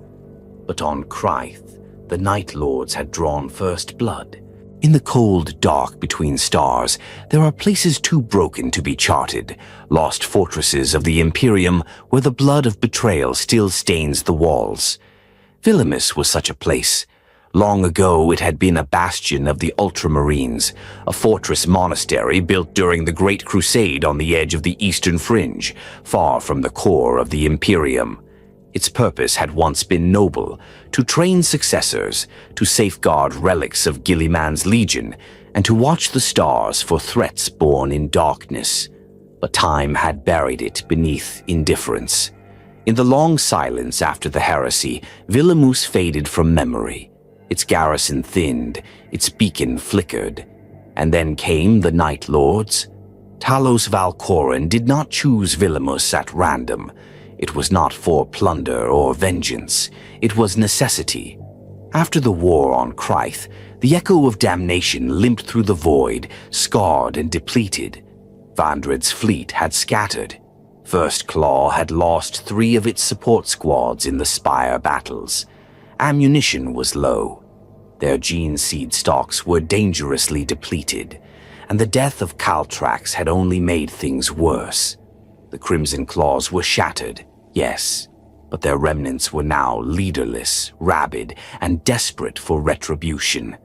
but on Kryth, the Night Lords had drawn first blood. In the cold dark between stars, there are places too broken to be charted, lost fortresses of the Imperium where the blood of betrayal still stains the walls. Villamus was such a place. Long ago it had been a bastion of the Ultramarines, a fortress monastery built during the Great Crusade on the edge of the eastern fringe, far from the core of the Imperium. Its purpose had once been noble, to train successors, to safeguard relics of Gilliman's legion, and to watch the stars for threats born in darkness. But time had buried it beneath indifference. In the long silence after the heresy, Villamus faded from memory. Its garrison thinned, its beacon flickered. And then came the Night Lords. Talos Valcoran did not choose Villamus at random. It was not for plunder or vengeance. It was necessity. After the war on Kryth, the echo of damnation limped through the void, scarred and depleted. Vandred's fleet had scattered. First Claw had lost 3 of its support squads in the Spire battles. Ammunition was low. Their gene seed stocks were dangerously depleted, and the death of Caltrax had only made things worse. The Crimson Claws were shattered. Yes, but their remnants were now leaderless, rabid, and desperate for retribution.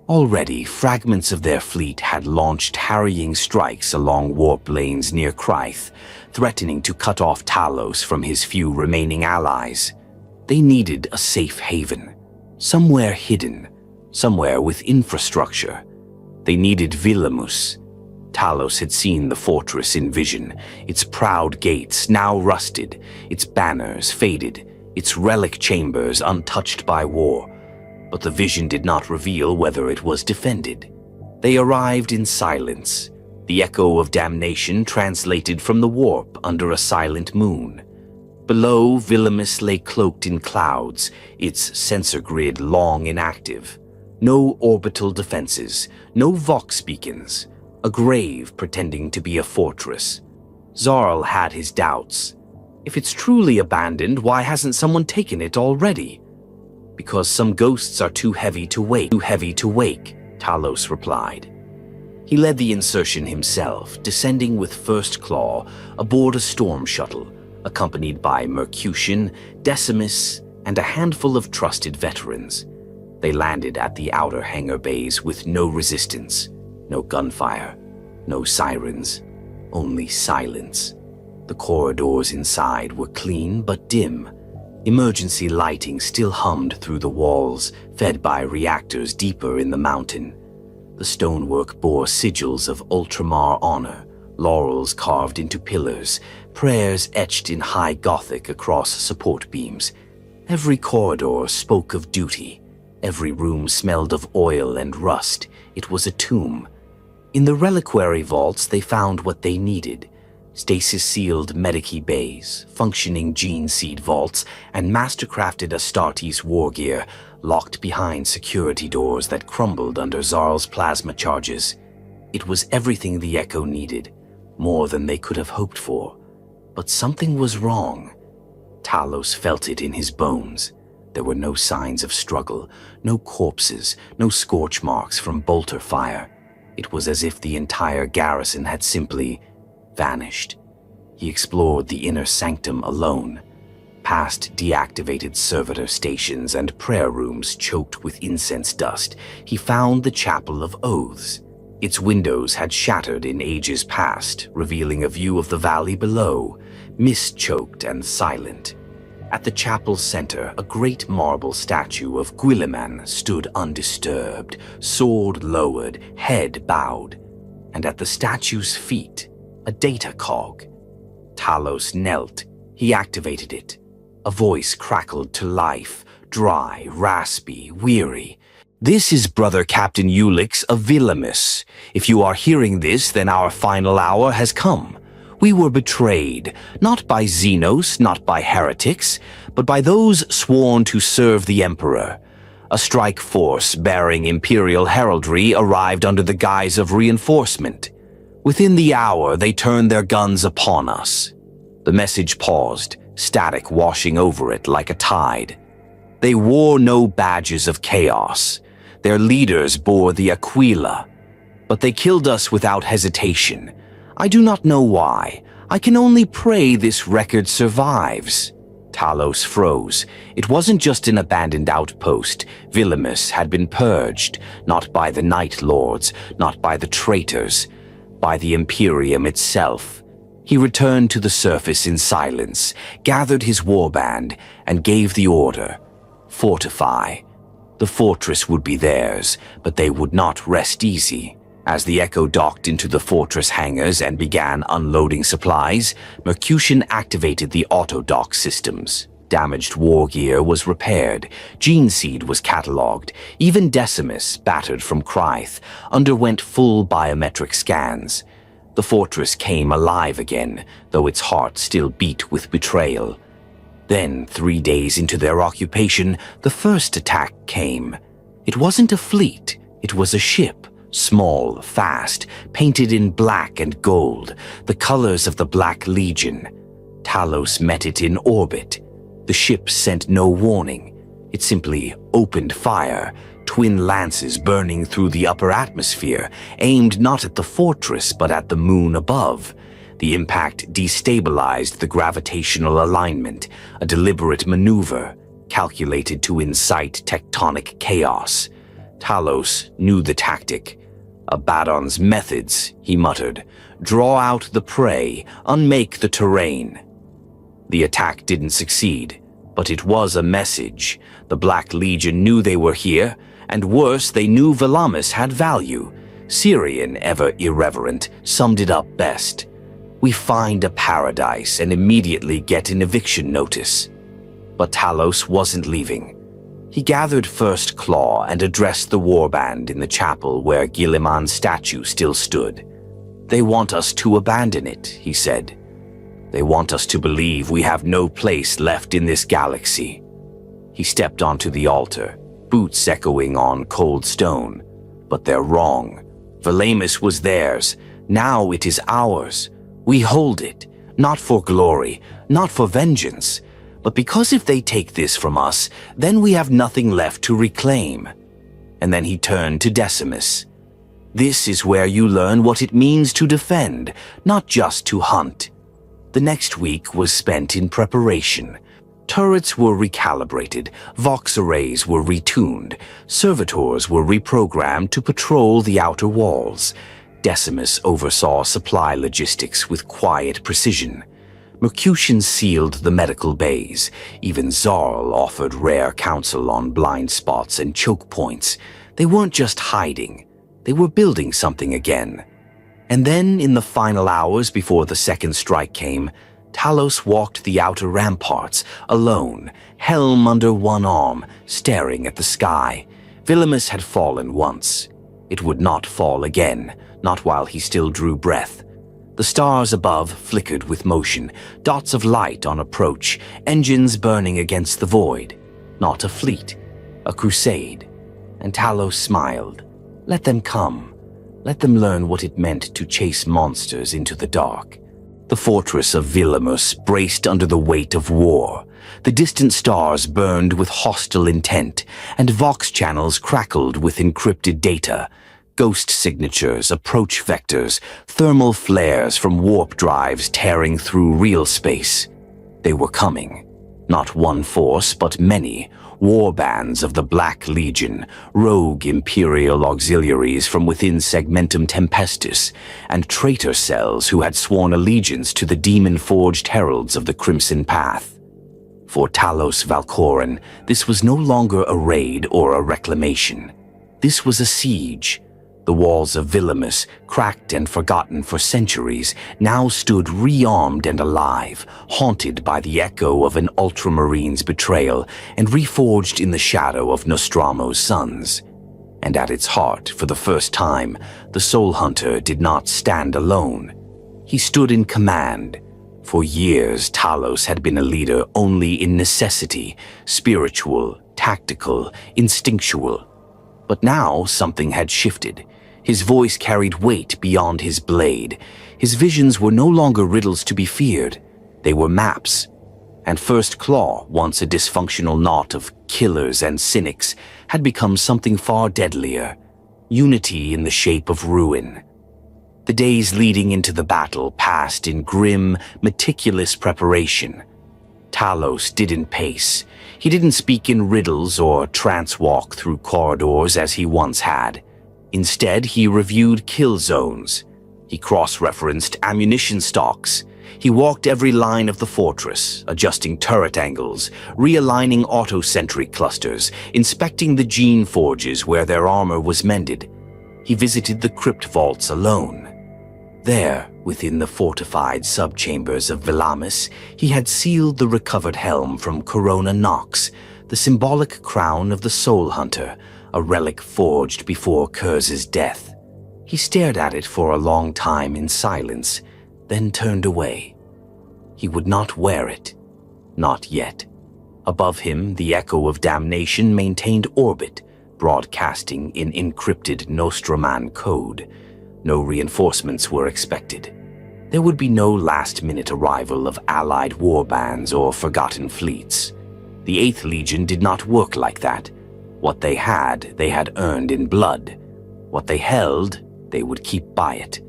Already, fragments of their fleet had launched harrying strikes along warp lanes near Kryth, threatening to cut off Talos from his few remaining allies. They needed a safe haven, somewhere hidden, somewhere with infrastructure. They needed Villamus. Talos had seen the fortress in vision, its proud gates now rusted, its banners faded, its relic chambers untouched by war. But the vision did not reveal whether it was defended. They arrived in silence, the echo of damnation translated from the warp under a silent moon. Below, Villamus lay cloaked in clouds, its sensor grid long inactive. No orbital defenses, no Vox beacons. A grave pretending to be a fortress. Zarl had his doubts. If it's truly abandoned, why hasn't someone taken it already? Because some ghosts are too heavy to wake, Talos replied. He led the insertion himself, descending with First Claw aboard a storm shuttle, accompanied by Mercutian, Decimus, and a handful of trusted veterans. They landed at the outer hangar bays with no resistance, no gunfire, no sirens, only silence. The corridors inside were clean but dim. Emergency lighting still hummed through the walls, fed by reactors deeper in the mountain. The stonework bore sigils of Ultramar honor, laurels carved into pillars, prayers etched in high Gothic across support beams. Every corridor spoke of duty. Every room smelled of oil and rust. It was a tomb. In the reliquary vaults, they found what they needed: stasis-sealed Medici bays, functioning gene seed vaults, and master-crafted Astartes war gear locked behind security doors that crumbled under Zarl's plasma charges. It was everything the Echo needed, more than they could have hoped for. But something was wrong. Talos felt it in his bones. There were no signs of struggle, no corpses, no scorch marks from bolter fire. It was as if the entire garrison had simply vanished. He explored the inner sanctum alone, past deactivated servitor stations and prayer rooms choked with incense dust. He found the Chapel of Oaths. Its windows had shattered in ages past, revealing a view of the valley below, mist-choked and silent. At the chapel's center, a great marble statue of Guilliman stood undisturbed, sword lowered, head bowed. And at the statue's feet, a data cog. Talos knelt. He activated it. A voice crackled to life, dry, raspy, weary. "This is Brother Captain Ulix of Villamus. If you are hearing this, then our final hour has come. We were betrayed, not by Xenos, not by heretics, but by those sworn to serve the Emperor. A strike force bearing Imperial heraldry arrived under the guise of reinforcement. Within the hour, they turned their guns upon us." The message paused, static washing over it like a tide. They wore no badges of chaos. Their leaders bore the Aquila. But they killed us without hesitation. I do not know why. I can only pray this record survives. Talos froze. It wasn't just an abandoned outpost. Villamus had been purged, not by the Night Lords, not by the traitors, by the Imperium itself. He returned to the surface in silence, gathered his warband, and gave the order: fortify. The fortress would be theirs, but they would not rest easy. As the Echo docked into the fortress hangars and began unloading supplies, Mercutian activated the auto-dock systems. Damaged war gear was repaired, gene seed was catalogued, even Decimus, battered from Krythe, underwent full biometric scans. The fortress came alive again, though its heart still beat with betrayal. Then, 3 days into their occupation, the first attack came. It wasn't a fleet, it was a ship. Small, fast, painted in black and gold, the colors of the Black Legion. Talos met it in orbit. The ship sent no warning. It simply opened fire, twin lances burning through the upper atmosphere, aimed not at the fortress but at the moon above. The impact destabilized the gravitational alignment, a deliberate maneuver, calculated to incite tectonic chaos. Talos knew the tactic. "Abaddon's methods," he muttered. "Draw out the prey, unmake the terrain." The attack didn't succeed, but it was a message. The Black Legion knew they were here, and worse, they knew Villamus had value. Syrian, ever irreverent, summed it up best. "We find a paradise and immediately get an eviction notice." But Talos wasn't leaving. He gathered First Claw and addressed the warband in the chapel where Guilliman's statue still stood. "They want us to abandon it," he said. "They want us to believe we have no place left in this galaxy." He stepped onto the altar, boots echoing on cold stone. But they're wrong. Villamus was theirs. Now it is ours. We hold it, not for glory, not for vengeance, but because if they take this from us, then we have nothing left to reclaim. And then he turned to Decimus. This is where you learn what it means to defend, not just to hunt. The next week was spent in preparation. Turrets were recalibrated, Vox arrays were retuned, servitors were reprogrammed to patrol the outer walls. Decimus oversaw supply logistics with quiet precision. Mercutians sealed the medical bays. Even Zarl offered rare counsel on blind spots and choke points. They weren't just hiding. They were building something again. And then, in the final hours before the second strike came, Talos walked the outer ramparts, alone, helm under one arm, staring at the sky. Villamus had fallen once. It would not fall again, not while he still drew breath. The stars above flickered with motion, dots of light on approach, engines burning against the void. Not a fleet, a crusade. And Talos smiled. Let them come. Let them learn what it meant to chase monsters into the dark. The fortress of Villamus braced under the weight of war. The distant stars burned with hostile intent, and Vox channels crackled with encrypted data. Ghost signatures, approach vectors, thermal flares from warp drives tearing through real space. They were coming. Not one force, but many. War bands of the Black Legion, rogue imperial auxiliaries from within Segmentum Tempestus, and traitor cells who had sworn allegiance to the demon-forged heralds of the Crimson Path. For Talos Valcoran, this was no longer a raid or a reclamation. This was a siege. The walls of Villamus, cracked and forgotten for centuries, now stood rearmed and alive, haunted by the echo of an ultramarine's betrayal and reforged in the shadow of Nostramo's sons. And at its heart, for the first time, the Soul Hunter did not stand alone. He stood in command. For years, Talos had been a leader only in necessity, spiritual, tactical, instinctual. But now something had shifted. His voice carried weight beyond his blade. His visions were no longer riddles to be feared. They were maps. And First Claw, once a dysfunctional knot of killers and cynics, had become something far deadlier. Unity in the shape of ruin. The days leading into the battle passed in grim, meticulous preparation. Talos didn't pace. He didn't speak in riddles or trance-walk through corridors as he once had. Instead, he reviewed kill zones. He cross-referenced ammunition stocks. He walked every line of the fortress, adjusting turret angles, realigning auto-sentry clusters, inspecting the gene forges where their armor was mended. He visited the crypt vaults alone. There, within the fortified subchambers of Villamus, he had sealed the recovered helm from Corona Nox, the symbolic crown of the Soul Hunter, a relic forged before Kurz's death. He stared at it for a long time in silence, then turned away. He would not wear it. Not yet. Above him, the echo of damnation maintained orbit, broadcasting in encrypted Nostraman code. No reinforcements were expected. There would be no last-minute arrival of allied warbands or forgotten fleets. The 8th Legion did not work like that. What they had earned in blood. What they held, they would keep by it.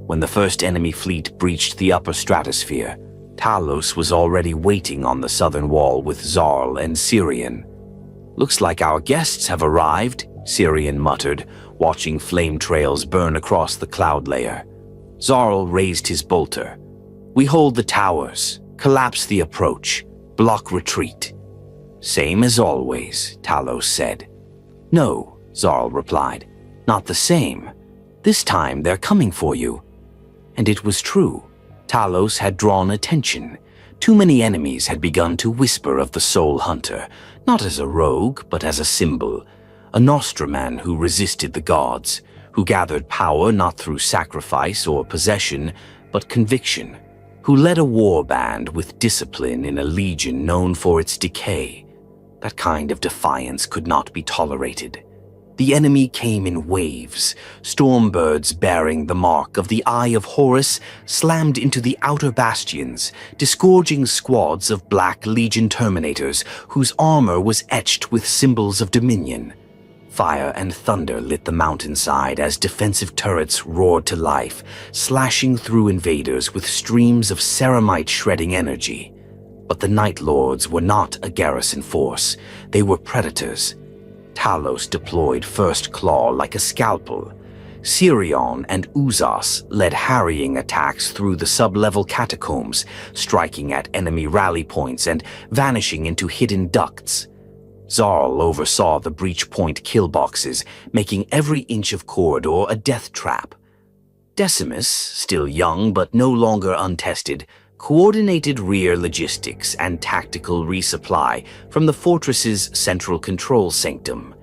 When the first enemy fleet breached the upper stratosphere, Talos was already waiting on the southern wall with Zarl and Syrian. "Looks like our guests have arrived," Syrian muttered, watching flame trails burn across the cloud layer. Zarl raised his bolter. "We hold the towers, collapse the approach, block retreat." "Same as always," Talos said. "No," Zarl replied. "Not the same. This time they're coming for you." And it was true. Talos had drawn attention. Too many enemies had begun to whisper of the Soul Hunter, not as a rogue, but as a symbol. A Nostraman who resisted the gods, who gathered power not through sacrifice or possession, but conviction, who led a war band with discipline in a legion known for its decay. That kind of defiance could not be tolerated. The enemy came in waves. Stormbirds bearing the mark of the Eye of Horus slammed into the outer bastions, disgorging squads of Black Legion Terminators whose armor was etched with symbols of dominion. Fire and thunder lit the mountainside as defensive turrets roared to life, slashing through invaders with streams of ceramite-shredding energy. But the Night Lords were not a garrison force. They were predators. Talos deployed First Claw like a scalpel. Sirion and Uzas led harrying attacks through the sub-level catacombs, striking at enemy rally points and vanishing into hidden ducts. Zarl oversaw the breach point kill boxes, making every inch of corridor a death trap. Decimus, still young but no longer untested, coordinated rear logistics and tactical resupply from the fortress's central control sanctum.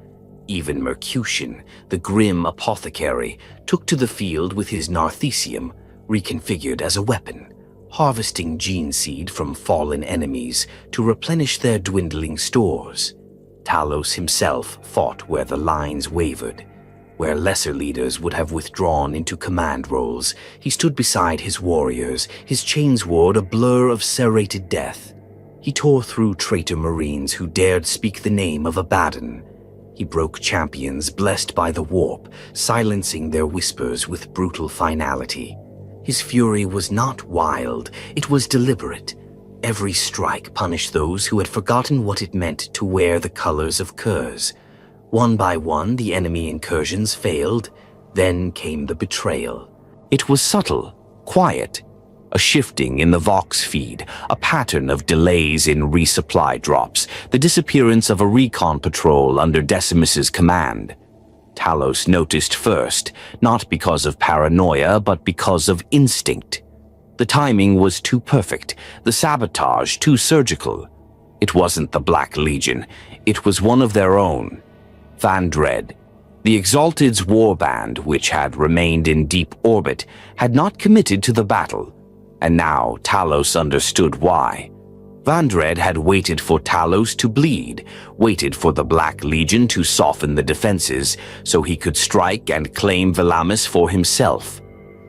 Even Mercutian, the grim apothecary, took to the field with his Narthesium, reconfigured as a weapon, harvesting gene seed from fallen enemies to replenish their dwindling stores. Talos himself fought where the lines wavered. Where lesser leaders would have withdrawn into command roles, he stood beside his warriors, his chainsword a blur of serrated death. He tore through traitor marines who dared speak the name of Abaddon. He broke champions blessed by the warp, silencing their whispers with brutal finality. His fury was not wild, it was deliberate. Every strike punished those who had forgotten what it meant to wear the colors of Curse. One by one, the enemy incursions failed. Then came the betrayal. It was subtle, quiet, a shifting in the Vox feed, a pattern of delays in resupply drops, the disappearance of a recon patrol under Decimus's command. Talos noticed first, not because of paranoia, but because of instinct. The timing was too perfect, the sabotage too surgical. It wasn't the Black Legion, it was one of their own. Vandred, the Exalted's warband, which had remained in deep orbit, had not committed to the battle, and now Talos understood why. Vandred had waited for Talos to bleed, waited for the Black Legion to soften the defenses, so he could strike and claim Velamis for himself.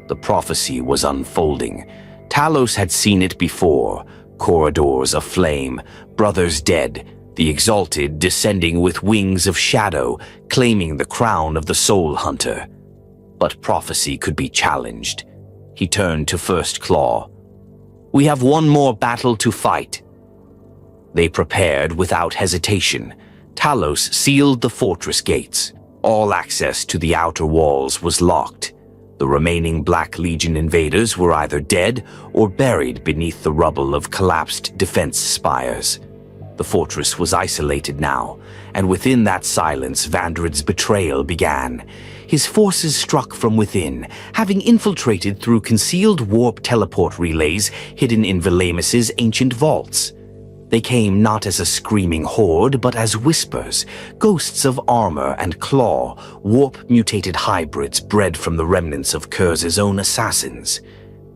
The prophecy was unfolding. Talos had seen it before, corridors aflame, brothers dead, the Exalted descending with wings of shadow, claiming the crown of the Soul Hunter. But prophecy could be challenged. He turned to First Claw. "We have one more battle to fight." They prepared without hesitation. Talos sealed the fortress gates. All access to the outer walls was locked. The remaining Black Legion invaders were either dead or buried beneath the rubble of collapsed defense spires. The fortress was isolated now, and within that silence Vandred's betrayal began. His forces struck from within, having infiltrated through concealed warp teleport relays hidden in Velamis's ancient vaults. They came not as a screaming horde, but as whispers, ghosts of armor and claw, warp-mutated hybrids bred from the remnants of Curze's own assassins.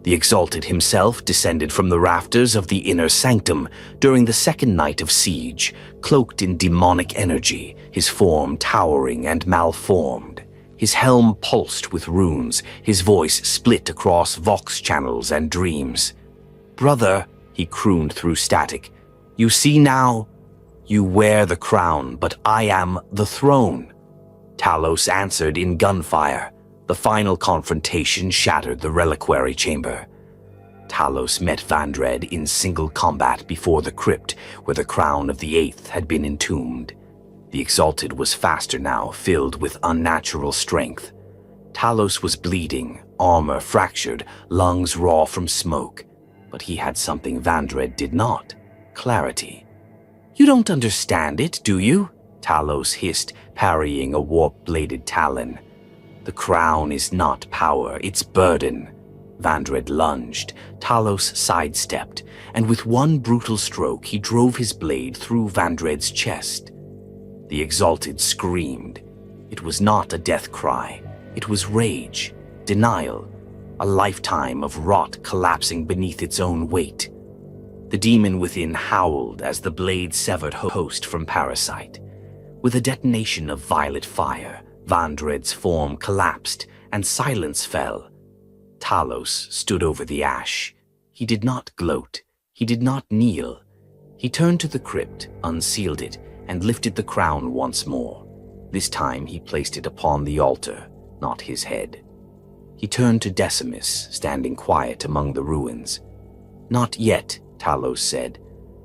The Exalted himself descended from the rafters of the inner sanctum during the second night of siege, cloaked in demonic energy, his form towering and malformed. His helm pulsed with runes, his voice split across Vox channels and dreams. "Brother," he crooned through static, "you see now? You wear the crown, but I am the throne." Talos answered in gunfire. The final confrontation shattered the reliquary chamber. Talos met Vandred in single combat before the crypt where the crown of the Eighth had been entombed. The Exalted was faster now, filled with unnatural strength. Talos was bleeding, armor fractured, lungs raw from smoke. But he had something Vandred did not: clarity. "You don't understand it, do you?" Talos hissed, parrying a warp-bladed talon. "The crown is not power, it's burden." Vandred lunged. Talos sidestepped, and with one brutal stroke he drove his blade through Vandred's chest. The Exalted screamed. It was not a death cry. It was rage, denial, a lifetime of rot collapsing beneath its own weight. The demon within howled as the blade severed host from parasite. With a detonation of violet fire, Vandred's form collapsed and silence fell. Talos stood over the ash. He did not gloat. He did not kneel. He turned to the crypt, unsealed it, and lifted the crown once more. This time he placed it upon the altar, not his head. He turned to Decimus, standing quiet among the ruins. "Not yet," Talos said,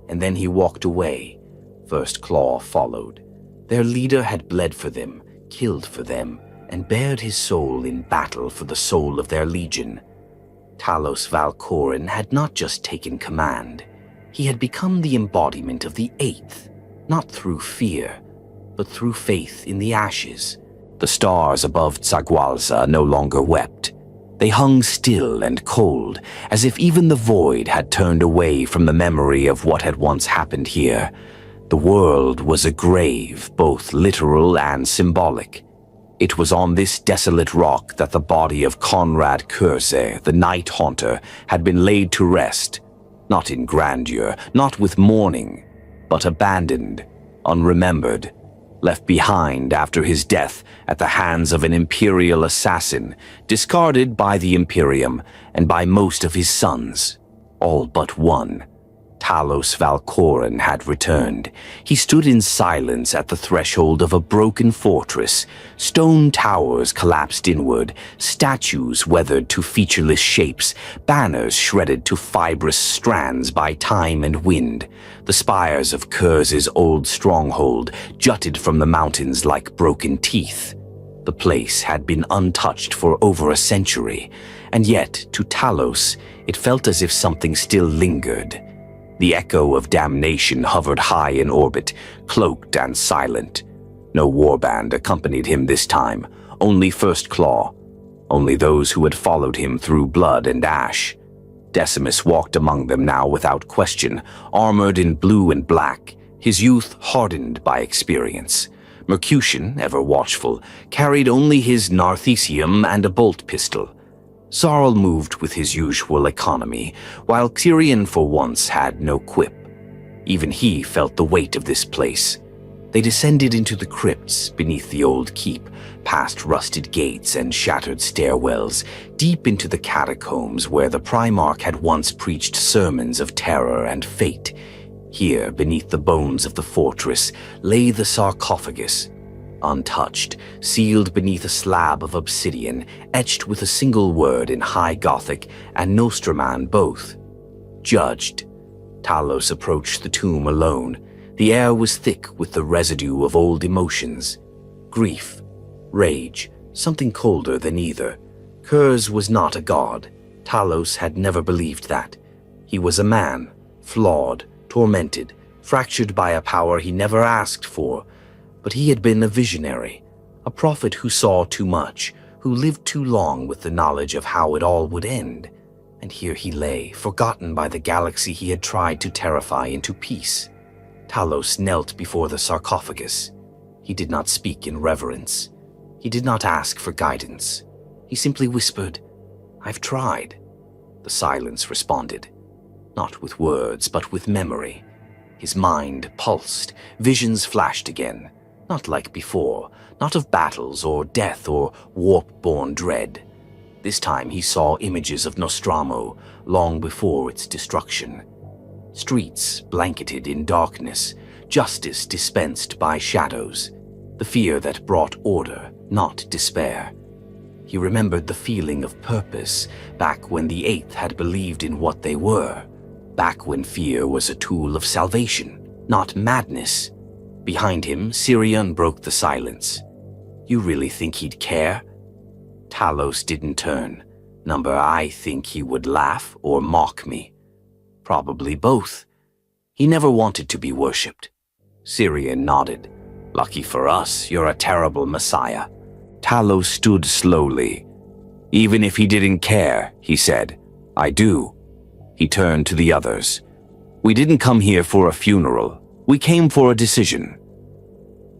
and then he walked away. First Claw followed. Their leader had bled for them, killed for them, and bared his soul in battle for the soul of their legion. Talos Valcoran had not just taken command. He had become the embodiment of the Eighth, not through fear, but through faith in the ashes. The stars above Tsagualza no longer wept. They hung still and cold, as if even the void had turned away from the memory of what had once happened here. The world was a grave, both literal and symbolic. It was on this desolate rock that the body of Conrad Curze, the Night Haunter, had been laid to rest, not in grandeur, not with mourning, but abandoned, unremembered, left behind after his death at the hands of an imperial assassin, discarded by the imperium and by most of his sons, all but one. Talos Valcoran had returned. He stood in silence at the threshold of a broken fortress. Stone towers collapsed inward, statues weathered to featureless shapes, banners shredded to fibrous strands by time and wind. The spires of Kurze's old stronghold jutted from the mountains like broken teeth. The place had been untouched for over a century, and yet, to Talos, it felt as if something still lingered. The echo of damnation hovered high in orbit, cloaked and silent. No warband accompanied him this time, only First Claw, only those who had followed him through blood and ash. Decimus walked among them now without question, armored in blue and black, his youth hardened by experience. Mercutian, ever watchful, carried only his narthecium and a bolt pistol. Zarl moved with his usual economy, while Tyrion for once had no quip. Even he felt the weight of this place. They descended into the crypts beneath the old keep, past rusted gates and shattered stairwells, deep into the catacombs where the Primarch had once preached sermons of terror and fate. Here, beneath the bones of the fortress, lay the sarcophagus, untouched, sealed beneath a slab of obsidian, etched with a single word in High Gothic and Nostraman both. Judged. Talos approached the tomb alone. The air was thick with the residue of old emotions. Grief, rage, something colder than either. Kurz was not a god. Talos had never believed that. He was a man, flawed, tormented, fractured by a power he never asked for. But he had been a visionary, a prophet who saw too much, who lived too long with the knowledge of how it all would end. And here he lay, forgotten by the galaxy he had tried to terrify into peace. Talos knelt before the sarcophagus. He did not speak in reverence. He did not ask for guidance. He simply whispered, "I've tried." The silence responded, not with words, but with memory. His mind pulsed, visions flashed again. Not like before, not of battles or death or warp-born dread. This time he saw images of Nostramo, long before its destruction. Streets blanketed in darkness, justice dispensed by shadows, the fear that brought order, not despair. He remembered the feeling of purpose, back when the Eighth had believed in what they were, back when fear was a tool of salvation, not madness. Behind him, Sirion broke the silence. "You really think he'd care?" Talos didn't turn. I think he would laugh or mock me. Probably both. He never wanted to be worshipped. Sirion nodded. "Lucky for us, you're a terrible messiah." Talos stood slowly. "Even if he didn't care," he said, "I do." He turned to the others. "We didn't come here for a funeral. We came for a decision."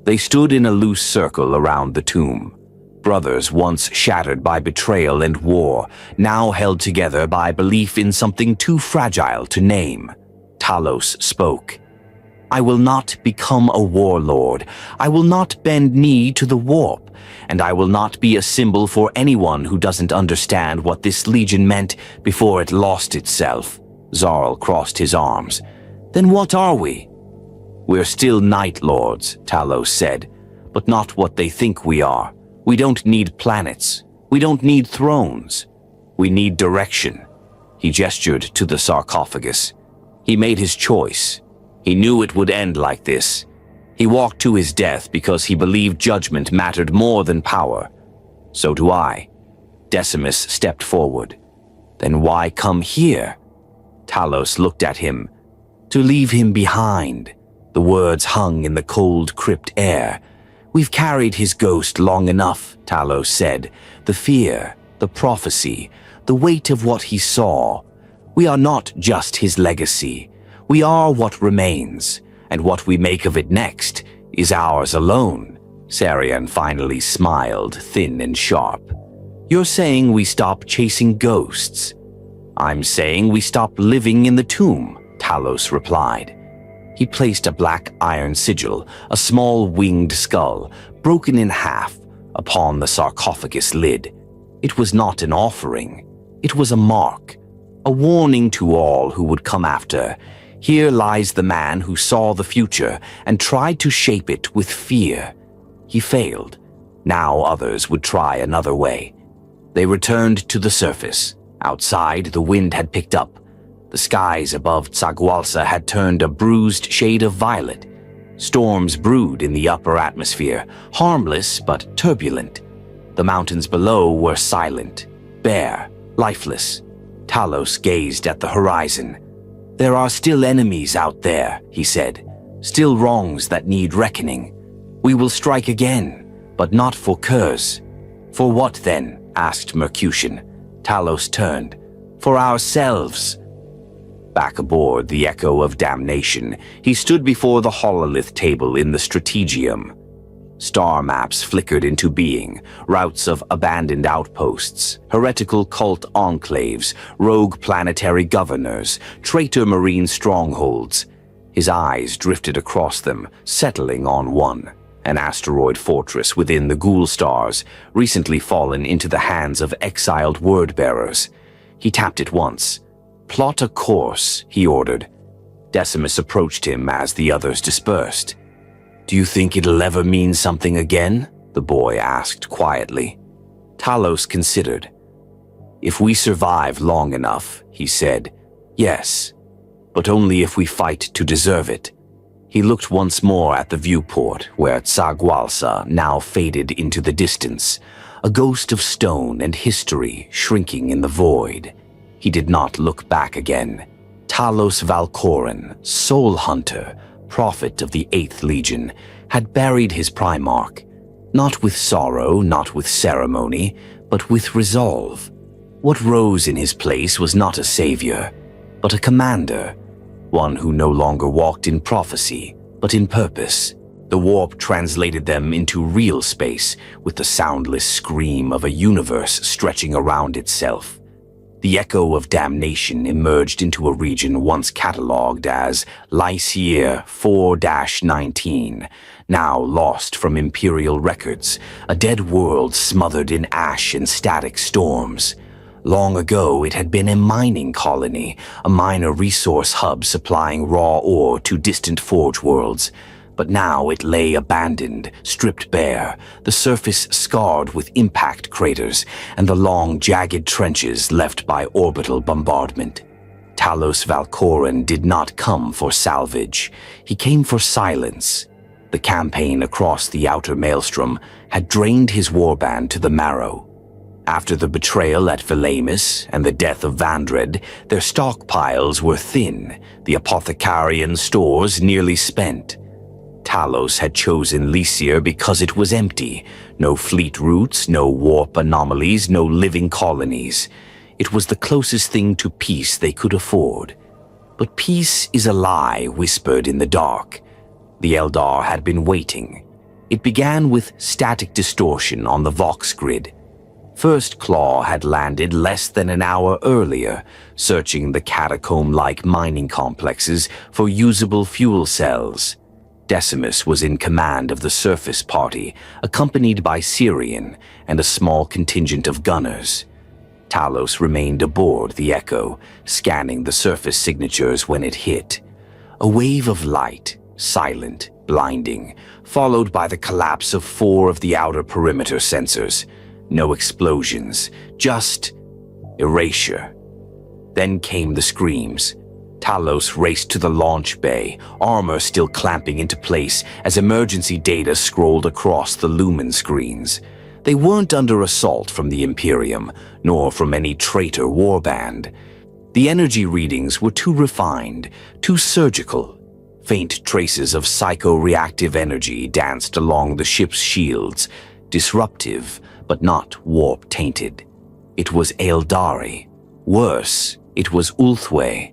They stood in a loose circle around the tomb. Brothers once shattered by betrayal and war, now held together by belief in something too fragile to name. Talos spoke. "I will not become a warlord. I will not bend knee to the warp, and I will not be a symbol for anyone who doesn't understand what this legion meant before it lost itself." Zarl crossed his arms. "Then what are we?" "We're still Night Lords," Talos said, but not what they think we are. We don't need planets. We don't need thrones. We need direction." He gestured to the sarcophagus. He made his choice. He knew it would end like this. He walked to his death because he believed judgment mattered more than power. So do I. Decimus stepped forward. "Then why come here?" Talos looked at him. "To leave him behind." The words hung in the cold crypt air. "We've carried his ghost long enough," Talos said. "The fear, the prophecy, the weight of what he saw. We are not just his legacy. We are what remains, and what we make of it next is ours alone." Sarian finally smiled, thin and sharp. "You're saying we stop chasing ghosts?" "I'm saying we stop living in the tomb," Talos replied. He placed a black iron sigil, a small winged skull, broken in half, upon the sarcophagus lid. It was not an offering. It was a mark, a warning to all who would come after. Here lies the man who saw the future and tried to shape it with fear. He failed. Now others would try another way. They returned to the surface. Outside, the wind had picked up. The skies above Tsagualsa had turned a bruised shade of violet. Storms brewed in the upper atmosphere, harmless but turbulent. The mountains below were silent, bare, lifeless. Talos gazed at the horizon. "There are still enemies out there," he said. "Still wrongs that need reckoning. We will strike again, but not for Kurz." "For what then?" asked Mercutian. Talos turned. "For ourselves." Back aboard the Echo of Damnation, he stood before the hololith table in the Strategium. Star maps flickered into being, routes of abandoned outposts, heretical cult enclaves, rogue planetary governors, traitor marine strongholds. His eyes drifted across them, settling on one, an asteroid fortress within the Ghoul Stars, recently fallen into the hands of exiled word-bearers. He tapped it once. "Plot a course," he ordered. Decimus approached him as the others dispersed. "Do you think it'll ever mean something again?" the boy asked quietly. Talos considered. "If we survive long enough," he said, "yes, but only if we fight to deserve it." He looked once more at the viewport where Tsagualsa now faded into the distance, a ghost of stone and history shrinking in the void. He did not look back again. Talos Valcoran, soul hunter, prophet of the 8th Legion, had buried his Primarch, not with sorrow, not with ceremony, but with resolve. What rose in his place was not a savior, but a commander, one who no longer walked in prophecy, but in purpose. The warp translated them into real space with the soundless scream of a universe stretching around itself. The Echo of Damnation emerged into a region once catalogued as Lycier 4-19, now lost from Imperial records, a dead world smothered in ash and static storms. Long ago, it had been a mining colony, a minor resource hub supplying raw ore to distant forge worlds. But now it lay abandoned, stripped bare, the surface scarred with impact craters and the long, jagged trenches left by orbital bombardment. Talos Valcoran did not come for salvage. He came for silence. The campaign across the outer maelstrom had drained his warband to the marrow. After the betrayal at Vilamus and the death of Vandred, their stockpiles were thin, the apothecarian stores nearly spent. Talos had chosen Lycier because it was empty. No fleet routes, no warp anomalies, no living colonies. It was the closest thing to peace they could afford. But peace is a lie whispered in the dark. The Eldar had been waiting. It began with static distortion on the Vox grid. First Claw had landed less than an hour earlier, searching the catacomb-like mining complexes for usable fuel cells. Decimus was in command of the surface party, accompanied by Syrian and a small contingent of gunners. Talos remained aboard the Echo, scanning the surface signatures when it hit. A wave of light, silent, blinding, followed by the collapse of 4 of the outer perimeter sensors. No explosions, just erasure. Then came the screams. Talos raced to the launch bay, armor still clamping into place as emergency data scrolled across the lumen screens. They weren't under assault from the Imperium, nor from any traitor warband. The energy readings were too refined, too surgical. Faint traces of psycho-reactive energy danced along the ship's shields, disruptive, but not warp-tainted. It was Eldari. Worse, it was Ulthwé.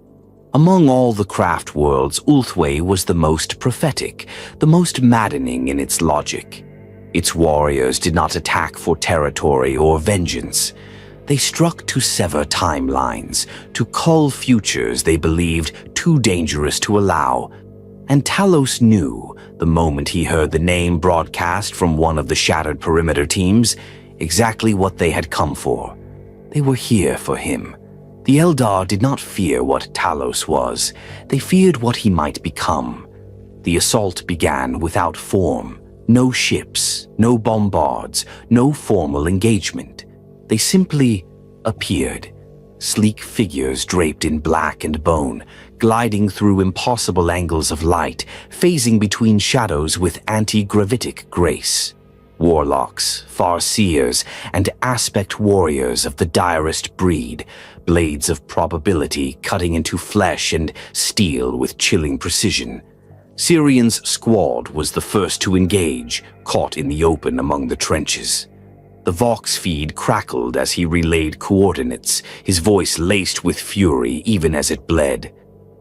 Among all the craft worlds, Ulthwé was the most prophetic, the most maddening in its logic. Its warriors did not attack for territory or vengeance. They struck to sever timelines, to cull futures they believed too dangerous to allow. And Talos knew, the moment he heard the name broadcast from one of the shattered perimeter teams, exactly what they had come for. They were here for him. The Eldar did not fear what Talos was. They feared what he might become. The assault began without form. No ships, no bombards, no formal engagement. They simply appeared. Sleek figures draped in black and bone, gliding through impossible angles of light, phasing between shadows with anti-gravitic grace. Warlocks, farseers, and aspect warriors of the direst breed, blades of probability cutting into flesh and steel with chilling precision. Syrian's squad was the first to engage, caught in the open among the trenches. The Vox feed crackled as he relayed coordinates, his voice laced with fury even as it bled.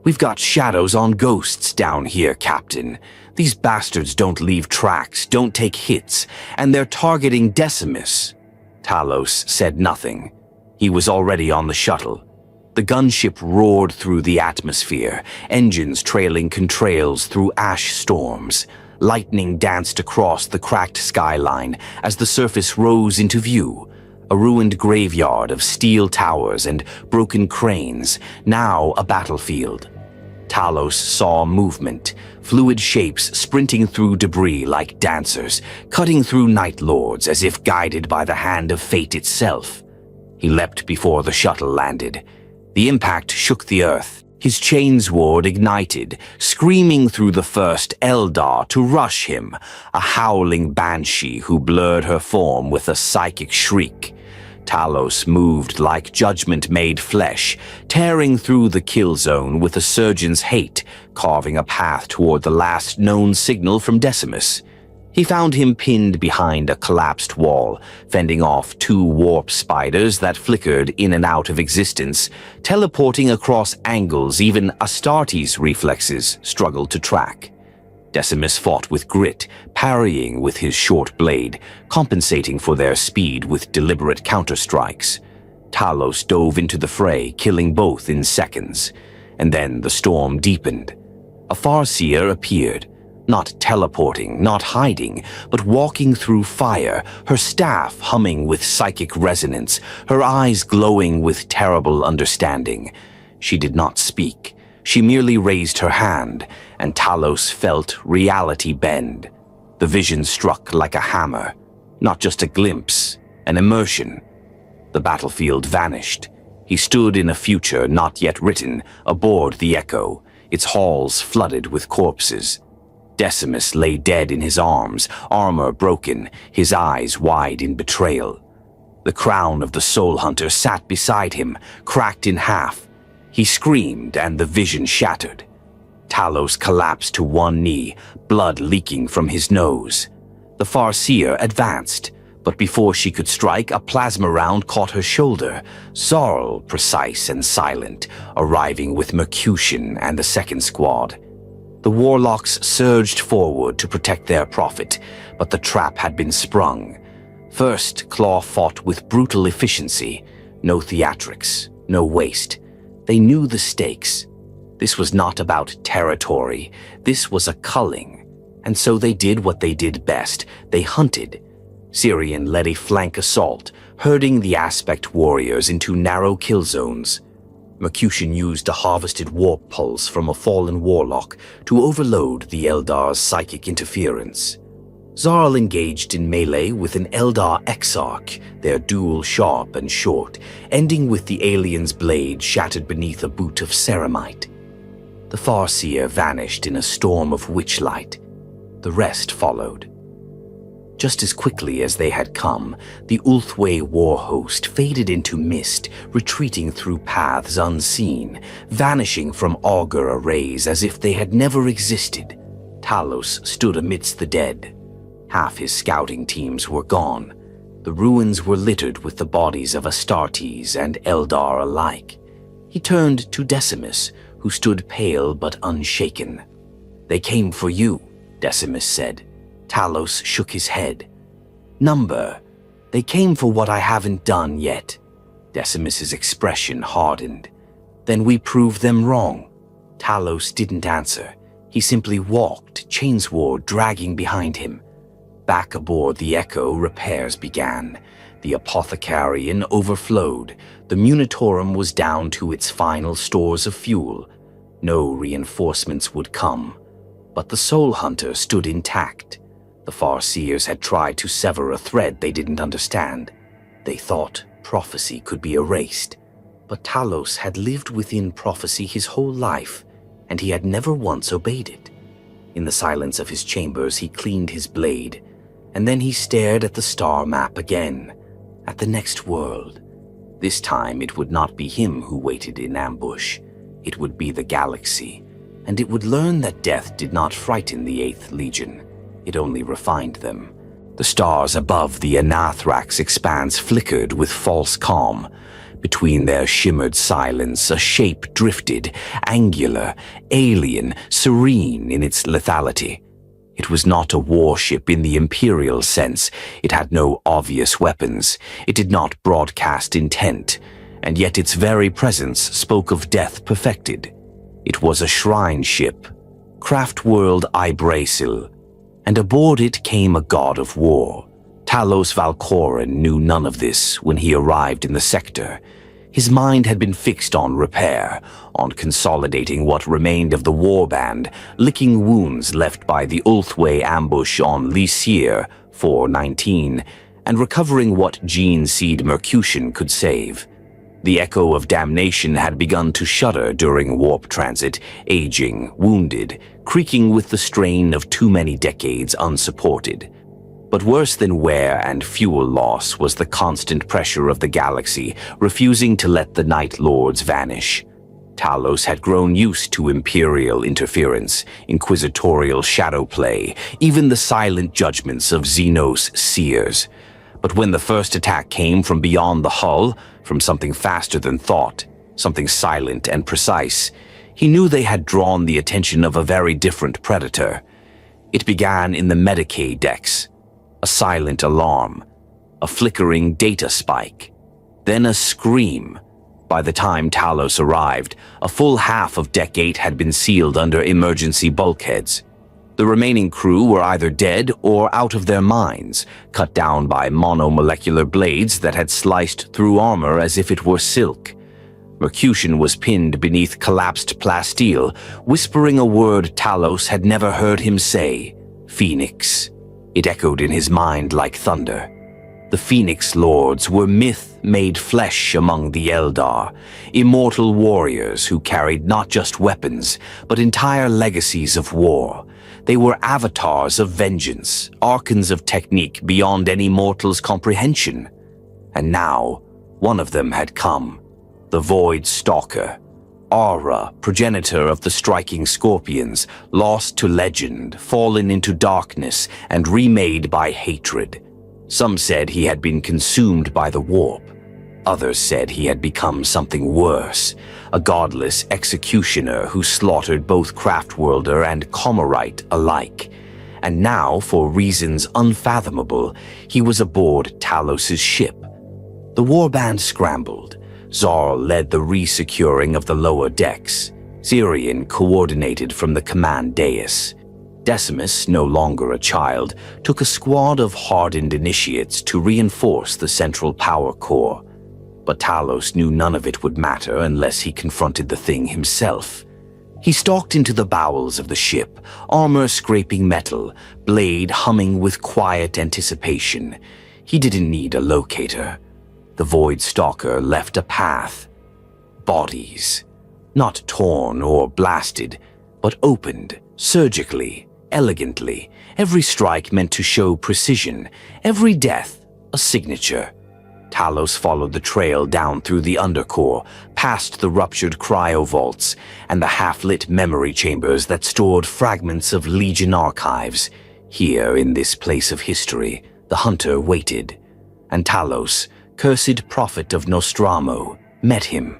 "We've got shadows on ghosts down here, Captain. These bastards don't leave tracks, don't take hits, and they're targeting Decimus." Talos said nothing. He was already on the shuttle. The gunship roared through the atmosphere, engines trailing contrails through ash storms. Lightning danced across the cracked skyline as the surface rose into view. A ruined graveyard of steel towers and broken cranes, now a battlefield. Talos saw movement, fluid shapes sprinting through debris like dancers, cutting through Night Lords as if guided by the hand of fate itself. He leapt before the shuttle landed. The impact shook the earth. His chains ward ignited, screaming through the first Eldar to rush him, a howling banshee who blurred her form with a psychic shriek. Talos moved like judgment-made flesh, tearing through the kill zone with a surgeon's hate, carving a path toward the last known signal from Decimus. He found him pinned behind a collapsed wall, fending off 2 warp spiders that flickered in and out of existence, teleporting across angles even Astartes' reflexes struggled to track. Decimus fought with grit, parrying with his short blade, compensating for their speed with deliberate counterstrikes. Talos dove into the fray, killing both in seconds. And then the storm deepened. A Farseer appeared. Not teleporting, not hiding, but walking through fire, her staff humming with psychic resonance, her eyes glowing with terrible understanding. She did not speak. She merely raised her hand, and Talos felt reality bend. The vision struck like a hammer, not just a glimpse, an immersion. The battlefield vanished. He stood in a future not yet written, aboard the Echo, its halls flooded with corpses. Decimus lay dead in his arms, armor broken, his eyes wide in betrayal. The crown of the Soul Hunter sat beside him, cracked in half. He screamed and the vision shattered. Talos collapsed to one knee, blood leaking from his nose. The Farseer advanced, but before she could strike, a plasma round caught her shoulder. Zorl, precise and silent, arriving with Mercutian and the second squad. The warlocks surged forward to protect their prophet, but the trap had been sprung. First, Claw fought with brutal efficiency. No theatrics, no waste. They knew the stakes. This was not about territory. This was a culling. And so they did what they did best. They hunted. Syrian led a flank assault, herding the aspect warriors into narrow kill zones. Mercutian used a harvested warp pulse from a fallen warlock to overload the Eldar's psychic interference. Zarl engaged in melee with an Eldar Exarch, their dual sharp and short, ending with the alien's blade shattered beneath a boot of ceramite. The Farseer vanished in a storm of witchlight. The rest followed. Just as quickly as they had come, the Ulthwé war host faded into mist, retreating through paths unseen, vanishing from augur arrays as if they had never existed. Talos stood amidst the dead. Half his scouting teams were gone. The ruins were littered with the bodies of Astartes and Eldar alike. He turned to Decimus, who stood pale but unshaken. "They came for you," Decimus said. Talos shook his head. "Number, they came for what I haven't done yet." Decimus's expression hardened. "Then we proved them wrong." Talos didn't answer. He simply walked, Chainsword dragging behind him. Back aboard the Echo, repairs began. The Apothecarian overflowed. The Munitorum was down to its final stores of fuel. No reinforcements would come. But the Soul Hunter stood intact. The Farseers had tried to sever a thread they didn't understand. They thought prophecy could be erased. But Talos had lived within prophecy his whole life, and he had never once obeyed it. In the silence of his chambers, he cleaned his blade, and then he stared at the star map again, at the next world. This time it would not be him who waited in ambush. It would be the galaxy, and it would learn that death did not frighten the 8th Legion. It only refined them. The stars above the Anathrax expanse flickered with false calm. Between their shimmered silence, a shape drifted, angular, alien, serene in its lethality. It was not a warship in the imperial sense. It had no obvious weapons. It did not broadcast intent, and yet its very presence spoke of death perfected. It was a shrine ship, Craftworld Ibrasil, and aboard it came a god of war. Talos Valcoran knew none of this when he arrived in the sector. His mind had been fixed on repair, on consolidating what remained of the warband, licking wounds left by the Ulthwé ambush on Lysier 419, and recovering what gene seed Mercutian could save. The Echo of Damnation had begun to shudder during warp transit, aging, wounded, creaking with the strain of too many decades unsupported. But worse than wear and fuel loss was the constant pressure of the galaxy, refusing to let the Night Lords vanish. Talos had grown used to imperial interference, inquisitorial shadow play, even the silent judgments of Xenos seers. But when the first attack came from beyond the hull, from something faster than thought, something silent and precise, he knew they had drawn the attention of a very different predator. It began in the Medicaid decks. A silent alarm, a flickering data spike, then a scream. By the time Talos arrived, a full half of Deck 8 had been sealed under emergency bulkheads. The remaining crew were either dead or out of their minds, cut down by monomolecular blades that had sliced through armor as if it were silk. Mercutian was pinned beneath collapsed plasteel, whispering a word Talos had never heard him say: Phoenix. It echoed in his mind like thunder. The Phoenix Lords were myth made flesh among the Eldar, immortal warriors who carried not just weapons, but entire legacies of war. They were avatars of vengeance, archons of technique beyond any mortal's comprehension. And now, one of them had come, the Void Stalker, Aura, progenitor of the striking scorpions, lost to legend, fallen into darkness, and remade by hatred. Some said he had been consumed by the warp. Others said he had become something worse, a godless executioner who slaughtered both Craftworlder and Comorite alike. And now, for reasons unfathomable, he was aboard Talos's ship. The warband scrambled. Zarl led the resecuring of the lower decks. Zirian coordinated from the command dais. Decimus, no longer a child, took a squad of hardened initiates to reinforce the central power core. But Talos knew none of it would matter unless he confronted the thing himself. He stalked into the bowels of the ship, armor scraping metal, blade humming with quiet anticipation. He didn't need a locator. The Void Stalker left a path. Bodies. Not torn or blasted, but opened, surgically, elegantly. Every strike meant to show precision. Every death, a signature. Talos followed the trail down through the undercore, past the ruptured cryovaults and the half-lit memory chambers that stored fragments of Legion archives. Here, in this place of history, the hunter waited. And Talos, cursed prophet of Nostromo, met him.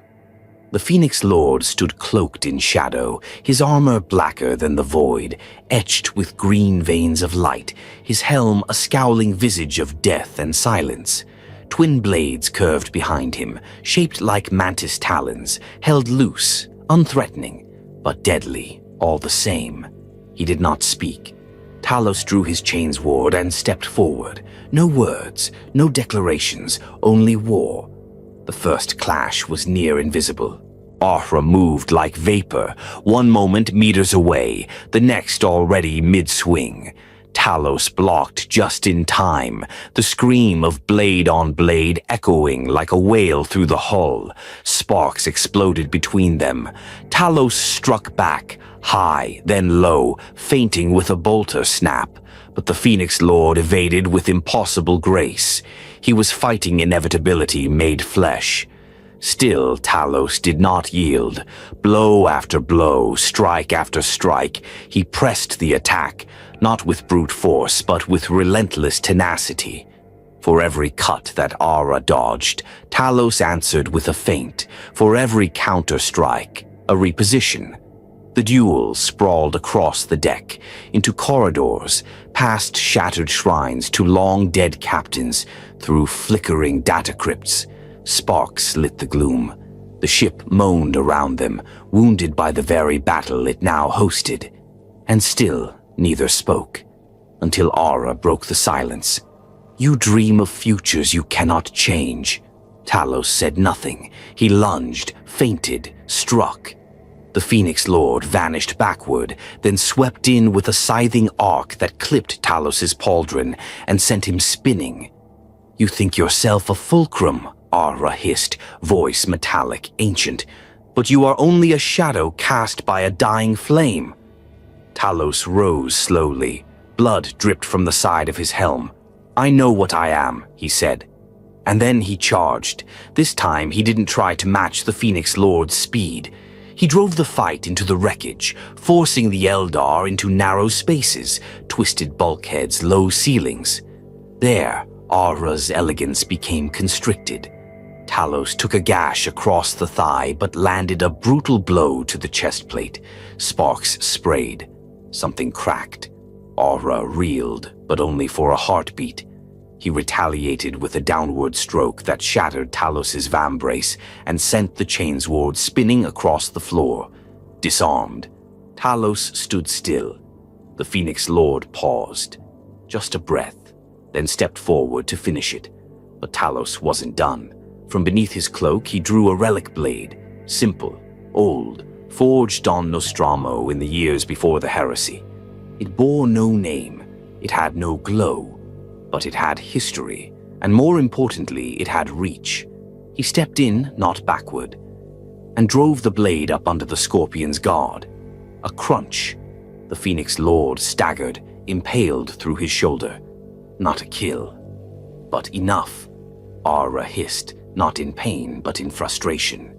The Phoenix Lord stood cloaked in shadow, his armor blacker than the void, etched with green veins of light, his helm a scowling visage of death and silence. Twin blades curved behind him, shaped like mantis talons, held loose, unthreatening, but deadly, all the same. He did not speak. Talos drew his chainsword and stepped forward. No words, no declarations, only war. The first clash was near invisible. Ahra moved like vapor, one moment meters away, the next already mid-swing. Talos blocked just in time, the scream of blade on blade echoing like a wail through the hull. Sparks exploded between them. Talos struck back, high, then low, feinting with a bolter snap. But the Phoenix Lord evaded with impossible grace. He was fighting inevitability made flesh. Still, Talos did not yield. Blow after blow, strike after strike, he pressed the attack, not with brute force, but with relentless tenacity. For every cut that Ahra dodged, Talos answered with a feint. For every counter-strike, a reposition. The duel sprawled across the deck, into corridors, past shattered shrines to long-dead captains, through flickering data crypts. Sparks lit the gloom. The ship moaned around them, wounded by the very battle it now hosted. And still, neither spoke, until Ahra broke the silence. "You dream of futures you cannot change." Talos said nothing. He lunged, feinted, struck. The Phoenix Lord vanished backward, then swept in with a scything arc that clipped Talos's pauldron and sent him spinning. "You think yourself a fulcrum," Ahra hissed, voice metallic, ancient, "but you are only a shadow cast by a dying flame." Talos rose slowly. Blood dripped from the side of his helm. "I know what I am," he said. And then he charged. This time he didn't try to match the Phoenix Lord's speed. He drove the fight into the wreckage, forcing the Eldar into narrow spaces, twisted bulkheads, low ceilings. There, Ahra's elegance became constricted. Talos took a gash across the thigh but landed a brutal blow to the chest plate. Sparks sprayed. Something cracked. Ahra reeled, but only for a heartbeat. He retaliated with a downward stroke that shattered Talos's vambrace and sent the chainsword spinning across the floor. Disarmed, Talos stood still. The Phoenix Lord paused. Just a breath, then stepped forward to finish it. But Talos wasn't done. From beneath his cloak, he drew a relic blade, simple, old, forged on Nostromo in the years before the heresy. It bore no name, it had no glow, but it had history, and more importantly, it had reach. He stepped in, not backward, and drove the blade up under the Scorpion's guard. A crunch. The Phoenix Lord staggered, impaled through his shoulder. Not a kill, but enough. Ahra hissed, not in pain, but in frustration.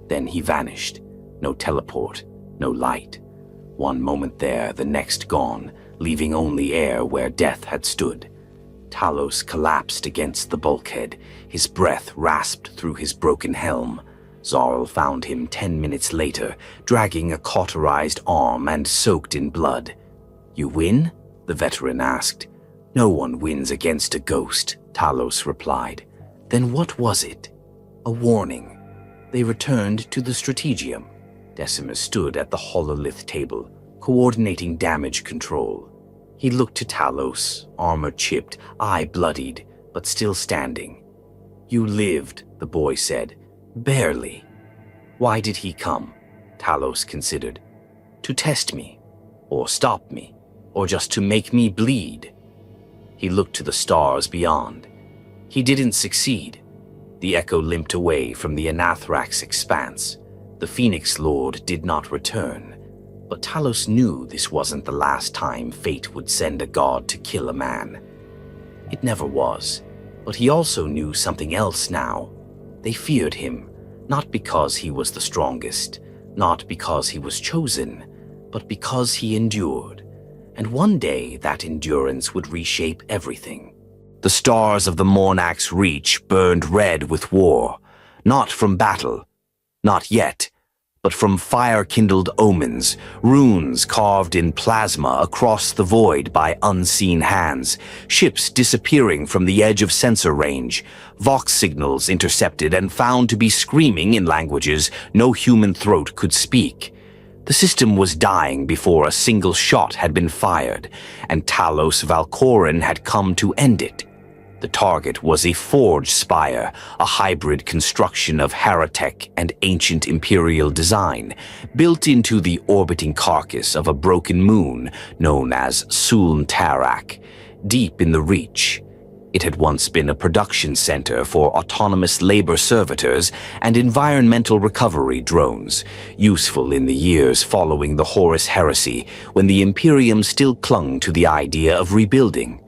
Then he vanished. No teleport, no light. One moment there, the next gone, leaving only air where death had stood. Talos collapsed against the bulkhead, his breath rasped through his broken helm. Zarl found him 10 minutes later, dragging a cauterized arm and soaked in blood. "You win?" the veteran asked. "No one wins against a ghost," Talos replied. "Then what was it?" "A warning." They returned to the Strategium. Decimus stood at the hololith table, coordinating damage control. He looked to Talos, armor chipped, eye bloodied, but still standing. You lived, the boy said. Barely. Why did he come? Talos considered. To test me, or stop me, or just to make me bleed. He looked to the stars beyond. He didn't succeed. The echo limped away from the Anathrax expanse. The Phoenix Lord did not return. But Talos knew this wasn't the last time fate would send a god to kill a man. It never was. But he also knew something else now. They feared him, not because he was the strongest, not because he was chosen, but because he endured. And one day that endurance would reshape everything. The stars of the Mornax Reach burned red with war, not from battle, not yet, but from fire-kindled omens, runes carved in plasma across the void by unseen hands, ships disappearing from the edge of sensor range, Vox signals intercepted and found to be screaming in languages no human throat could speak. The system was dying before a single shot had been fired, and Talos Valcoran had come to end it. The target was a forge spire, a hybrid construction of Heratech and ancient imperial design, built into the orbiting carcass of a broken moon known as Suln Tarak, deep in the Reach. It had once been a production center for autonomous labor servitors and environmental recovery drones, useful in the years following the Horus Heresy, when the Imperium still clung to the idea of rebuilding.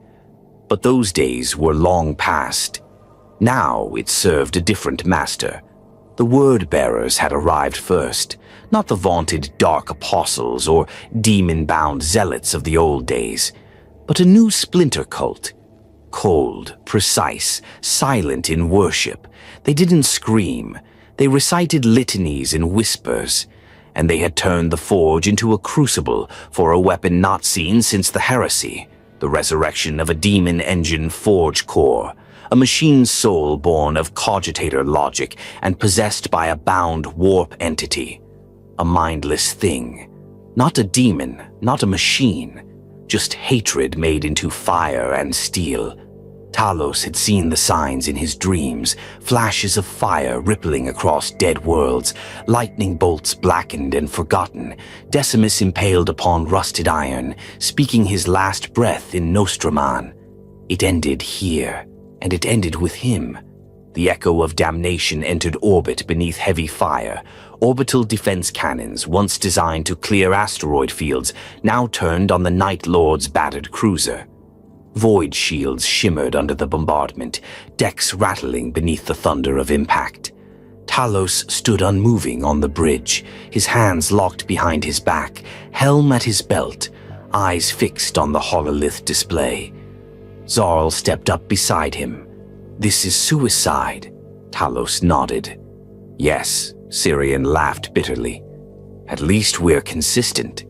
But those days were long past. Now it served a different master. The word-bearers had arrived first, not the vaunted dark apostles or demon-bound zealots of the old days, but a new splinter cult. Cold, precise, silent in worship. They didn't scream. They recited litanies in whispers, and they had turned the forge into a crucible for a weapon not seen since the heresy. The resurrection of a demon-engine forge core, a machine soul born of cogitator logic and possessed by a bound warp entity. A mindless thing. Not a demon, not a machine. Just hatred made into fire and steel. Talos had seen the signs in his dreams, flashes of fire rippling across dead worlds, lightning bolts blackened and forgotten, Decimus impaled upon rusted iron, speaking his last breath in Nostraman. It ended here, and it ended with him. The echo of damnation entered orbit beneath heavy fire. Orbital defense cannons, once designed to clear asteroid fields, now turned on the Night Lord's battered cruiser. Void shields shimmered under the bombardment, decks rattling beneath the thunder of impact. Talos stood unmoving on the bridge, his hands locked behind his back, helm at his belt, eyes fixed on the hololith display. Zarl stepped up beside him. "This is suicide," Talos nodded. "Yes," Syrian laughed bitterly. "At least we're consistent."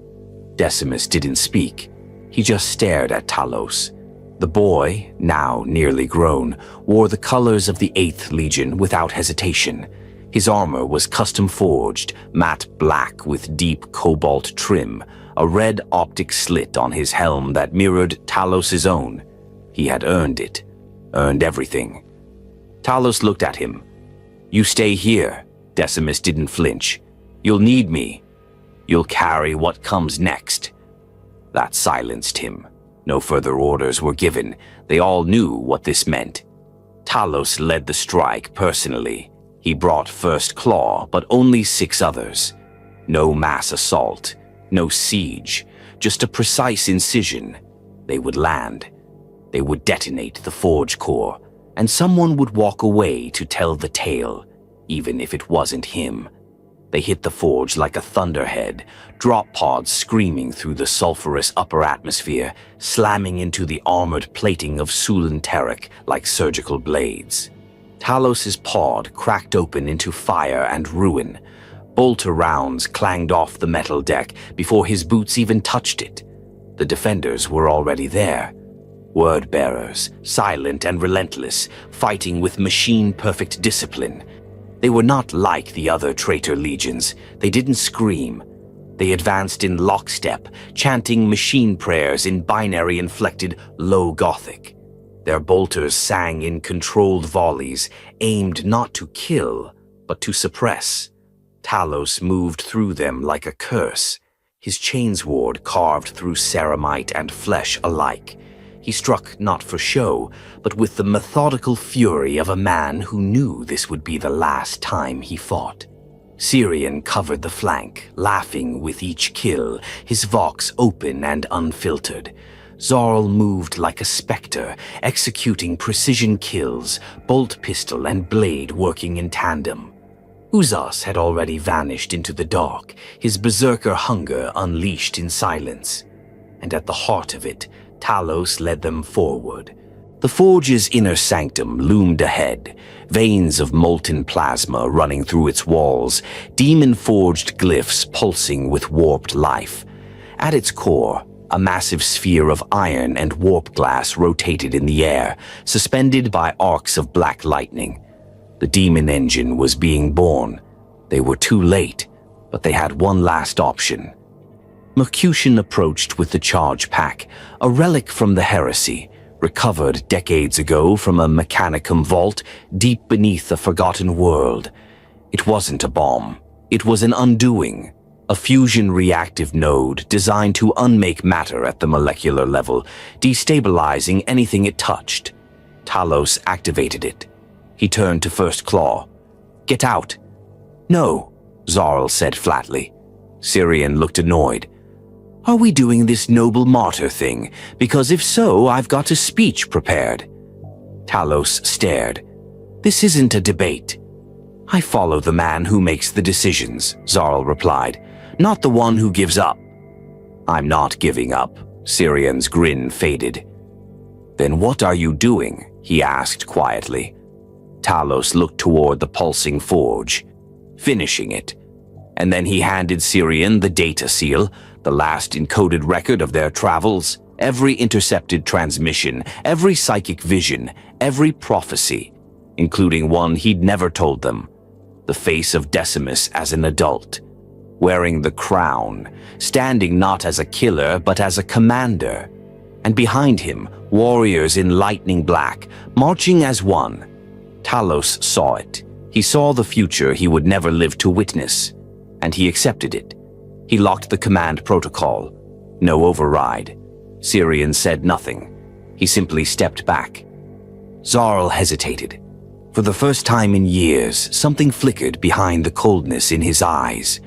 Decimus didn't speak. He just stared at Talos. The boy, now nearly grown, wore the colors of the 8th Legion without hesitation. His armor was custom forged, matte black with deep cobalt trim, a red optic slit on his helm that mirrored Talos' own. He had earned it, earned everything. Talos looked at him. "You stay here." Decimus didn't flinch. "You'll need me. You'll carry what comes next." That silenced him. No further orders were given. They all knew what this meant. Talos led the strike personally. He brought first claw, but only 6 others. No mass assault, no siege, just a precise incision. They would land. They would detonate the forge core, and someone would walk away to tell the tale, even if it wasn't him. They hit the forge like a thunderhead, drop pods screaming through the sulphurous upper atmosphere, slamming into the armored plating of Suln Tarak like surgical blades. Talos' pod cracked open into fire and ruin. Bolter rounds clanged off the metal deck before his boots even touched it. The defenders were already there. Word-bearers, silent and relentless, fighting with machine-perfect discipline. They were not like the other traitor legions. They didn't scream. They advanced in lockstep, chanting machine prayers in binary-inflected low Gothic. Their bolters sang in controlled volleys, aimed not to kill, but to suppress. Talos moved through them like a curse, his chainsword carved through ceramite and flesh alike. He struck not for show, but with the methodical fury of a man who knew this would be the last time he fought. Syrian covered the flank, laughing with each kill, his vox open and unfiltered. Zarl moved like a spectre, executing precision kills, bolt pistol and blade working in tandem. Uzas had already vanished into the dark, his berserker hunger unleashed in silence. And at the heart of it, Talos led them forward. The forge's inner sanctum loomed ahead, veins of molten plasma running through its walls, demon-forged glyphs pulsing with warped life. At its core, a massive sphere of iron and warp glass rotated in the air, suspended by arcs of black lightning. The demon engine was being born. They were too late, but they had one last option. Mercutian approached with the charge pack, a relic from the heresy, recovered decades ago from a mechanicum vault deep beneath a forgotten world. It wasn't a bomb. It was an undoing, a fusion reactive node designed to unmake matter at the molecular level, destabilizing anything it touched. Talos activated it. He turned to First Claw. "Get out." "No," Zarl said flatly. Syrian looked annoyed. "Are we doing this noble martyr thing? Because if so, I've got a speech prepared." Talos stared. "This isn't a debate." "I follow the man who makes the decisions," Zarl replied, "not the one who gives up." "I'm not giving up." Syrian's grin faded. "Then what are you doing?" he asked quietly. Talos looked toward the pulsing forge. "Finishing it." And then he handed Syrian the data seal, the last encoded record of their travels, every intercepted transmission, every psychic vision, every prophecy, including one he'd never told them. The face of Decimus as an adult, wearing the crown, standing not as a killer but as a commander. And behind him, warriors in lightning black, marching as one. Talos saw it. He saw the future he would never live to witness, and he accepted it. He locked the command protocol. No override. Syrian said nothing. He simply stepped back. Zarl hesitated. For the first time in years, something flickered behind the coldness in his eyes.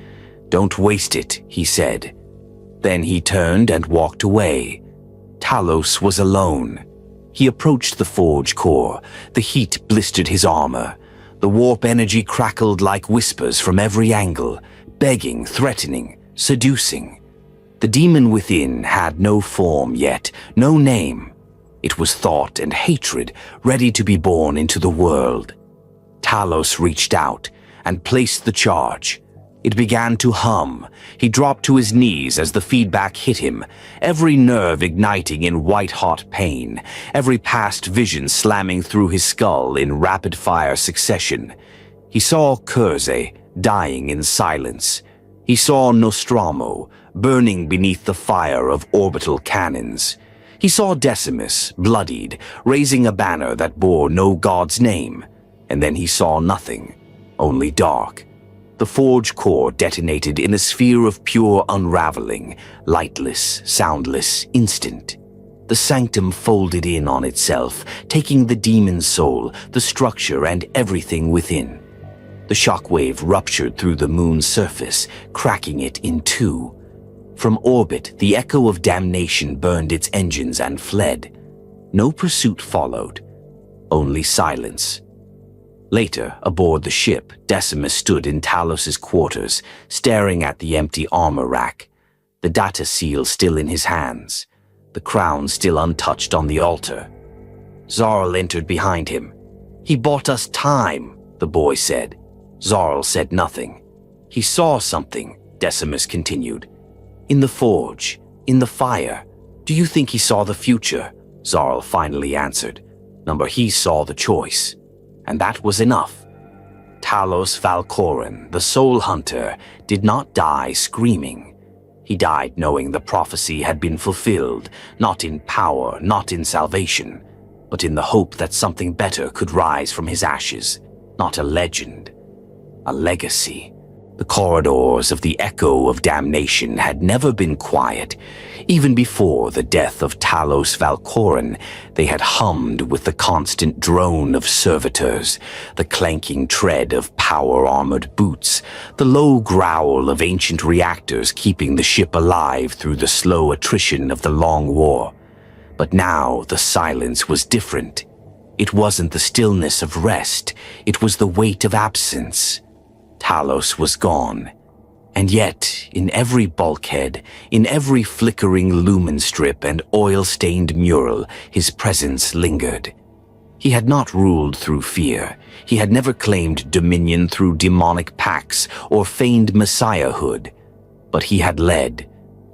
"Don't waste it," he said. Then he turned and walked away. Talos was alone. He approached the forge core. The heat blistered his armor. The warp energy crackled like whispers from every angle, begging, threatening, seducing. The demon within had no form yet, no name. It was thought and hatred, ready to be born into the world. Talos reached out and placed the charge. It began to hum. He dropped to his knees as the feedback hit him, every nerve igniting in white-hot pain, every past vision slamming through his skull in rapid-fire succession. He saw Curze dying in silence. He saw Nostromo burning beneath the fire of orbital cannons. He saw Decimus, bloodied, raising a banner that bore no god's name. And then he saw nothing, only dark. The forge core detonated in a sphere of pure unraveling, lightless, soundless, instant. The sanctum folded in on itself, taking the demon's soul, the structure, and everything within. The shockwave ruptured through the moon's surface, cracking it in two. From orbit, the echo of damnation burned its engines and fled. No pursuit followed, only silence. Later, aboard the ship, Decimus stood in Talos's quarters, staring at the empty armor rack, the data seal still in his hands, the crown still untouched on the altar. Zarl entered behind him. "He bought us time," the boy said. Zarl said nothing. "He saw something," Decimus continued. "In the forge, in the fire. Do you think he saw the future?" Zarl finally answered. "Number, he saw the choice. And that was enough." Talos Valcoran, the soul hunter, did not die screaming. He died knowing the prophecy had been fulfilled, not in power, not in salvation, but in the hope that something better could rise from his ashes. Not a legend, a legacy. The corridors of the Echo of Damnation had never been quiet. Even before the death of Talos Valcoran, they had hummed with the constant drone of servitors, the clanking tread of power-armored boots, the low growl of ancient reactors keeping the ship alive through the slow attrition of the long war. But now the silence was different. It wasn't the stillness of rest, it was the weight of absence. Talos was gone, and yet in every bulkhead, in every flickering lumen strip and oil-stained mural, his presence lingered. He had not ruled through fear. He had never claimed dominion through demonic pacts or feigned messiahhood. But he had led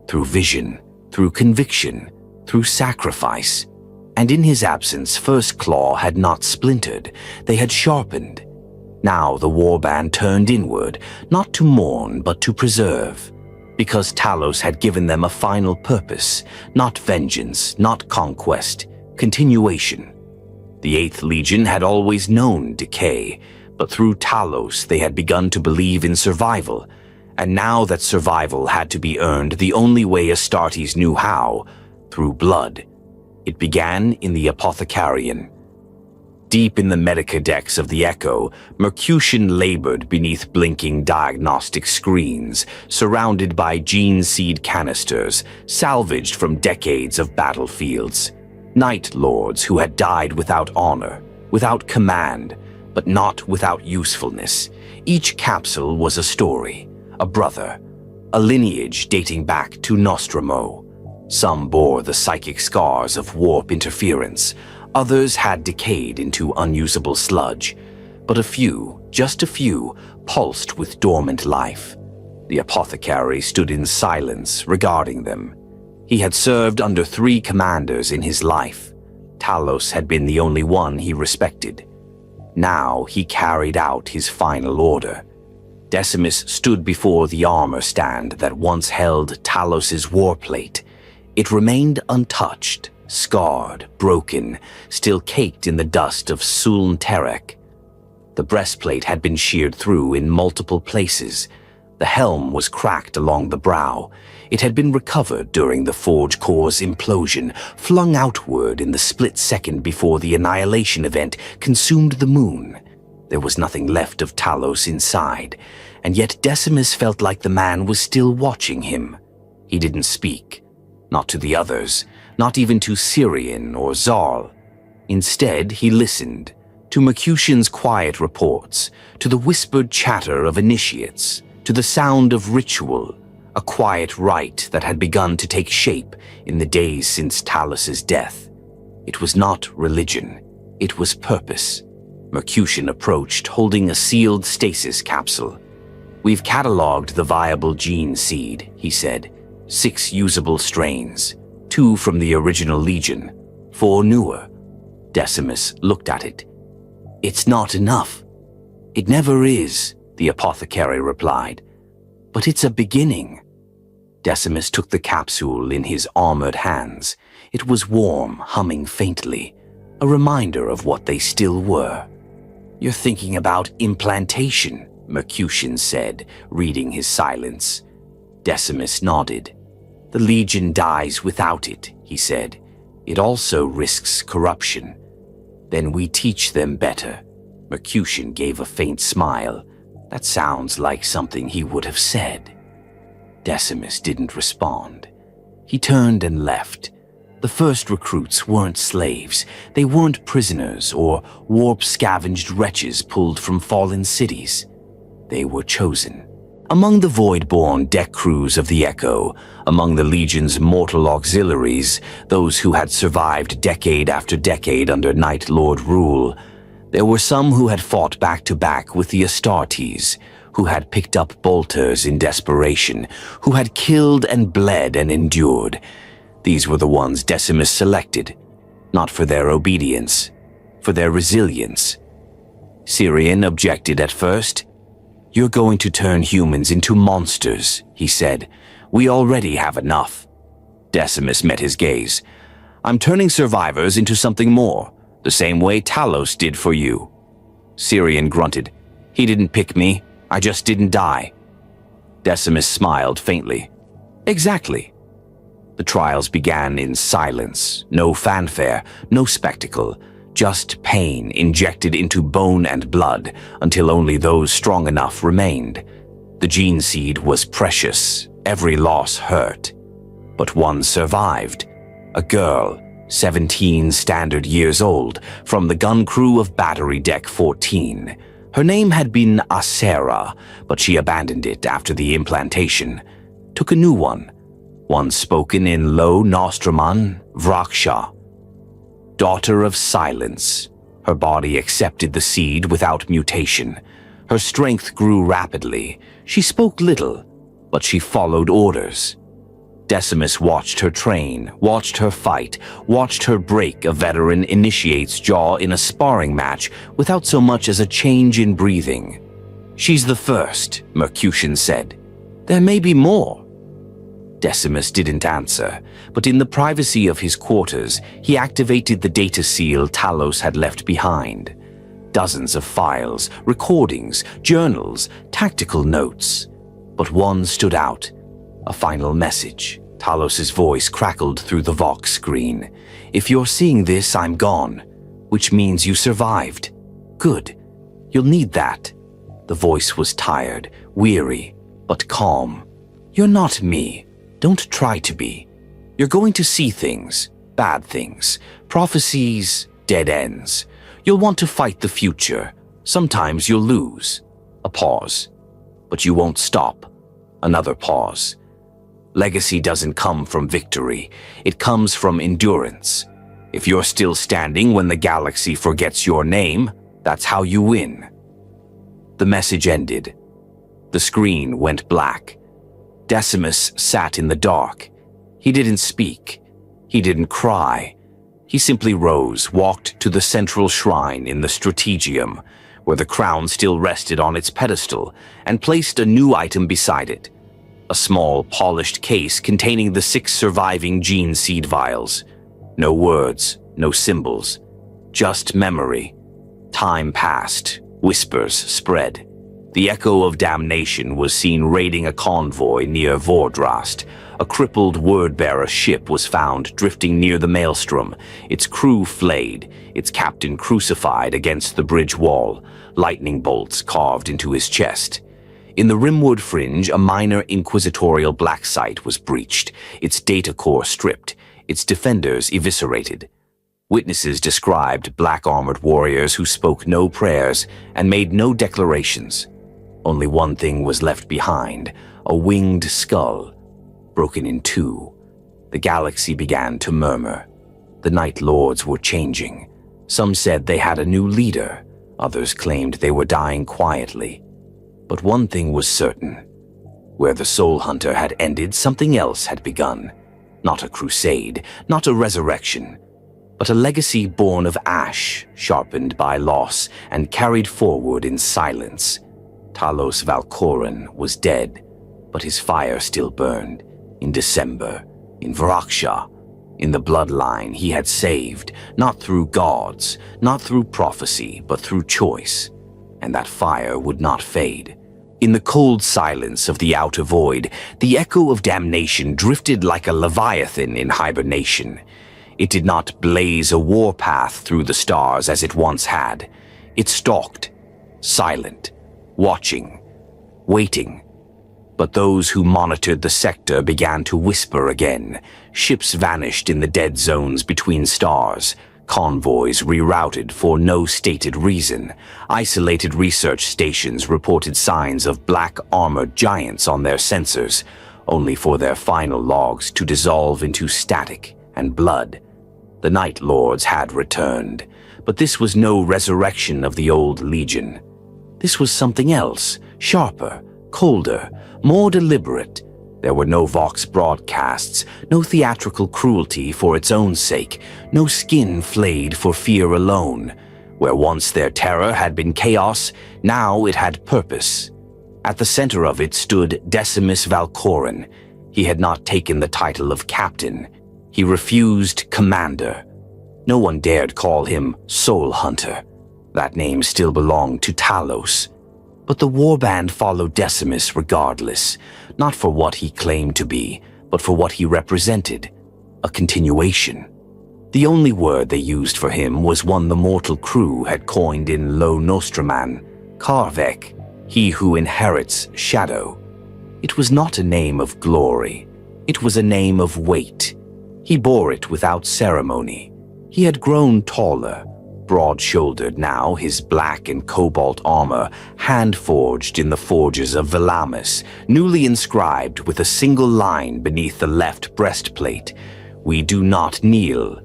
through vision, through conviction, through sacrifice. And in his absence, First Claw had not splintered. They had sharpened. Now the warband turned inward, not to mourn, but to preserve. Because Talos had given them a final purpose, not vengeance, not conquest, continuation. The 8th Legion had always known decay, but through Talos they had begun to believe in survival. And now that survival had to be earned the only way Astartes knew how, through blood. It began in the Apothecarian. Deep in the medica decks of the Echo, Mercutian labored beneath blinking diagnostic screens, surrounded by gene seed canisters, salvaged from decades of battlefields. Night Lords who had died without honor, without command, but not without usefulness. Each capsule was a story, a brother, a lineage dating back to Nostromo. Some bore the psychic scars of warp interference. Others had decayed into unusable sludge, but a few, just a few, pulsed with dormant life. The apothecary stood in silence, regarding them. He had served under 3 commanders in his life. Talos had been the only one he respected. Now he carried out his final order. Decimus stood before the armor stand that once held Talos's warplate. It remained untouched, scarred, broken, still caked in the dust of Suln Terek. The breastplate had been sheared through in multiple places. The helm was cracked along the brow. It had been recovered during the Forge Core's implosion, flung outward in the split second before the annihilation event consumed the moon. There was nothing left of Talos inside, and yet Decimus felt like the man was still watching him. He didn't speak, not to the others, not even to Syrian or Zal. Instead, he listened to Mercutian's quiet reports, to the whispered chatter of initiates, to the sound of ritual, a quiet rite that had begun to take shape in the days since Talos's death. It was not religion, it was purpose. Mercutian approached, holding a sealed stasis capsule. "We've catalogued the viable gene seed," he said. 6 usable strains. 2 from the original Legion, 4 newer. Decimus looked at it. "It's not enough." "It never is," the apothecary replied. "But it's a beginning." Decimus took the capsule in his armored hands. It was warm, humming faintly, a reminder of what they still were. "You're thinking about implantation," Mercutian said, reading his silence. Decimus nodded. "The Legion dies without it," he said. "It also risks corruption. Then we teach them better." Mercutian gave a faint smile. That sounds like something he would have said. Decimus didn't respond. He turned and left. The first recruits weren't slaves. They weren't prisoners or warp-scavenged wretches pulled from fallen cities. They were chosen. Among the void-born deck crews of the Echo, among the Legion's mortal auxiliaries, those who had survived decade after decade under Night Lord rule, there were some who had fought back-to-back with the Astartes, who had picked up bolters in desperation, who had killed and bled and endured. These were the ones Decimus selected, not for their obedience, for their resilience. Syrian objected at first. "You're going to turn humans into monsters," he said. "We already have enough." Decimus met his gaze. "I'm turning survivors into something more. The same way Talos did for you." Syrian grunted. "He didn't pick me. I just didn't die." Decimus smiled faintly. "Exactly." The trials began in silence. No fanfare, no spectacle. Just pain injected into bone and blood until only those strong enough remained. The gene seed was precious. Every loss hurt. But one survived. A girl, 17 standard years old, from the gun crew of Battery Deck 14. Her name had been Acera, but she abandoned it after the implantation. Took a new one spoken in Low Nostraman, Vraksha. Daughter of Silence. Her body accepted the seed without mutation. Her strength grew rapidly. She spoke little, but she followed orders. Decimus watched her train, watched her fight, watched her break a veteran initiate's jaw in a sparring match without so much as a change in breathing. "She's the first," Mercutian said. "There may be more." Decimus didn't answer, but in the privacy of his quarters, he activated the data seal Talos had left behind. Dozens of files, recordings, journals, tactical notes. But one stood out. A final message. Talos's voice crackled through the Vox screen. "If you're seeing this, I'm gone. Which means you survived. Good. You'll need that." The voice was tired, weary, but calm. "You're not me. Don't try to be. You're going to see things, bad things, prophecies, dead ends. You'll want to fight the future. Sometimes you'll lose." A pause. "But you won't stop." Another pause. "Legacy doesn't come from victory. It comes from endurance. If you're still standing when the galaxy forgets your name, that's how you win." The message ended. The screen went black. Decimus sat in the dark. He didn't speak. He didn't cry. He simply rose, walked to the central shrine in the Strategium, where the crown still rested on its pedestal, and placed a new item beside it. A small, polished case containing the 6 surviving gene seed vials. No words, no symbols. Just memory. Time passed. Whispers spread. The echo of damnation was seen raiding a convoy near Vordrast. A crippled word-bearer ship was found drifting near the maelstrom, its crew flayed, its captain crucified against the bridge wall, lightning bolts carved into his chest. In the rimwood fringe, a minor inquisitorial black site was breached, its data core stripped, its defenders eviscerated. Witnesses described black-armored warriors who spoke no prayers and made no declarations. Only one thing was left behind, a winged skull, broken in 2. The galaxy began to murmur. The Night Lords were changing. Some said they had a new leader. Others claimed they were dying quietly. But one thing was certain. Where the Soul Hunter had ended, something else had begun. Not a crusade, not a resurrection, but a legacy born of ash, sharpened by loss and carried forward in silence. Talos Valcoran was dead, but his fire still burned. In December, in Vraksha, in the bloodline he had saved, not through gods, not through prophecy, but through choice. And that fire would not fade. In the cold silence of the outer void, the echo of damnation drifted like a leviathan in hibernation. It did not blaze a warpath through the stars as it once had. It stalked, silent, watching, waiting. But those who monitored the sector began to whisper again. Ships vanished in the dead zones between stars. Convoys rerouted for no stated reason. Isolated research stations reported signs of black armored giants on their sensors, only for their final logs to dissolve into static and blood. The Night Lords had returned, but this was no resurrection of the old Legion. This was something else, sharper, colder, more deliberate. There were no Vox broadcasts, no theatrical cruelty for its own sake, no skin flayed for fear alone. Where once their terror had been chaos, now it had purpose. At the center of it stood Decimus Valcoran. He had not taken the title of captain. He refused commander. No one dared call him Soul Hunter. That name still belonged to Talos. But the warband followed Decimus regardless, not for what he claimed to be, but for what he represented, a continuation. The only word they used for him was one the mortal crew had coined in Lo Nostraman, Karvek, he who inherits shadow. It was not a name of glory. It was a name of weight. He bore it without ceremony. He had grown taller, broad-shouldered now, his black and cobalt armor hand-forged in the forges of Velamis, newly inscribed with a single line beneath the left breastplate, "We do not kneel."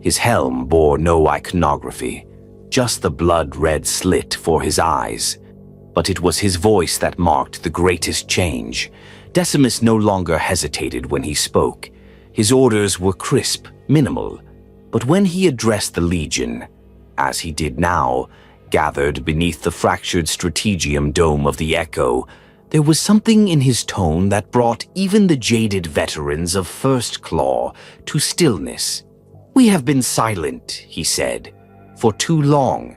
His helm bore no iconography, just the blood-red slit for his eyes. But it was his voice that marked the greatest change. Decimus no longer hesitated when he spoke. His orders were crisp, minimal. But when he addressed the Legion, as he did now, gathered beneath the fractured strategium dome of the Echo, there was something in his tone that brought even the jaded veterans of First Claw to stillness. "We have been silent," he said, "for too long."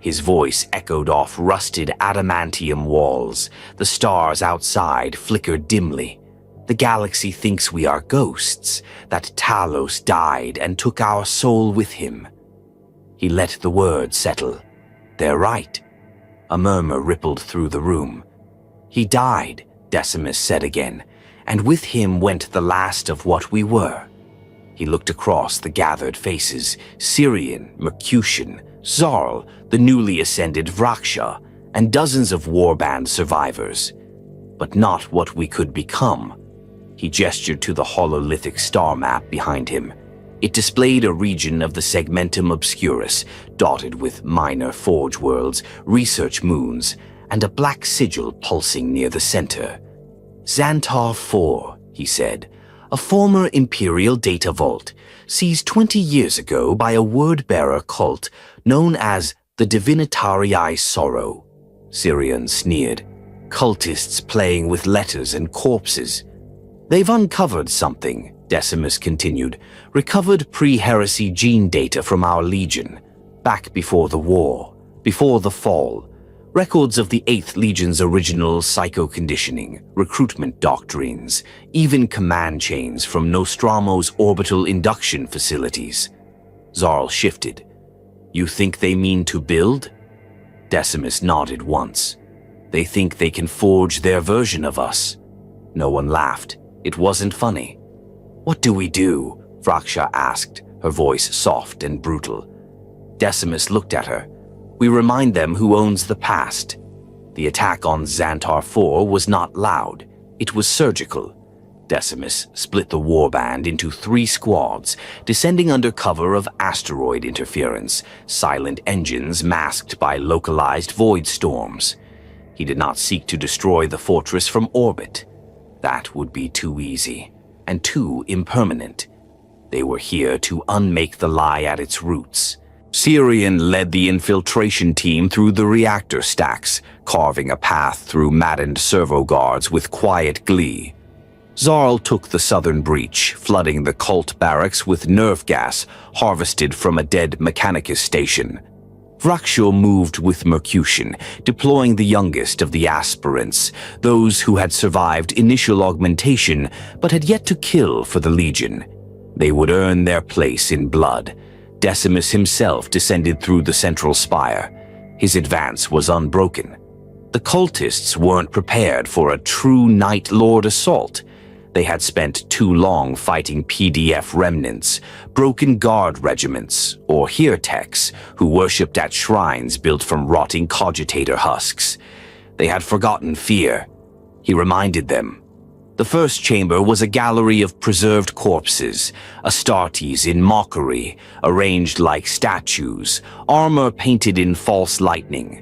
His voice echoed off rusted adamantium walls. The stars outside flickered dimly. "The galaxy thinks we are ghosts, that Talos died and took our soul with him." He let the words settle. "They're right." A murmur rippled through the room. "He died," Decimus said again, "and with him went the last of what we were." He looked across the gathered faces, Syrian, Mercutian, Zarl, the newly ascended Vraksha, and dozens of warband survivors. But not what we could become. He gestured to the hololithic star map behind him. It displayed a region of the Segmentum Obscurus, dotted with minor forge worlds, research moons, and a black sigil pulsing near the center. "Xantar 4, he said, "a former Imperial data vault, seized 20 years ago by a word-bearer cult known as the Divinitarii Sorrow." Syrian sneered. "Cultists playing with letters and corpses." "They've uncovered something," Decimus continued, "recovered pre-heresy gene data from our Legion, back before the war, before the fall. Records of the 8th Legion's original psycho-conditioning, recruitment doctrines, even command chains from Nostramo's orbital induction facilities." Zarl shifted. "You think they mean to build?" Decimus nodded once. "They think they can forge their version of us." No one laughed. It wasn't funny. "What do we do?" Vraksha asked, her voice soft and brutal. Decimus looked at her. "We remind them who owns the past." The attack on Xantar 4 was not loud. It was surgical. Decimus split the warband into 3 squads, descending under cover of asteroid interference, silent engines masked by localized void storms. He did not seek to destroy the fortress from orbit. That would be too easy, and too impermanent. They were here to unmake the lie at its roots. Syrian led the infiltration team through the reactor stacks, carving a path through maddened servo guards with quiet glee. Zarl took the southern breach, flooding the cult barracks with nerve gas harvested from a dead Mechanicus station. Vraksha moved with Mercutian, deploying the youngest of the aspirants, those who had survived initial augmentation but had yet to kill for the Legion. They would earn their place in blood. Decimus himself descended through the central spire. His advance was unbroken. The cultists weren't prepared for a true Night Lord assault. They had spent too long fighting PDF remnants, broken guard regiments, or Heertechs who worshipped at shrines built from rotting cogitator husks. They had forgotten fear. He reminded them. The first chamber was a gallery of preserved corpses, Astartes in mockery, arranged like statues, armor painted in false lightning,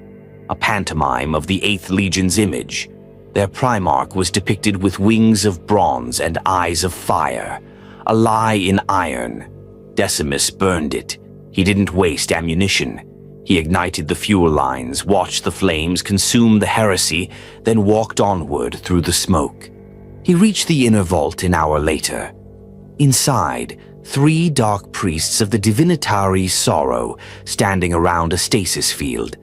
a pantomime of the 8th Legion's image. Their Primarch was depicted with wings of bronze and eyes of fire, a lie in iron. Decimus burned it. He didn't waste ammunition. He ignited the fuel lines, watched the flames consume the heresy, then walked onward through the smoke. He reached the inner vault an hour later. Inside, 3 dark priests of the Divinitary Sorrow standing around a stasis field.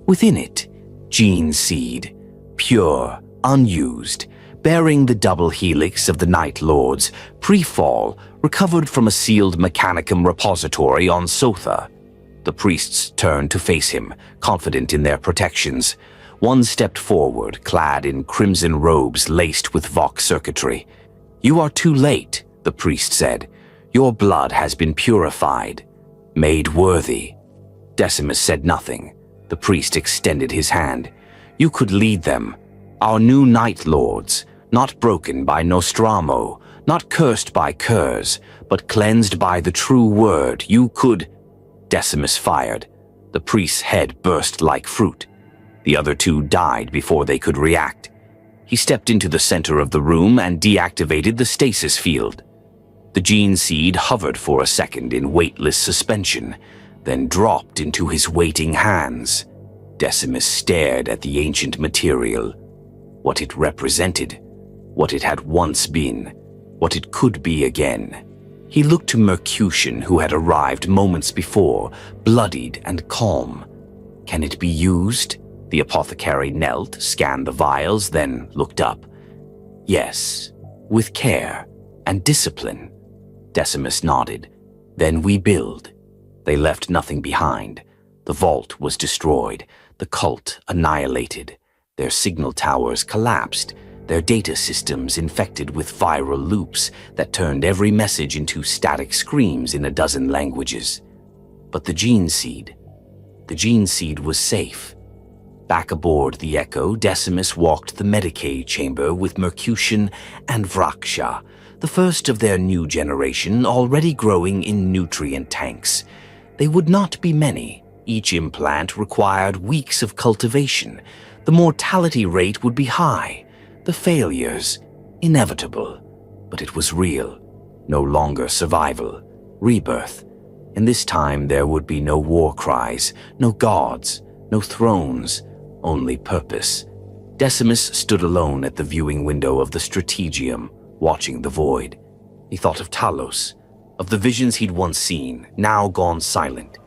Within it, gene seed, pure, unused, bearing the double helix of the Night Lords, pre-fall, recovered from a sealed Mechanicum repository on Sotha. The priests turned to face him, confident in their protections. One stepped forward, clad in crimson robes laced with Vox circuitry. "You are too late," the priest said. "Your blood has been purified, made worthy." Decimus said nothing. The priest extended his hand. "You could lead them, our new Night Lords, not broken by Nostramo, not cursed by Curse, but cleansed by the true word. You could—" Decimus fired. The priest's head burst like fruit. The other 2 died before they could react. He stepped into the center of the room and deactivated the stasis field. The gene seed hovered for a second in weightless suspension, then dropped into his waiting hands. Decimus stared at the ancient material. What it represented, what it had once been, what it could be again. He looked to Mercutian, who had arrived moments before, bloodied and calm. "Can it be used?" The apothecary knelt, scanned the vials, then looked up. "Yes, with care and discipline." Decimus nodded. "Then we build." They left nothing behind. The vault was destroyed, the cult annihilated. Their signal towers collapsed, their data systems infected with viral loops that turned every message into static screams in a dozen languages. But the gene seed was safe. Back aboard the Echo, Decimus walked the Medicaid chamber with Mercutian and Vraksha, the first of their new generation already growing in nutrient tanks. They would not be many. Each implant required weeks of cultivation. The mortality rate would be high. The failures, inevitable. But it was real. No longer survival. Rebirth. And this time there would be no war cries, no gods, no thrones, only purpose. Decimus stood alone at the viewing window of the Strategium, watching the void. He thought of Talos, of the visions he'd once seen, now gone silent.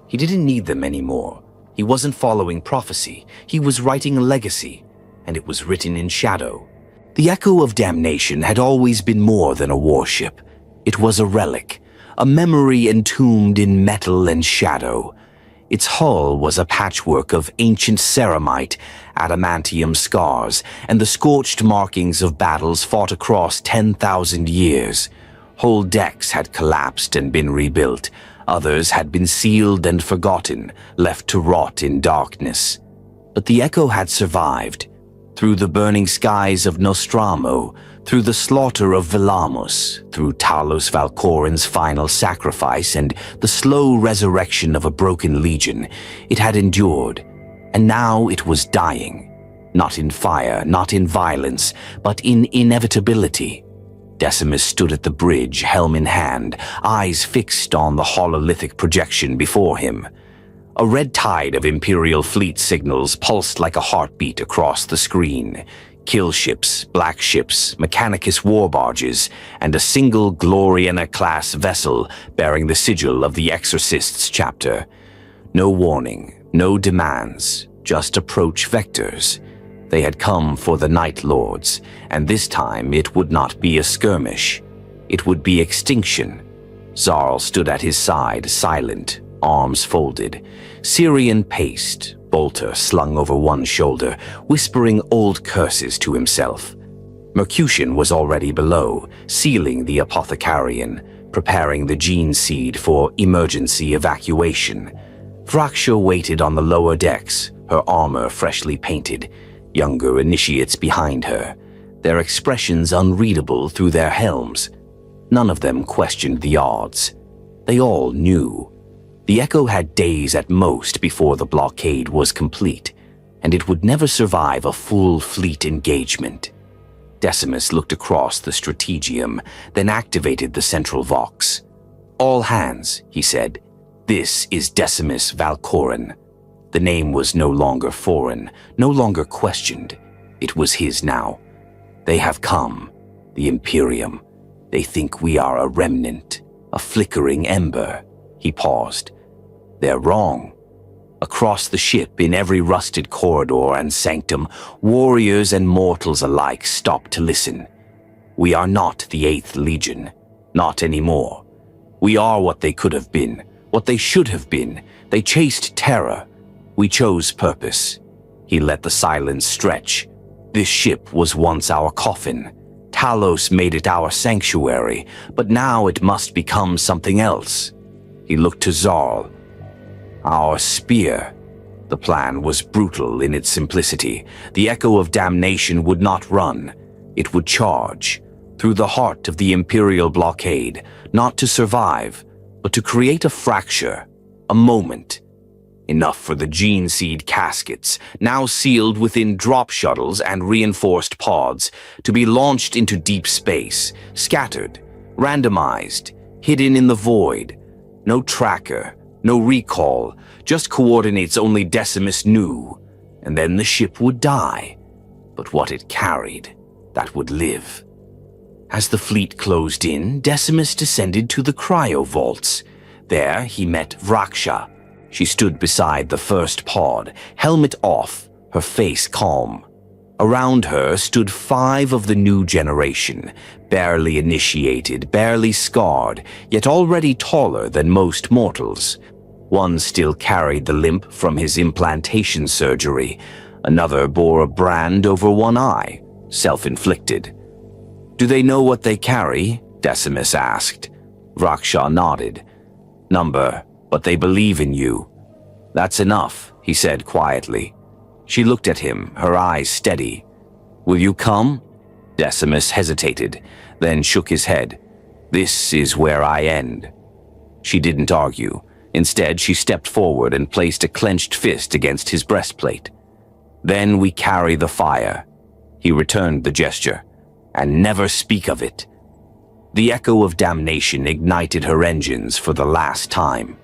He didn't need them anymore. He wasn't following prophecy. He was writing a legacy, and it was written in shadow. The Echo of Damnation had always been more than a warship. It was a relic, a memory entombed in metal and shadow. Its hull was a patchwork of ancient ceramite, adamantium scars, and the scorched markings of battles fought across 10,000 years. Whole decks had collapsed and been rebuilt. Others had been sealed and forgotten, left to rot in darkness. But the Echo had survived. Through the burning skies of Nostramo, through the slaughter of Velamos, through Talos Valcoran's final sacrifice and the slow resurrection of a broken legion, it had endured. And now it was dying. Not in fire, not in violence, but in inevitability. Decimus stood at the bridge, helm in hand, eyes fixed on the hololithic projection before him. A red tide of Imperial fleet signals pulsed like a heartbeat across the screen. Kill ships, black ships, Mechanicus war barges, and a single Gloriana-class vessel bearing the sigil of the Exorcist's chapter. No warning, no demands, just approach vectors. They had come for the Night Lords, and this time it would not be a skirmish. It would be extinction. Zarl stood at his side, silent, arms folded. Syrian paced, bolter slung over one shoulder, whispering old curses to himself. Mercutian was already below, sealing the apothecarian, preparing the gene seed for emergency evacuation. Vraksha waited on the lower decks, her armor freshly painted, younger initiates behind her, their expressions unreadable through their helms. None of them questioned the odds. They all knew. The Echo had days at most before the blockade was complete, and it would never survive a full fleet engagement. Decimus looked across the Strategium, then activated the central Vox. "All hands," he said. "This is Decimus Valcoran." The name was no longer foreign, no longer questioned. It was his now. "They have come. The Imperium. They think we are a remnant, a flickering ember." He paused. "They're wrong. Across the ship, in every rusted corridor and sanctum, warriors and mortals alike stopped to listen. We are not the 8th Legion. Not anymore. We are what they could have been, what they should have been. They chased terror. We chose purpose." He let the silence stretch. "This ship was once our coffin. Talos made it our sanctuary, but now it must become something else." He looked to Zarl. "Our spear." The plan was brutal in its simplicity. The echo of damnation would not run. It would charge through the heart of the Imperial blockade, not to survive, but to create a fracture, a moment. Enough for the gene seed caskets, now sealed within drop shuttles and reinforced pods, to be launched into deep space, scattered, randomized, hidden in the void. No tracker, no recall, just coordinates only Decimus knew. And then the ship would die. But what it carried, that would live. As the fleet closed in, Decimus descended to the cryo vaults. There he met Vraksha. She stood beside the first pod, helmet off, her face calm. Around her stood 5 of the new generation, barely initiated, barely scarred, yet already taller than most mortals. One still carried the limp from his implantation surgery. Another bore a brand over one eye, self-inflicted. "Do they know what they carry?" Decimus asked. Vraksha nodded. "Number, but they believe in you." "That's enough," he said quietly. She looked at him, her eyes steady. "Will you come?" Decimus hesitated, then shook his head. "This is where I end." She didn't argue. Instead, she stepped forward and placed a clenched fist against his breastplate. "Then we carry the fire." He returned the gesture. "And never speak of it." The echo of damnation ignited her engines for the last time.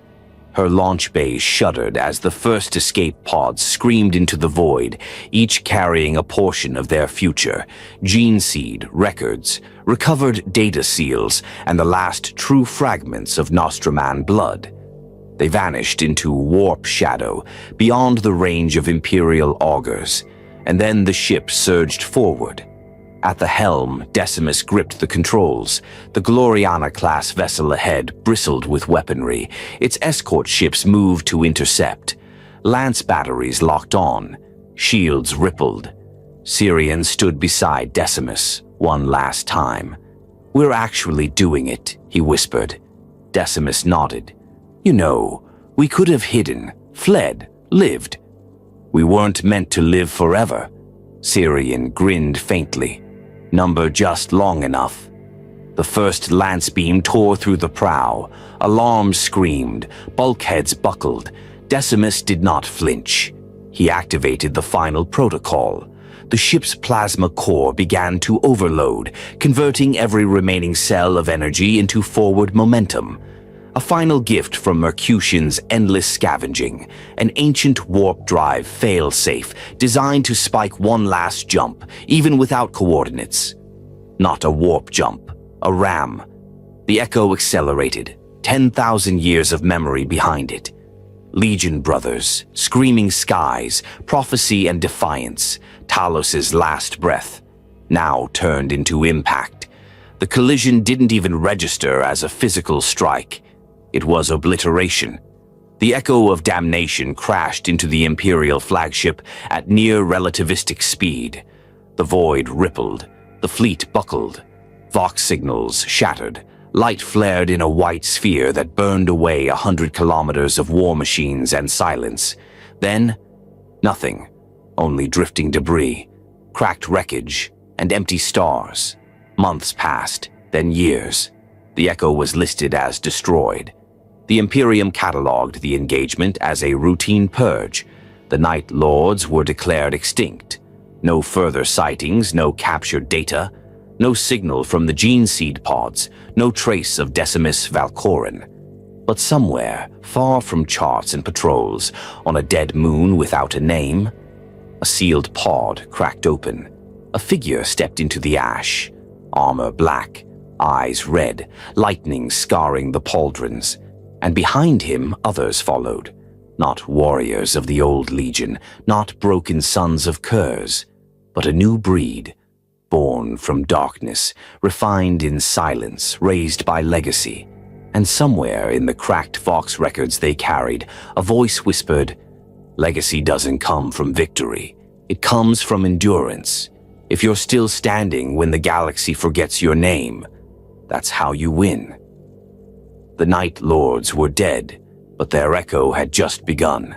Her launch bays shuddered as the first escape pods screamed into the void, each carrying a portion of their future: gene seed, records, recovered data seals, and the last true fragments of Nostraman blood. They vanished into warp shadow, beyond the range of Imperial augurs, and then the ship surged forward. At the helm, Decimus gripped the controls. The Gloriana-class vessel ahead bristled with weaponry. Its escort ships moved to intercept. Lance batteries locked on. Shields rippled. Syrian stood beside Decimus one last time. "We're actually doing it," he whispered. Decimus nodded. "You know, we could have hidden, fled, lived. We weren't meant to live forever." Syrian grinned faintly. "Number just long enough." The first lance beam tore through the prow. Alarms screamed. Bulkheads buckled. Decimus did not flinch. He activated the final protocol. The ship's plasma core began to overload, converting every remaining cell of energy into forward momentum. A final gift from Mercutian's endless scavenging, an ancient warp drive fail-safe designed to spike one last jump, even without coordinates. Not a warp jump, a ram. The echo accelerated, 10,000 years of memory behind it. Legion brothers, screaming skies, prophecy and defiance, Talos's last breath, now turned into impact. The collision didn't even register as a physical strike. It was obliteration. The echo of damnation crashed into the Imperial flagship at near relativistic speed. The void rippled. The fleet buckled. Vox signals shattered. Light flared in a white sphere that burned away 100 kilometers of war machines and silence. Then, nothing. Only drifting debris, cracked wreckage, and empty stars. Months passed, then years. The echo was listed as destroyed. The Imperium catalogued the engagement as a routine purge. The Night Lords were declared extinct. No further sightings, no captured data, no signal from the gene seed pods, no trace of Talos Valcoran. But somewhere, far from charts and patrols, on a dead moon without a name, a sealed pod cracked open. A figure stepped into the ash, armor black, eyes red, lightning scarring the pauldrons, and behind him others followed. Not warriors of the old legion, not broken sons of curs, but a new breed, born from darkness, refined in silence, raised by legacy. And somewhere in the cracked Vox records they carried, a voice whispered, "Legacy doesn't come from victory. It comes from endurance. If you're still standing when the galaxy forgets your name, that's how you win." The Night Lords were dead, but their echo had just begun.